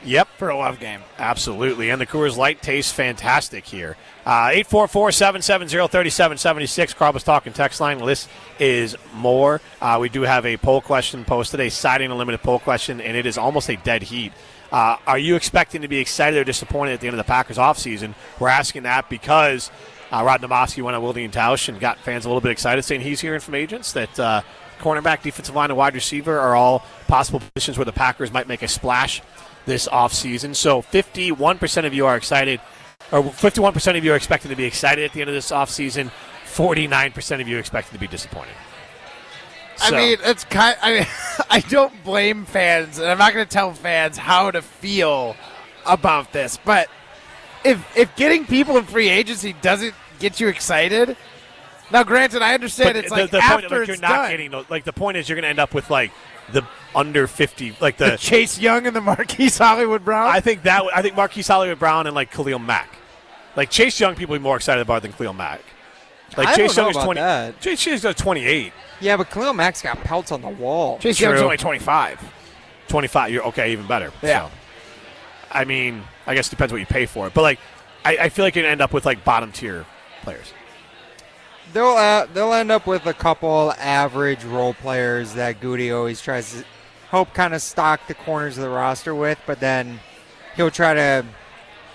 Yep. For a Love game. Absolutely. And the Coors Light tastes fantastic here. 844-770-3776. Carlos Talking text line. List is more. We do have a poll question posted, a Siding Unlimited poll question, and it is almost a dead heat. Are you expecting to be excited or disappointed at the end of the Packers offseason? We're asking that because Rod Namofsky went on Wilde and Tausch and got fans a little bit excited, saying he's hearing from agents that cornerback, defensive line, and wide receiver are all possible positions where the Packers might make a splash this offseason. So 51% of you are excited, or 51% of you are expecting to be excited at the end of this offseason. 49% of you are expecting to be disappointed. So. I don't blame fans, and I'm not going to tell fans how to feel about this. But if getting people in free agency doesn't get you excited, now granted, I understand it's like the after point, it's you're done. not getting like the point is you're going to end up with like the under 50, like the Chase Young and the Marquise Hollywood Brown. I think Marquise Hollywood Brown and like Khalil Mack, like Chase Young, people be more excited about than Khalil Mack. Like Chase Young is 20. Chase Young is 28. Yeah, but Khalil Mack's got pelts on the wall. Chase Young's only 25. 25. You're okay, even better. Yeah. So, I mean, I guess it depends what you pay for it, but like, I feel like you're gonna end up with like bottom tier players. They'll end up with a couple average role players that Goody always tries to help kind of stock the corners of the roster with, but then he'll try to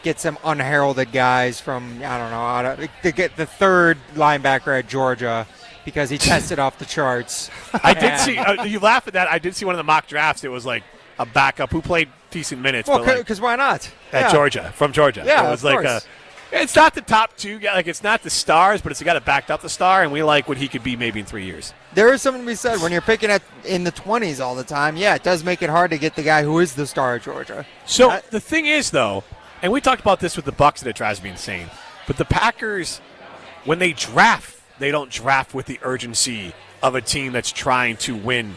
get some unheralded guys from, I don't know, to get the third linebacker at Georgia because he tested off the charts. I did see, you laugh at that, I did see one of the mock drafts. It was like a backup who played decent minutes. Well, because why not? At Georgia, from Georgia. Yeah, it was of like course. it's not the top two guys, like it's not the stars, but it's the guy that backed up the star, and we like what he could be maybe in 3 years. There is something to be said when you're picking in the 20s all the time. Yeah, it does make it hard to get the guy who is the star at Georgia. So the thing is, though, and we talked about this with the Bucs, and it drives me insane, but the Packers, when they draft, they don't draft with the urgency of a team that's trying to win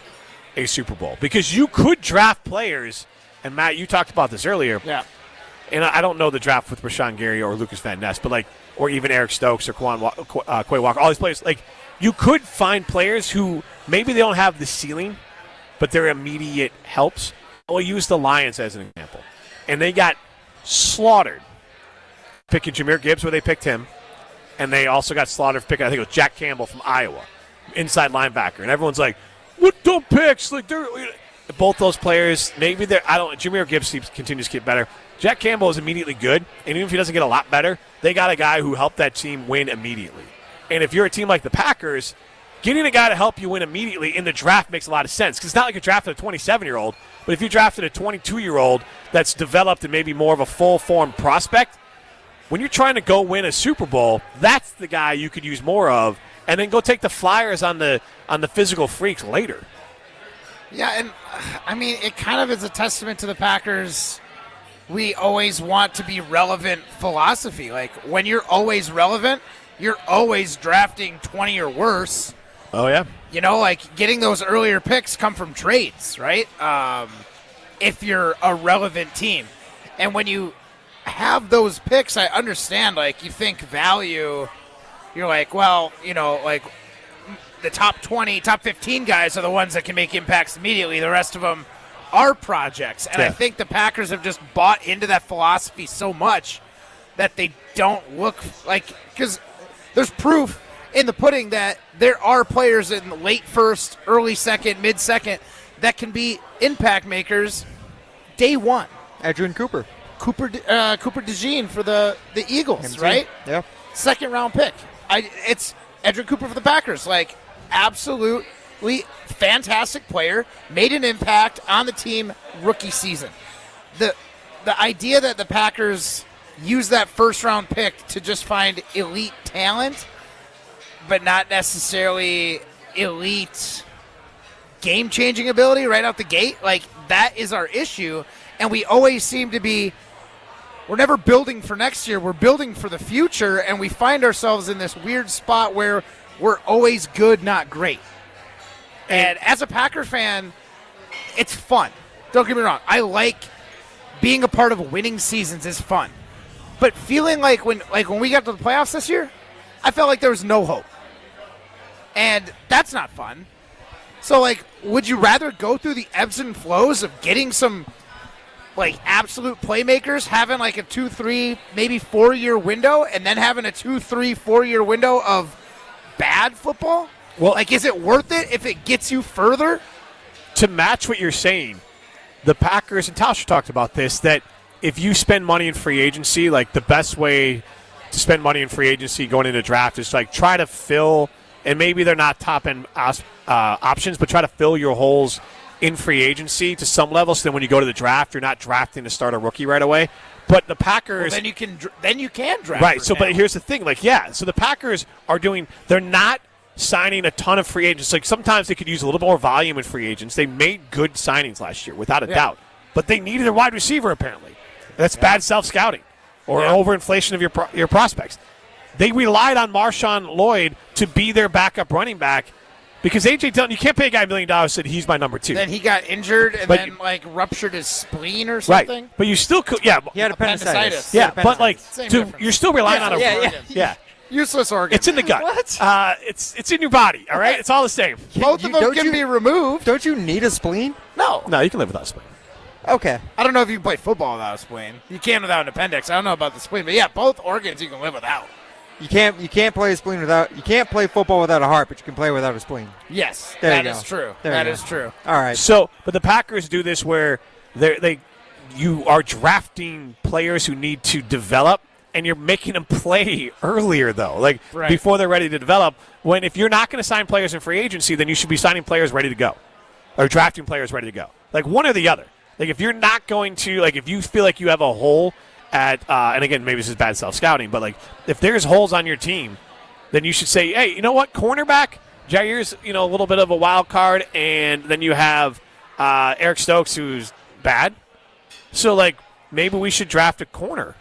a Super Bowl. Because you could draft players, and Matt, you talked about this earlier. Yeah. And I don't know the draft with Rashawn Gary or Lucas Van Ness, but or even Eric Stokes or Quay Walker, all these players, you could find players who maybe they don't have the ceiling, but they're immediate helps. We'll use the Lions as an example. And they got slaughtered picking Jahmyr Gibbs where they picked him, and they also got slaughtered for picking, I think it was Jack Campbell from Iowa, inside linebacker. And everyone's like, what dumb picks? Like they're both those players. Maybe they're. I don't. Jameer Gibbs continues to get better. Jack Campbell is immediately good, and even if he doesn't get a lot better, they got a guy who helped that team win immediately. And if you're a team like the Packers, getting a guy to help you win immediately in the draft makes a lot of sense. Because it's not like you drafted a 27-year-old, but if you drafted a 22-year-old that's developed and maybe more of a full-form prospect, when you're trying to go win a Super Bowl, that's the guy you could use more of, and then go take the flyers on the physical freaks later. Yeah, and I mean, it kind of is a testament to the Packers. We always want to be relevant philosophy. Like, when you're always relevant, you're always drafting 20 or worse. Oh, yeah. You know, like, getting those earlier picks come from trades, right? If you're a relevant team. And when you have those picks, I understand, like, you think value, you're like, well, you know, like, the top 20, top 15 guys are the ones that can make impacts immediately. The rest of them are projects. And I think the Packers have just bought into that philosophy so much that they don't look like, because there's proof in the pudding that there are players in the late first, early second, mid-second that can be impact makers day one. Edgerrin Cooper DeJean for the Eagles, right? Yeah. Second round pick. It's Edgerrin Cooper for the Packers. Like, absolutely fantastic player, made an impact on the team rookie season. The idea that the Packers use that first round pick to just find elite talent, but not necessarily elite game-changing ability right out the gate, like, that is our issue. And we always seem to be, we're never building for next year, we're building for the future, and we find ourselves in this weird spot where we're always good, not great. And as a Packer fan, it's fun. Don't get me wrong. I like being a part of winning seasons is fun. But feeling like when we got to the playoffs this year, I felt like there was no hope. And that's not fun. So, like, would you rather go through the ebbs and flows of getting some, like, absolute playmakers, having like a 2-3, maybe 4-year window, and then having a 2-3, 4-year window of bad football? Well, like, is it worth it if it gets you further? To match what you're saying, the Packers, and Tasha talked about this, that if you spend money in free agency, like, the best way to spend money in free agency going into draft is, like, try to fill, and maybe they're not top-end options, but try to fill your holes in free agency to some level, so then when you go to the draft, you're not drafting to start a rookie right away. But the Packers, well, then you can draft, right? So, but here's the thing, like, yeah. So the Packers are doing. They're not signing a ton of free agents. Like, sometimes they could use a little more volume in free agents. They made good signings last year, without a doubt. But they needed a wide receiver apparently. That's bad self-scouting or overinflation of your prospects. They relied on Marshawn Lloyd to be their backup running back. Because A.J. Dillon, you can't pay a guy $1 million said he's my number 2. Then he got injured and then, like, ruptured his spleen or something. Right, but you still could, he had appendicitis. Yeah, but, like, you're still relying on a useless organ. It's in the gut. What? It's in your body, all right? It's all the same. Both of them can be removed. Don't you need a spleen? No, you can live without a spleen. Okay. I don't know if you can play football without a spleen. You can without an appendix. I don't know about the spleen, but yeah, both organs you can live without. You can't play a spleen without. You can't play football without a heart, but you can play without a spleen. Yes, that is true. That is true. All right. So, but the Packers do this where you are drafting players who need to develop, and you're making them play earlier though, like before they're ready to develop. When if you're not going to sign players in free agency, then you should be signing players ready to go, or drafting players ready to go. Like one or the other. Like if you're not going to, like if you feel like you have a hole at, and again, maybe this is bad self-scouting, but like if there's holes on your team, then you should say, hey, you know what, cornerback, Jair's, a little bit of a wild card, and then you have Eric Stokes, who's bad. So, like, maybe we should draft a corner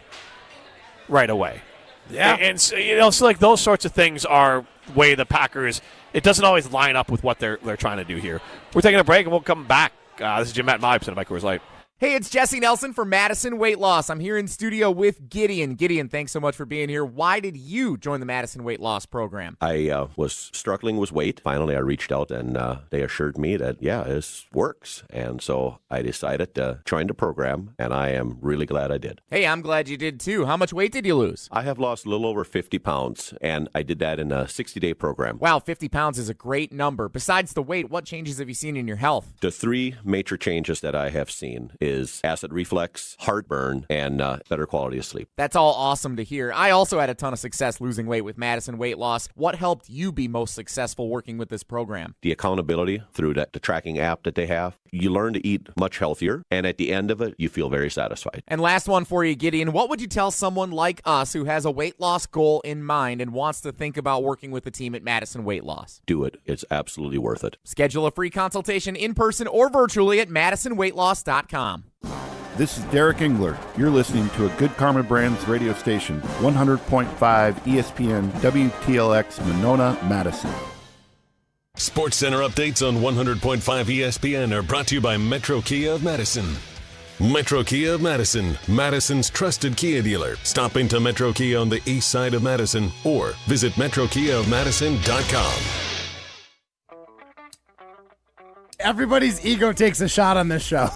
right away. Yeah. And so, so like those sorts of things are way the Packers, it doesn't always line up with what they're trying to do here. We're taking a break, and we'll come back. This is Jim, Matt, and Molly, presented by Coors Light. Hey, it's Jesse Nelson from Madison Weight Loss. I'm here in studio with Gideon. Gideon, thanks so much for being here. Why did you join the Madison Weight Loss program? I was struggling with weight. Finally, I reached out and they assured me that, this works. And so I decided to join the program, and I am really glad I did. Hey, I'm glad you did too. How much weight did you lose? I have lost a little over 50 pounds, and I did that in a 60-day program. Wow, 50 pounds is a great number. Besides the weight, what changes have you seen in your health? The 3 major changes that I have seen is acid reflux, heartburn, and better quality of sleep. That's all awesome to hear. I also had a ton of success losing weight with Madison Weight Loss. What helped you be most successful working with this program? The accountability through the tracking app that they have. You learn to eat much healthier, and at the end of it, you feel very satisfied. And last one for you, Gideon. What would you tell someone like us who has a weight loss goal in mind and wants to think about working with the team at Madison Weight Loss? Do it. It's absolutely worth it. Schedule a free consultation in person or virtually at MadisonWeightLoss.com. This is Derek Engler. You're listening to a Good Karma Brands radio station, 100.5 ESPN WTLX Monona, Madison. Sports Center updates on 100.5 ESPN are brought to you by Metro Kia of Madison. Metro Kia of Madison, Madison's trusted Kia dealer. Stop into Metro Kia on the east side of Madison or visit MetroKiaofMadison.com. Everybody's ego takes a shot on this show.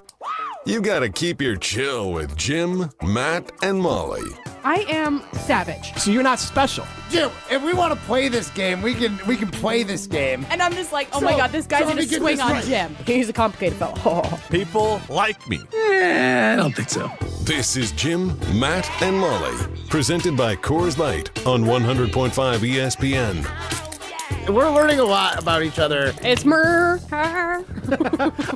You gotta keep your chill with Jim, Matt, and Molly. I am savage. So you're not special. Jim, if we want to play this game, we can play this game. And I'm just like, oh my God, this guy's going to swing on Jim. He's a complicated fellow. People like me. I don't think so. This is Jim, Matt, and Molly. Presented by Coors Light on 100.5 ESPN. We're learning a lot about each other. It's her.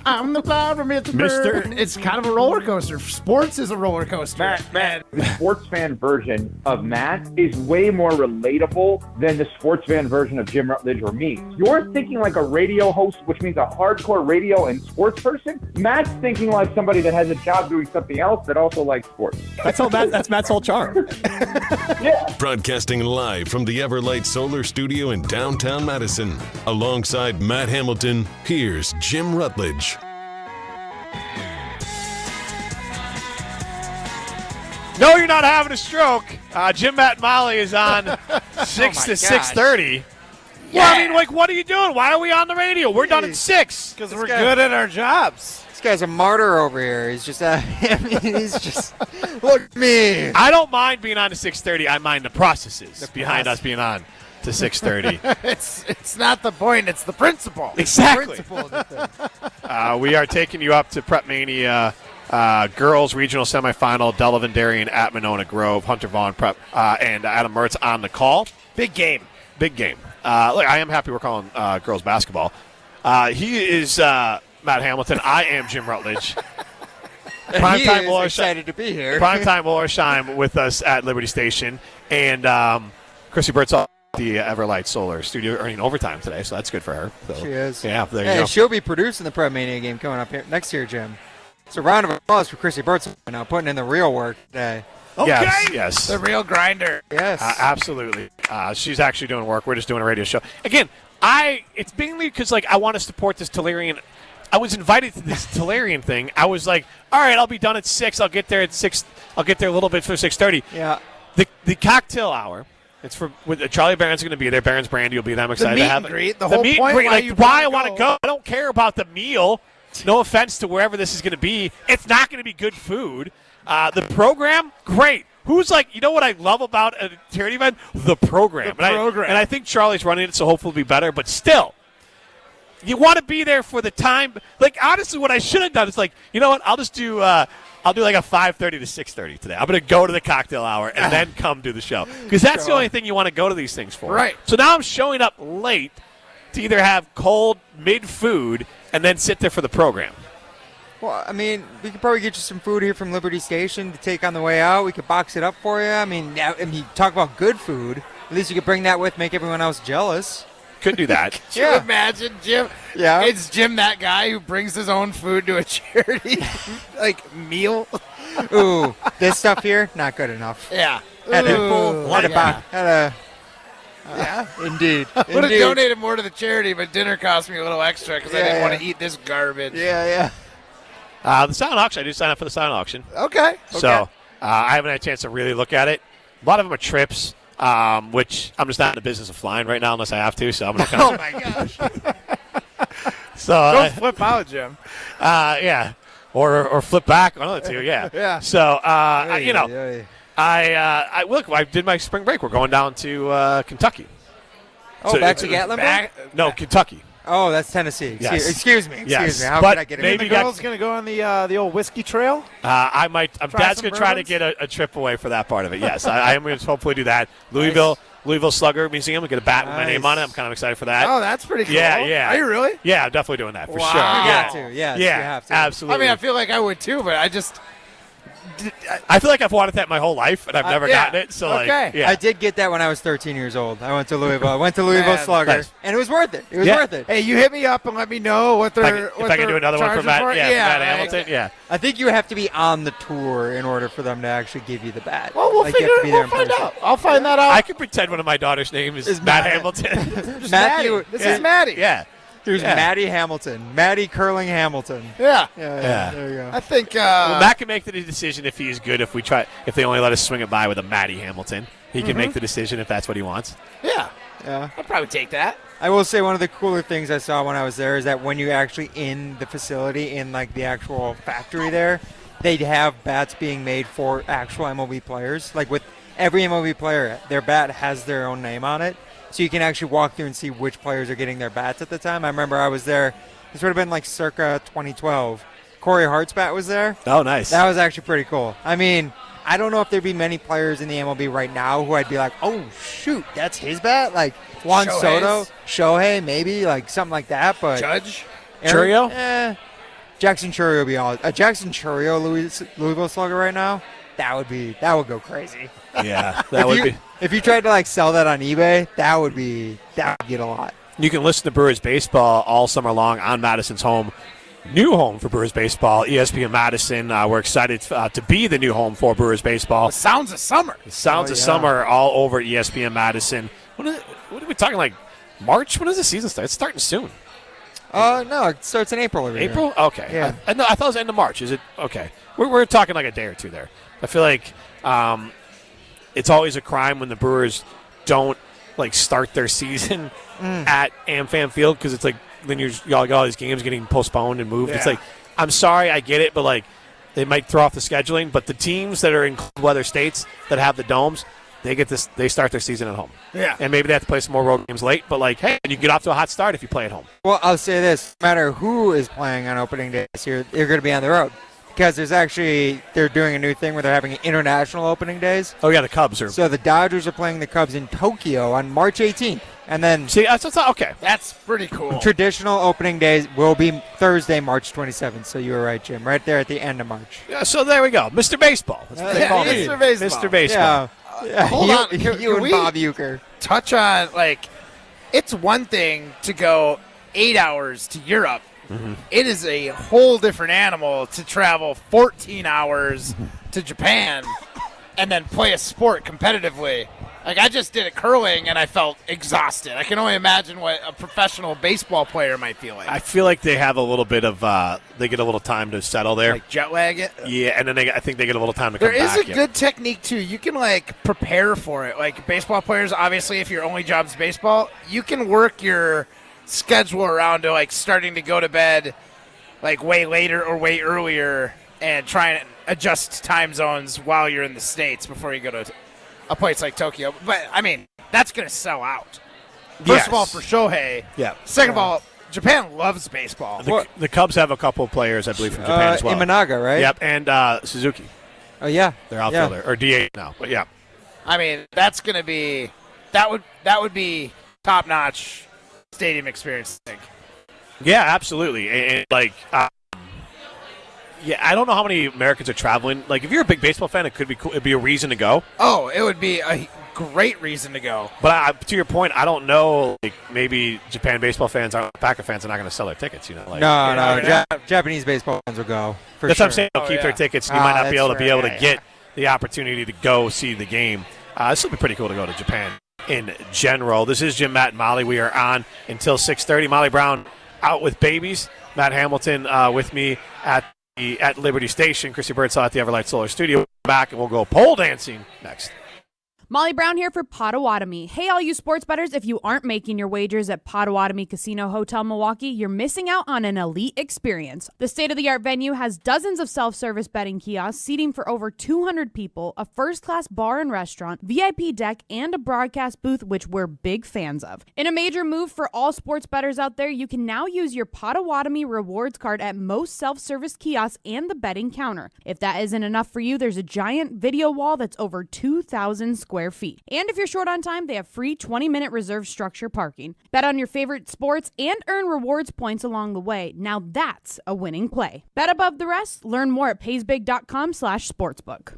I'm the cloud from Mister. It's kind of a roller coaster. Sports is a roller coaster. Matt, the sports fan version of Matt is way more relatable than the sports fan version of Jim Rutledge or me. You're thinking like a radio host, which means a hardcore radio and sports person. Matt's thinking like somebody that has a job doing something else that also likes sports. That's Matt's whole charm. Yeah. Broadcasting live from the Everlight Solar Studio in downtown Madison. Alongside Matt Hamilton, here's Jim Rutledge. No, you're not having a stroke. Jim, Matt, and Molly is on 6 to 6:30. Yeah. Well, I mean, like, what are you doing? Why are we on the radio? We're done at 6. Because we're good at our jobs. This guy's a martyr over here. He's just, he's just, look at me. I don't mind being on to 6:30. I mind the processes behind us being on to 6:30. It's not the point. It's the principle. Exactly. The principle of the thing. We are taking you up to Prep Mania girls regional semifinal. Delavan Darien at Monona Grove. Hunter Vaughn Prep and Adam Mertz on the call. Big game. Big game. Look, I am happy we're calling girls basketball. He is Matt Hamilton. I am Jim Rutledge. Primetime Wollersheim, excited to be here. Primetime Wollersheim with us at Liberty Station. And Chrissy Birdsall. The Everlight Solar Studio earning overtime today, so that's good for her. So, she is. Yeah, there you go. She'll be producing the Prep Mania game coming up here next year, Jim. So a round of applause for Chrissy Birdsall now, putting in the real work today. Okay. Yes. The real grinder. Yes. Absolutely. She's actually doing work. We're just doing a radio show. Again, it's mainly because, like, I want to support this Tellurian. I was invited to this Tellurian thing. I was like, all right, I'll be done at 6. I'll get there at 6. I'll get there a little bit for 6:30. Yeah. The cocktail hour. It's for Charlie Barron's going to be there. Barron's Brandy will be there. I'm excited to have it. The whole meet point and greet, why why I want to go. I don't care about the meal. No offense to wherever this is going to be. It's not going to be good food. The program, great. Who's like, you know what I love about a charity event? The program. And I think Charlie's running it, so hopefully it'll be better. But still, you want to be there for the time. Like, honestly, what I should have done is like, you know what? I'll just do like a 5:30 to 6:30 today. I'm going to go to the cocktail hour and then come do the show. Because that's the only thing you want to go to these things for. Right. So now I'm showing up late to either have cold mid-food and then sit there for the program. Well, I mean, we could probably get you some food here from Liberty Station to take on the way out. We could box it up for you. I mean, talk about good food. At least you could bring that with, make everyone else jealous. Could do that. Could you imagine, Jim? Yeah. It's Jim, that guy who brings his own food to a charity meal. Ooh, this stuff here, not good enough. Yeah. Yeah, indeed. Would have donated more to the charity, but dinner cost me a little extra because I didn't want to eat this garbage. Yeah. The silent auction, I do sign up for the silent auction. Okay. So I haven't had a chance to really look at it. A lot of them are trips, which I'm just not in the business of flying right now unless I have to. So I'm going to Oh, my gosh. So Don't flip out, Jim. Yeah. Or flip back, one of the two, yeah. Yeah. So, I look, I did my spring break. We're going down to Kentucky. Oh, So back to Gatlinburg? No, Kentucky. Oh, that's Tennessee. Yes. Excuse me. Yes. How But could I get maybe it? The girl's going to go on the old whiskey trail? I might. Try Dad's some going to try to bourbons? get a trip away for that part of it. Yes, I am going to hopefully do that. Louisville Slugger Museum. Get a bat with my name on it. I'm kind of excited for that. Oh, that's pretty cool. Yeah. Are you really? Yeah, I'm definitely doing that for Wow. sure. You Yeah. got to. Yes, yeah, you have to. absolutely. I mean, I feel like I would too, but I just. I feel like I've wanted that my whole life, and I've never gotten it. So, yeah. I did get that when I was 13 years old. I went to Louisville. I went to Louisville Man, Slugger, nice. and it was worth it. It was Yeah. worth it. Hey, you hit me up and let me know what they're. If I can do another one for Matt, for Matt Hamilton, yeah. I think you have to be on the tour in order for them to actually give you the bat. Well, we'll you figure have to it. be there We'll in find person. out. I'll find that out. I could pretend one of my daughter's name is Matt Hamilton. Just Matthew- Maddie. This is Maddie. Yeah. There's Yeah. Maddie Hamilton. Maddie Curling Hamilton. Yeah. Yeah. There you go. I think. Well, Matt can make the decision if he's good. If they only let us swing it by with a Matty Hamilton, he can make the decision if that's what he wants. Yeah. Yeah. I'd probably take that. I will say one of the cooler things I saw when I was there is that when you're actually in the facility, in like the actual factory there, they'd have bats being made for actual MLB players. Like with every MLB player, their bat has their own name on it. So you can actually walk through and see which players are getting their bats at the time. I remember I was there. This would have been like circa 2012. Corey Hart's bat was there. Oh, nice. That was actually pretty cool. I mean, I don't know if there'd be many players in the MLB right now who I'd be like, oh, shoot, that's his bat? Like Juan Shohei's. Soto, Shohei, maybe, like something like that. But Judge. Churio? Jackson Churio would be all. Jackson Churio, Louisville Slugger right now, that would go crazy. Yeah, that would be. If you tried to like sell that on eBay, that would get a lot. You can listen to Brewers baseball all summer long on Madison's new home for Brewers baseball, ESPN Madison. We're excited to be the new home for Brewers baseball. Sounds of summer. Sounds of summer all over ESPN Madison. What are we talking, like March? When does the season start? It's starting soon. No, it starts in April. April? Okay. Yeah. I thought it was end of March. Is it? Okay. We're talking like a day or two there. I feel like it's always a crime when the Brewers don't like start their season at AmFam Field, because it's like then y'all got all these games getting postponed and moved. Yeah. It's like, I'm sorry, I get it, but like they might throw off the scheduling. But the teams that are in cold weather states that have the domes, they start their season at home. Yeah. And maybe they have to play some more road games late, but like, hey, you get off to a hot start if you play at home. Well, I'll say this: no matter who is playing on opening day this year, you're going to be on the road. Because they're doing a new thing where they're having international opening days. Oh, yeah, the Cubs are. So the Dodgers are playing the Cubs in Tokyo on March 18th. And then See, that's okay. That's pretty cool. traditional opening days will be Thursday, March 27th. So you were right, Jim. Right there at the end of March. Yeah, so there we go. Mr. Baseball. That's what they call me. Mr. Baseball. Mr. Baseball. Yeah. Hold on. You Can and we Bob Uecker. touch on, like, it's one thing to go 8 hours to Europe. It is a whole different animal to travel 14 hours to Japan and then play a sport competitively. Like, I just did it curling, and I felt exhausted. I can only imagine what a professional baseball player might feel like. I feel like they have a little bit of they get a little time to settle there. Like jet lag it? Yeah, and then I think they get a little time to come There is back. a good technique, too. You can, like, prepare for it. Like, baseball players, obviously, if your only job is baseball, you can work your schedule around to, like, starting to go to bed, like, way later or way earlier and try and adjust time zones while you're in the States before you go to a place like Tokyo. But, I mean, that's going to sell out. First of all, for Shohei. Yeah. Second of all, Japan loves baseball. The Cubs have a couple of players, I believe, from Japan as well. Imanaga, right? Yep, and Suzuki. Oh, yeah. They're outfielder, or DH now, but yeah. I mean, that's going to be that would be top-notch stadium experience, I think. Yeah, absolutely. And like, yeah, I don't know how many Americans are traveling. Like, if you're a big baseball fan, it could be cool. It'd be a reason to go. Oh, it would be a great reason to go. But to your point, I don't know. Like, maybe Japan baseball fans, Packer fans, are not going to sell their tickets. You know, like, No. Japanese baseball fans will go. That's sure. what I'm saying. They'll keep their tickets. And you might not be able to get the opportunity to go see the game. This will be pretty cool to go to Japan in general. This is Jim, Matt, and Molly. We are on until 6:30. Molly Brown out with babies. Matt Hamilton with me at at Liberty Station. Chrissy Birdsall at the Everlight Solar Studio. Back, and we'll go pole dancing next. Molly Brown here for Potawatomi. Hey, all you sports bettors, if you aren't making your wagers at Potawatomi Casino Hotel Milwaukee, you're missing out on an elite experience. The state-of-the-art venue has dozens of self-service betting kiosks, seating for over 200 people, a first-class bar and restaurant, VIP deck, and a broadcast booth, which we're big fans of. In a major move for all sports bettors out there, you can now use your Potawatomi rewards card at most self-service kiosks and the betting counter. If that isn't enough for you, there's a giant video wall that's over 2,000 square feet. And if you're short on time, they have free 20-minute reserve structure parking. Bet on your favorite sports and earn rewards points along the way. Now that's a winning play. Bet above the rest. Learn more at paysbig.com/sportsbook.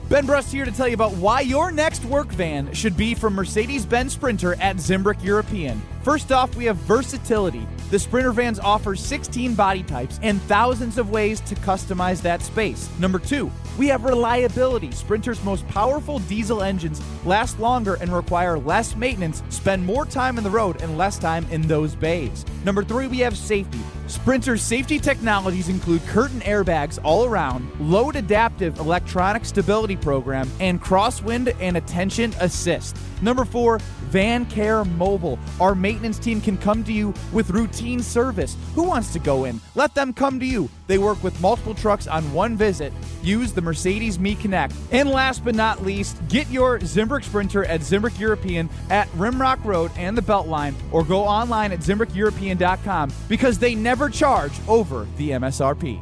Ben Brust here to tell you about why your next work van should be from Mercedes-Benz Sprinter at Zimbrick European. First off, we have versatility. The Sprinter vans offer 16 body types and thousands of ways to customize that space. Number 2, we have reliability. Sprinter's most powerful diesel engines last longer and require less maintenance, spend more time on the road and less time in those bays. Number 3, we have safety. Sprinter's safety technologies include curtain airbags all around, load adaptive electronic stability program, and crosswind and attention assist. Number 4, Van Care Mobile. Our maintenance team can come to you with routine service. Who wants to go in? Let them come to you. They work with multiple trucks on one visit. Use the Mercedes Me Connect. And last but not least, get your Zimbrick Sprinter at Zimbrick European at Rimrock Road and the Beltline, or go online at ZimbrickEuropean.com because they never charge over the MSRP.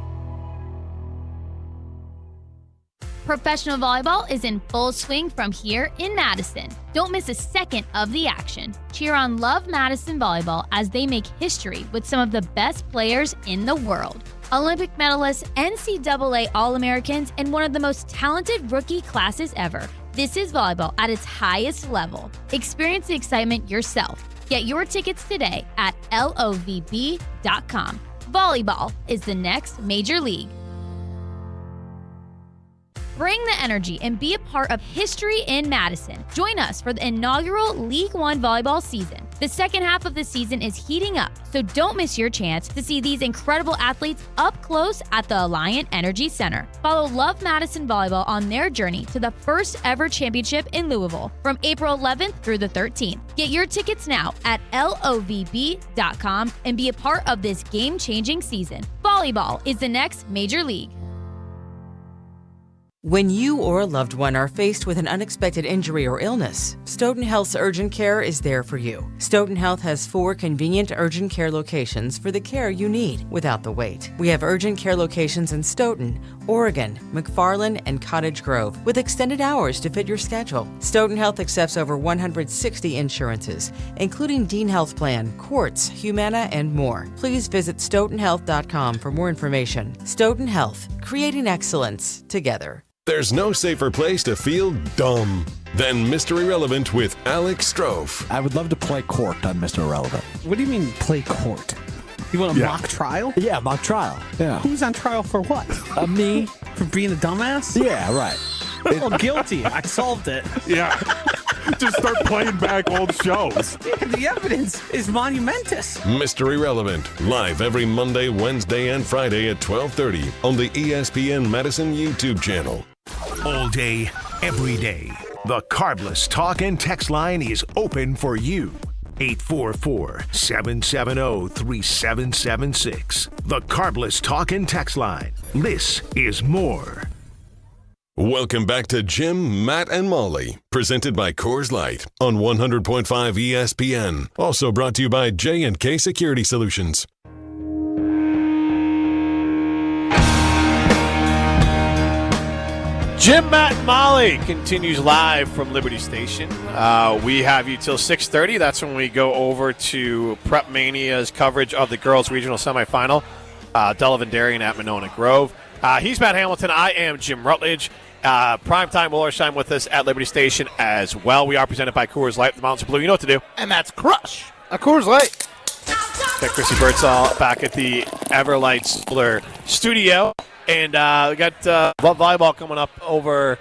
Professional volleyball is in full swing from here in Madison. Don't miss a second of the action. Cheer on Love Madison Volleyball as they make history with some of the best players in the world. Olympic medalists, NCAA All-Americans, and one of the most talented rookie classes ever. This is volleyball at its highest level. Experience the excitement yourself. Get your tickets today at lovb.com. Volleyball is the next major league. Bring the energy and be a part of history in Madison. Join us for the inaugural League One volleyball season. The second half of the season is heating up, so don't miss your chance to see these incredible athletes up close at the Alliant Energy Center. Follow Love Madison Volleyball on their journey to the first ever championship in Louisville from April 11th through the 13th. Get your tickets now at lovb.com and be a part of this game-changing season. Volleyball is the next major league. When you or a loved one are faced with an unexpected injury or illness, Stoughton Health's urgent care is there for you. Stoughton Health has 4 convenient urgent care locations for the care you need without the wait. We have urgent care locations in Stoughton, Oregon, McFarland, and Cottage Grove with extended hours to fit your schedule. Stoughton Health accepts over 160 insurances, including Dean Health Plan, Quartz, Humana, and more. Please visit stoughtonhealth.com for more information. Stoughton Health, creating excellence together. There's no safer place to feel dumb than Mr. Irrelevant with Alex Strofe. I would love to play court on Mr. Irrelevant. What do you mean play court? You want a mock trial? Yeah, mock trial. Yeah. Who's on trial for what? Me. For being a dumbass? Yeah, right. Oh, guilty. I solved it. Yeah. Just start playing back old shows. Yeah, the evidence is monumentous. Mr. Irrelevant, live every Monday, Wednesday, and Friday at 12:30 on the ESPN Madison YouTube channel. All day, every day, the Carbless Talk and Text line is open for you. 844-770-3776. The Carbless Talk and Text line. This is more. Welcome back to Jim, Matt, and Molly, presented by Coors Light on 100.5 ESPN. Also brought to you by J&K Security Solutions. Jim, Matt, and Molly continues live from Liberty Station. We have you till 6:30. That's when we go over to Prep Mania's coverage of the girls' regional semifinal. Delavan Darien at Monona Grove. He's Matt Hamilton. I am Jim Rutledge. Primetime Willerstein with us at Liberty Station as well. We are presented by Coors Light. The mountains are blue. You know what to do. And that's Crush a Coors Light. Got Chrissy Birdsall back at the Everlight Solar Studio. And we got volleyball coming up over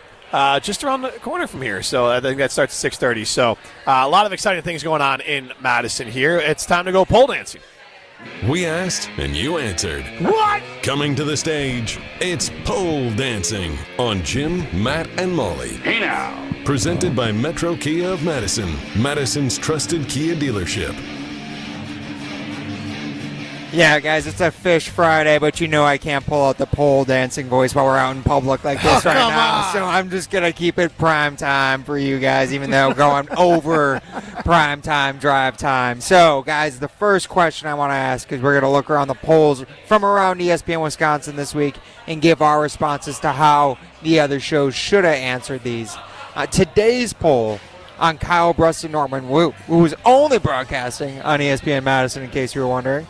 just around the corner from here. So I think that starts at 6:30. So a lot of exciting things going on in Madison here. It's time to go pole dancing. We asked and you answered. What? Coming to the stage, it's pole dancing on Jim, Matt, and Molly. Hey now. Presented by Metro Kia of Madison, Madison's trusted Kia dealership. Yeah, guys, it's a Fish Friday, but you know I can't pull out the pole dancing voice while we're out in public like this right now. So I'm just going to keep it prime time for you guys, even though going over prime time, drive time. So, guys, the first question I want to ask is we're going to look around the polls from around ESPN Wisconsin this week and give our responses to how the other shows should have answered these. Today's poll on Kyle Bruston-Norman, who is only broadcasting on ESPN Madison, in case you were wondering.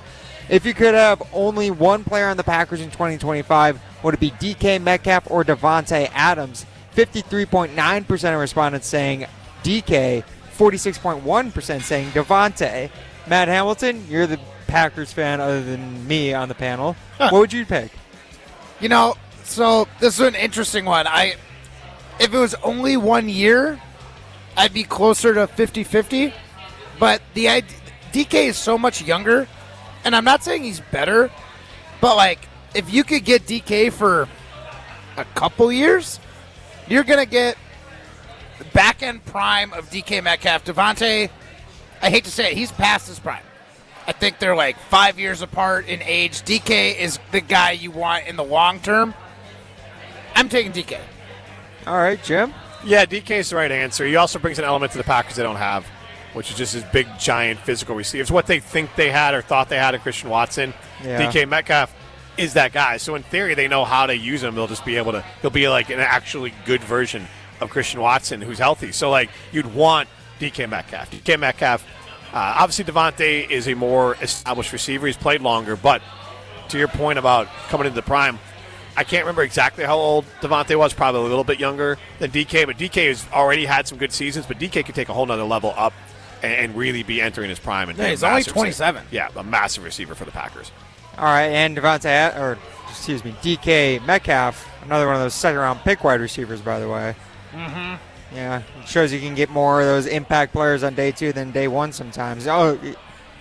If you could have only one player on the Packers in 2025, would it be DK Metcalf or Devontae Adams? 53.9% of respondents saying DK, 46.1% saying Devontae. Matt Hamilton, you're the Packers fan other than me on the panel. What would you pick? You know, so this is an interesting one. If it was only 1 year, I'd be closer to 50-50. But DK is so much younger. And I'm not saying he's better, but, like, if you could get DK for a couple years, you're going to get the back-end prime of DK Metcalf. Devontae, I hate to say it, he's past his prime. I think they're, like, 5 years apart in age. DK is the guy you want in the long term. I'm taking DK. All right, Jim? Yeah, DK is the right answer. He also brings an element to the Packers they don't have, which is just his big, giant physical receiver. It's what they think they had or thought they had in Christian Watson. Yeah. DK Metcalf is that guy. So in theory, they know how to use him. They'll just be able to – he'll be like an actually good version of Christian Watson who's healthy. So, like, you'd want DK Metcalf. DK Metcalf, obviously Devontae is a more established receiver. He's played longer. But to your point about coming into the prime, I can't remember exactly how old Devontae was, probably a little bit younger than DK. But DK has already had some good seasons. But DK could take a whole nother level up and really be entering his prime. And he's only 27. Yeah, a massive receiver for the Packers. All right, and DK Metcalf, another one of those second-round pick wide receivers, by the way. Mm-hmm. Yeah, it shows you can get more of those impact players on day two than day one sometimes. Oh,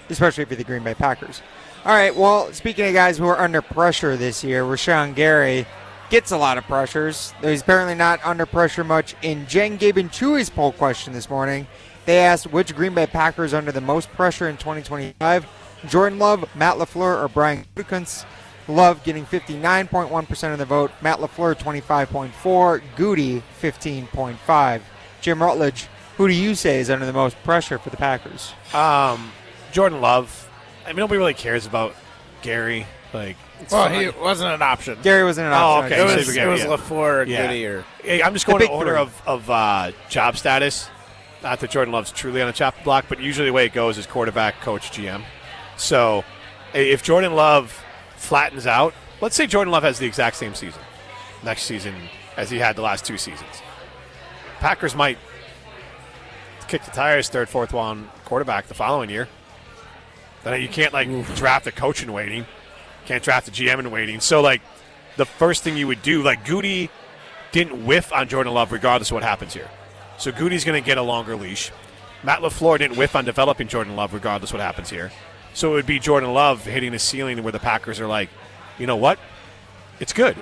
especially for the Green Bay Packers. All right, well, speaking of guys who are under pressure this year, Rashawn Gary gets a lot of pressures. He's apparently not under pressure much in Jen, Gabe, and Chewy's poll question this morning. They asked which Green Bay Packers under the most pressure in 2025. Jordan Love, Matt LaFleur, or Brian Gutekunst. Love getting 59.1% of the vote. Matt LaFleur, 25.4%. Goody, 15.5%. Jim Rutledge, who do you say is under the most pressure for the Packers? Jordan Love. I mean, nobody really cares about Gary. Like, he wasn't an option. Gary wasn't an option. Oh, okay. It was LaFleur or Goody. Hey, I'm just going in order of job status. Not that Jordan Love's truly on a chopping block, but usually the way it goes is quarterback, coach, GM. So if Jordan Love flattens out, let's say Jordan Love has the exact same season next season as he had the last two seasons. Packers might kick the tires third, fourth round quarterback the following year. Then you can't, draft a coach in waiting. Can't draft a GM in waiting. So, the first thing you would do, Goody didn't whiff on Jordan Love regardless of what happens here. So Goody's going to get a longer leash. Matt LaFleur didn't whiff on developing Jordan Love regardless of what happens here. So it would be Jordan Love hitting the ceiling where the Packers are like, you know what? It's good,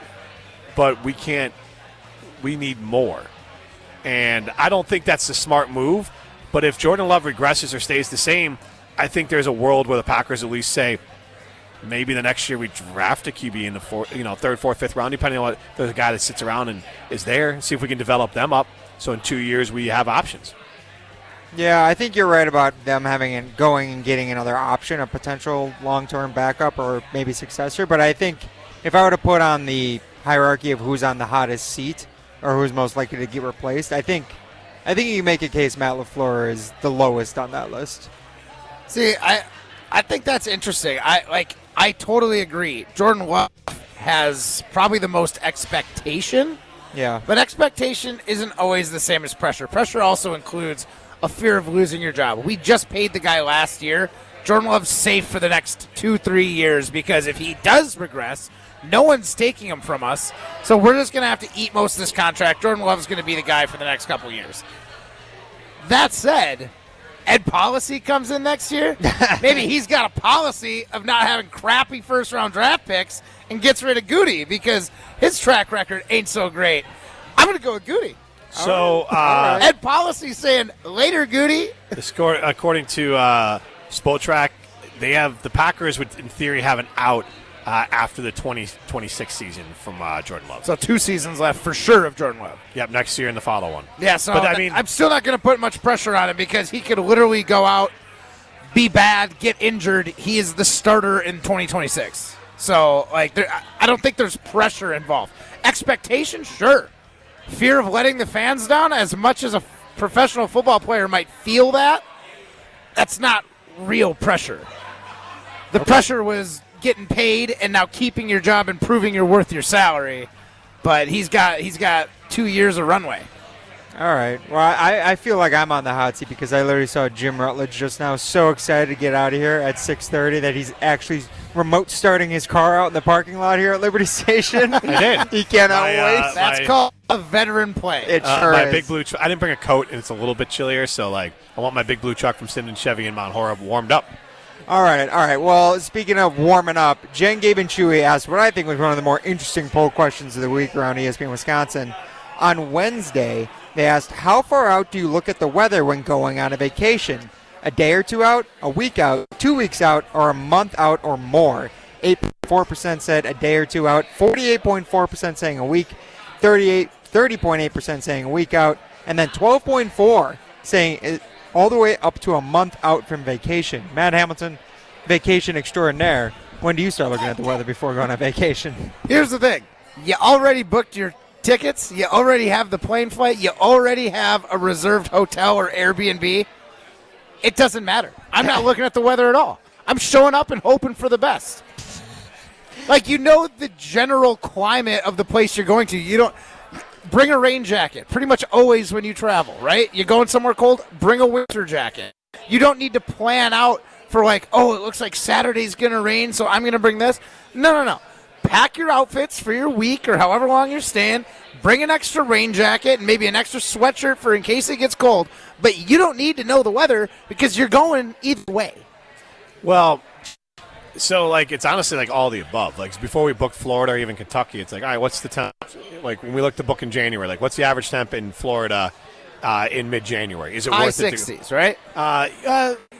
but we need more. And I don't think that's the smart move. But if Jordan Love regresses or stays the same, I think there's a world where the Packers at least say, maybe the next year we draft a QB in the third, fourth, fifth round, depending on what the guy that sits around and is there. See if we can develop them up. So in 2 years we have options. Yeah, I think you're right about them going and getting another option, a potential long-term backup or maybe successor. But I think if I were to put on the hierarchy of who's on the hottest seat or who's most likely to get replaced, I think you can make a case Matt LaFleur is the lowest on that list. See, I think that's interesting. I totally agree. Jordan Love has probably the most expectation. Yeah. But expectation isn't always the same as pressure. Pressure also includes a fear of losing your job. We just paid the guy last year. Jordan Love's safe for the next 2-3 years because if he does regress, no one's taking him from us. So we're just going to have to eat most of this contract. Jordan Love's going to be the guy for the next couple years. That said, Ed Policy comes in next year. Maybe he's got a policy of not having crappy first-round draft picks and gets rid of Goody because his track record ain't so great. I'm going to go with Goody. So Ed Policy saying, later, Goody. The score, according to Spotrac, the Packers would, in theory, have an out after the 2026 season from Jordan Love. So 2 seasons left for sure of Jordan Love. Yep, next year and the follow one. Yeah, so but, I mean, I'm still not going to put much pressure on him because he could literally go out, be bad, get injured. He is the starter in 2026. So, like, I don't think there's pressure involved. Expectation, sure. Fear of letting the fans down, as much as a professional football player might feel that's not real pressure. The pressure was getting paid and now keeping your job and proving you're worth your salary. But he's got 2 years of runway. All right. Well, I feel like I'm on the hot seat because I literally saw Jim Rutledge just now so excited to get out of here at 6:30 that he's actually remote starting his car out in the parking lot here at Liberty Station. I did. He cannot wait. That's called a veteran play. It sure my is. big blue I didn't bring a coat, and it's a little bit chillier, so like I want my big blue truck from Sinden Chevy in Mount Horeb warmed up. All right. Well, speaking of warming up, Jen, Gabe, and Chewy asked what I think was one of the more interesting poll questions of the week around ESPN Wisconsin. On Wednesday, they asked, how far out do you look at the weather when going on a vacation? A day or two out, a week out, 2 weeks out, or a month out or more? 8.4% said a day or two out, 48.4% saying a week, 30.8% saying a week out, and then 12.4% saying all the way up to a month out from vacation. Matt Hamilton, vacation extraordinaire. When do you start looking at the weather before going on vacation? Here's the thing. You already booked your tickets. You already have the plane flight. You already have a reserved hotel or Airbnb. It doesn't matter. I'm not looking at the weather at all. I'm showing up and hoping for the best. Like, you know the general climate of the place you're going to. You don't bring a rain jacket pretty much always when you travel, right? You're going somewhere cold, bring a winter jacket. You don't need to plan out for like, oh, it looks like Saturday's going to rain, so I'm going to bring this. No. Pack your outfits for your week or however long you're staying. Bring an extra rain jacket and maybe an extra sweatshirt for in case it gets cold. But you don't need to know the weather because you're going either way. Well, so like it's honestly like all the above. Like before we booked Florida or even Kentucky, it's like, all right, what's the temp? Like when we look to book in January, like what's the average temp in Florida in mid-January? Is it high worth 60s, right?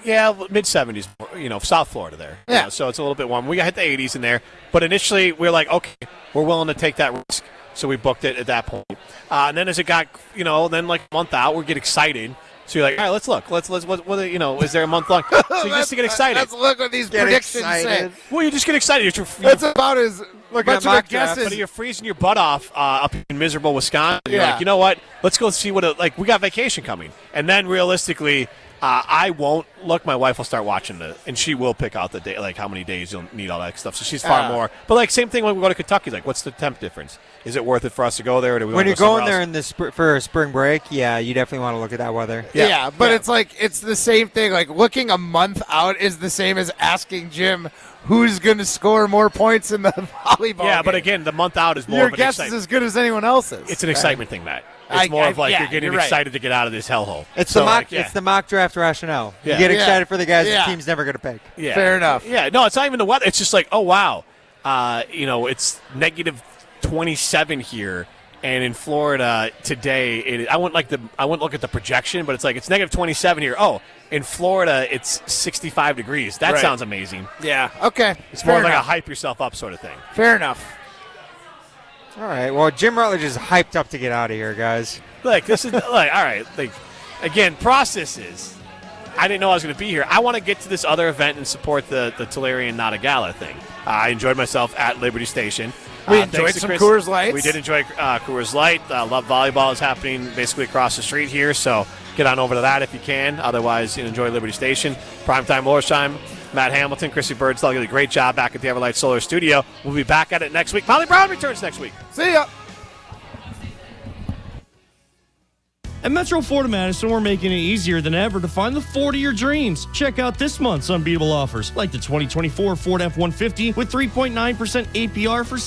Yeah, mid-70s, South Florida there. Yeah. So it's a little bit warm. We got hit the 80s in there. But initially, we were like, okay, we're willing to take that risk. So we booked it at that point. And then as it got, then like a month out, we get excited. So you're like, all right, let's look. Let's what is there a month long? So you just get excited. Let's look what these predictions say. Well, you just get excited. That's about as much of a guess as. But you're freezing your butt off up in miserable Wisconsin. You're Yeah. like, you know what? Let's go see what we got vacation coming. And then realistically, I won't look. My wife will start watching it, and she will pick out the day, like how many days you'll need all that stuff. So she's far more. But like same thing when we go to Kentucky. Like, what's the temp difference? Is it worth it for us to go there? Or do we When want you're to go going somewhere there in for a spring break, yeah, you definitely want to look at that weather. Yeah, but it's like it's the same thing. Like looking a month out is the same as asking Jim who's going to score more points in the volleyball. Yeah, game. but again, the month out is more Your of an guess is excitement. as good as anyone else's. It's an excitement thing, Matt. It's more of like you're getting excited to get out of this hellhole. It's So, the mock draft rationale. Yeah. You get excited Yeah. for the guys Yeah. the team's never going to pick. Yeah. Fair enough. Yeah, no, it's not even the weather. It's just like, oh, wow. It's negative 27 here. And in Florida today, I wouldn't look at the projection, but it's like it's negative 27 here. Oh, in Florida, it's 65 degrees. That Right. sounds amazing. Yeah. Okay. It's more Fair like enough. a hype yourself up sort of thing. Fair enough. All right. Well, Jim Rutledge is hyped up to get out of here, guys. Like this is like all right. Like again, processes. I didn't know I was going to be here. I want to get to this other event and support the Tulare Not a Gala thing. I enjoyed myself at Liberty Station. We Thanks enjoyed to some Chris. Coors Lights. We did enjoy Coors Light. Love Volleyball is happening basically across the street here, so get on over to that if you can. Otherwise, enjoy Liberty Station. Primetime Lorsheim, Matt Hamilton, Chrissy Birdsdale did a great job back at the Everlight Solar Studio. We'll be back at it next week. Molly Brown returns next week. See ya. At Metro Ford of Madison, we're making it easier than ever to find the Ford of your dreams. Check out this month's unbeatable offers, like the 2024 Ford F-150 with 3.9% APR for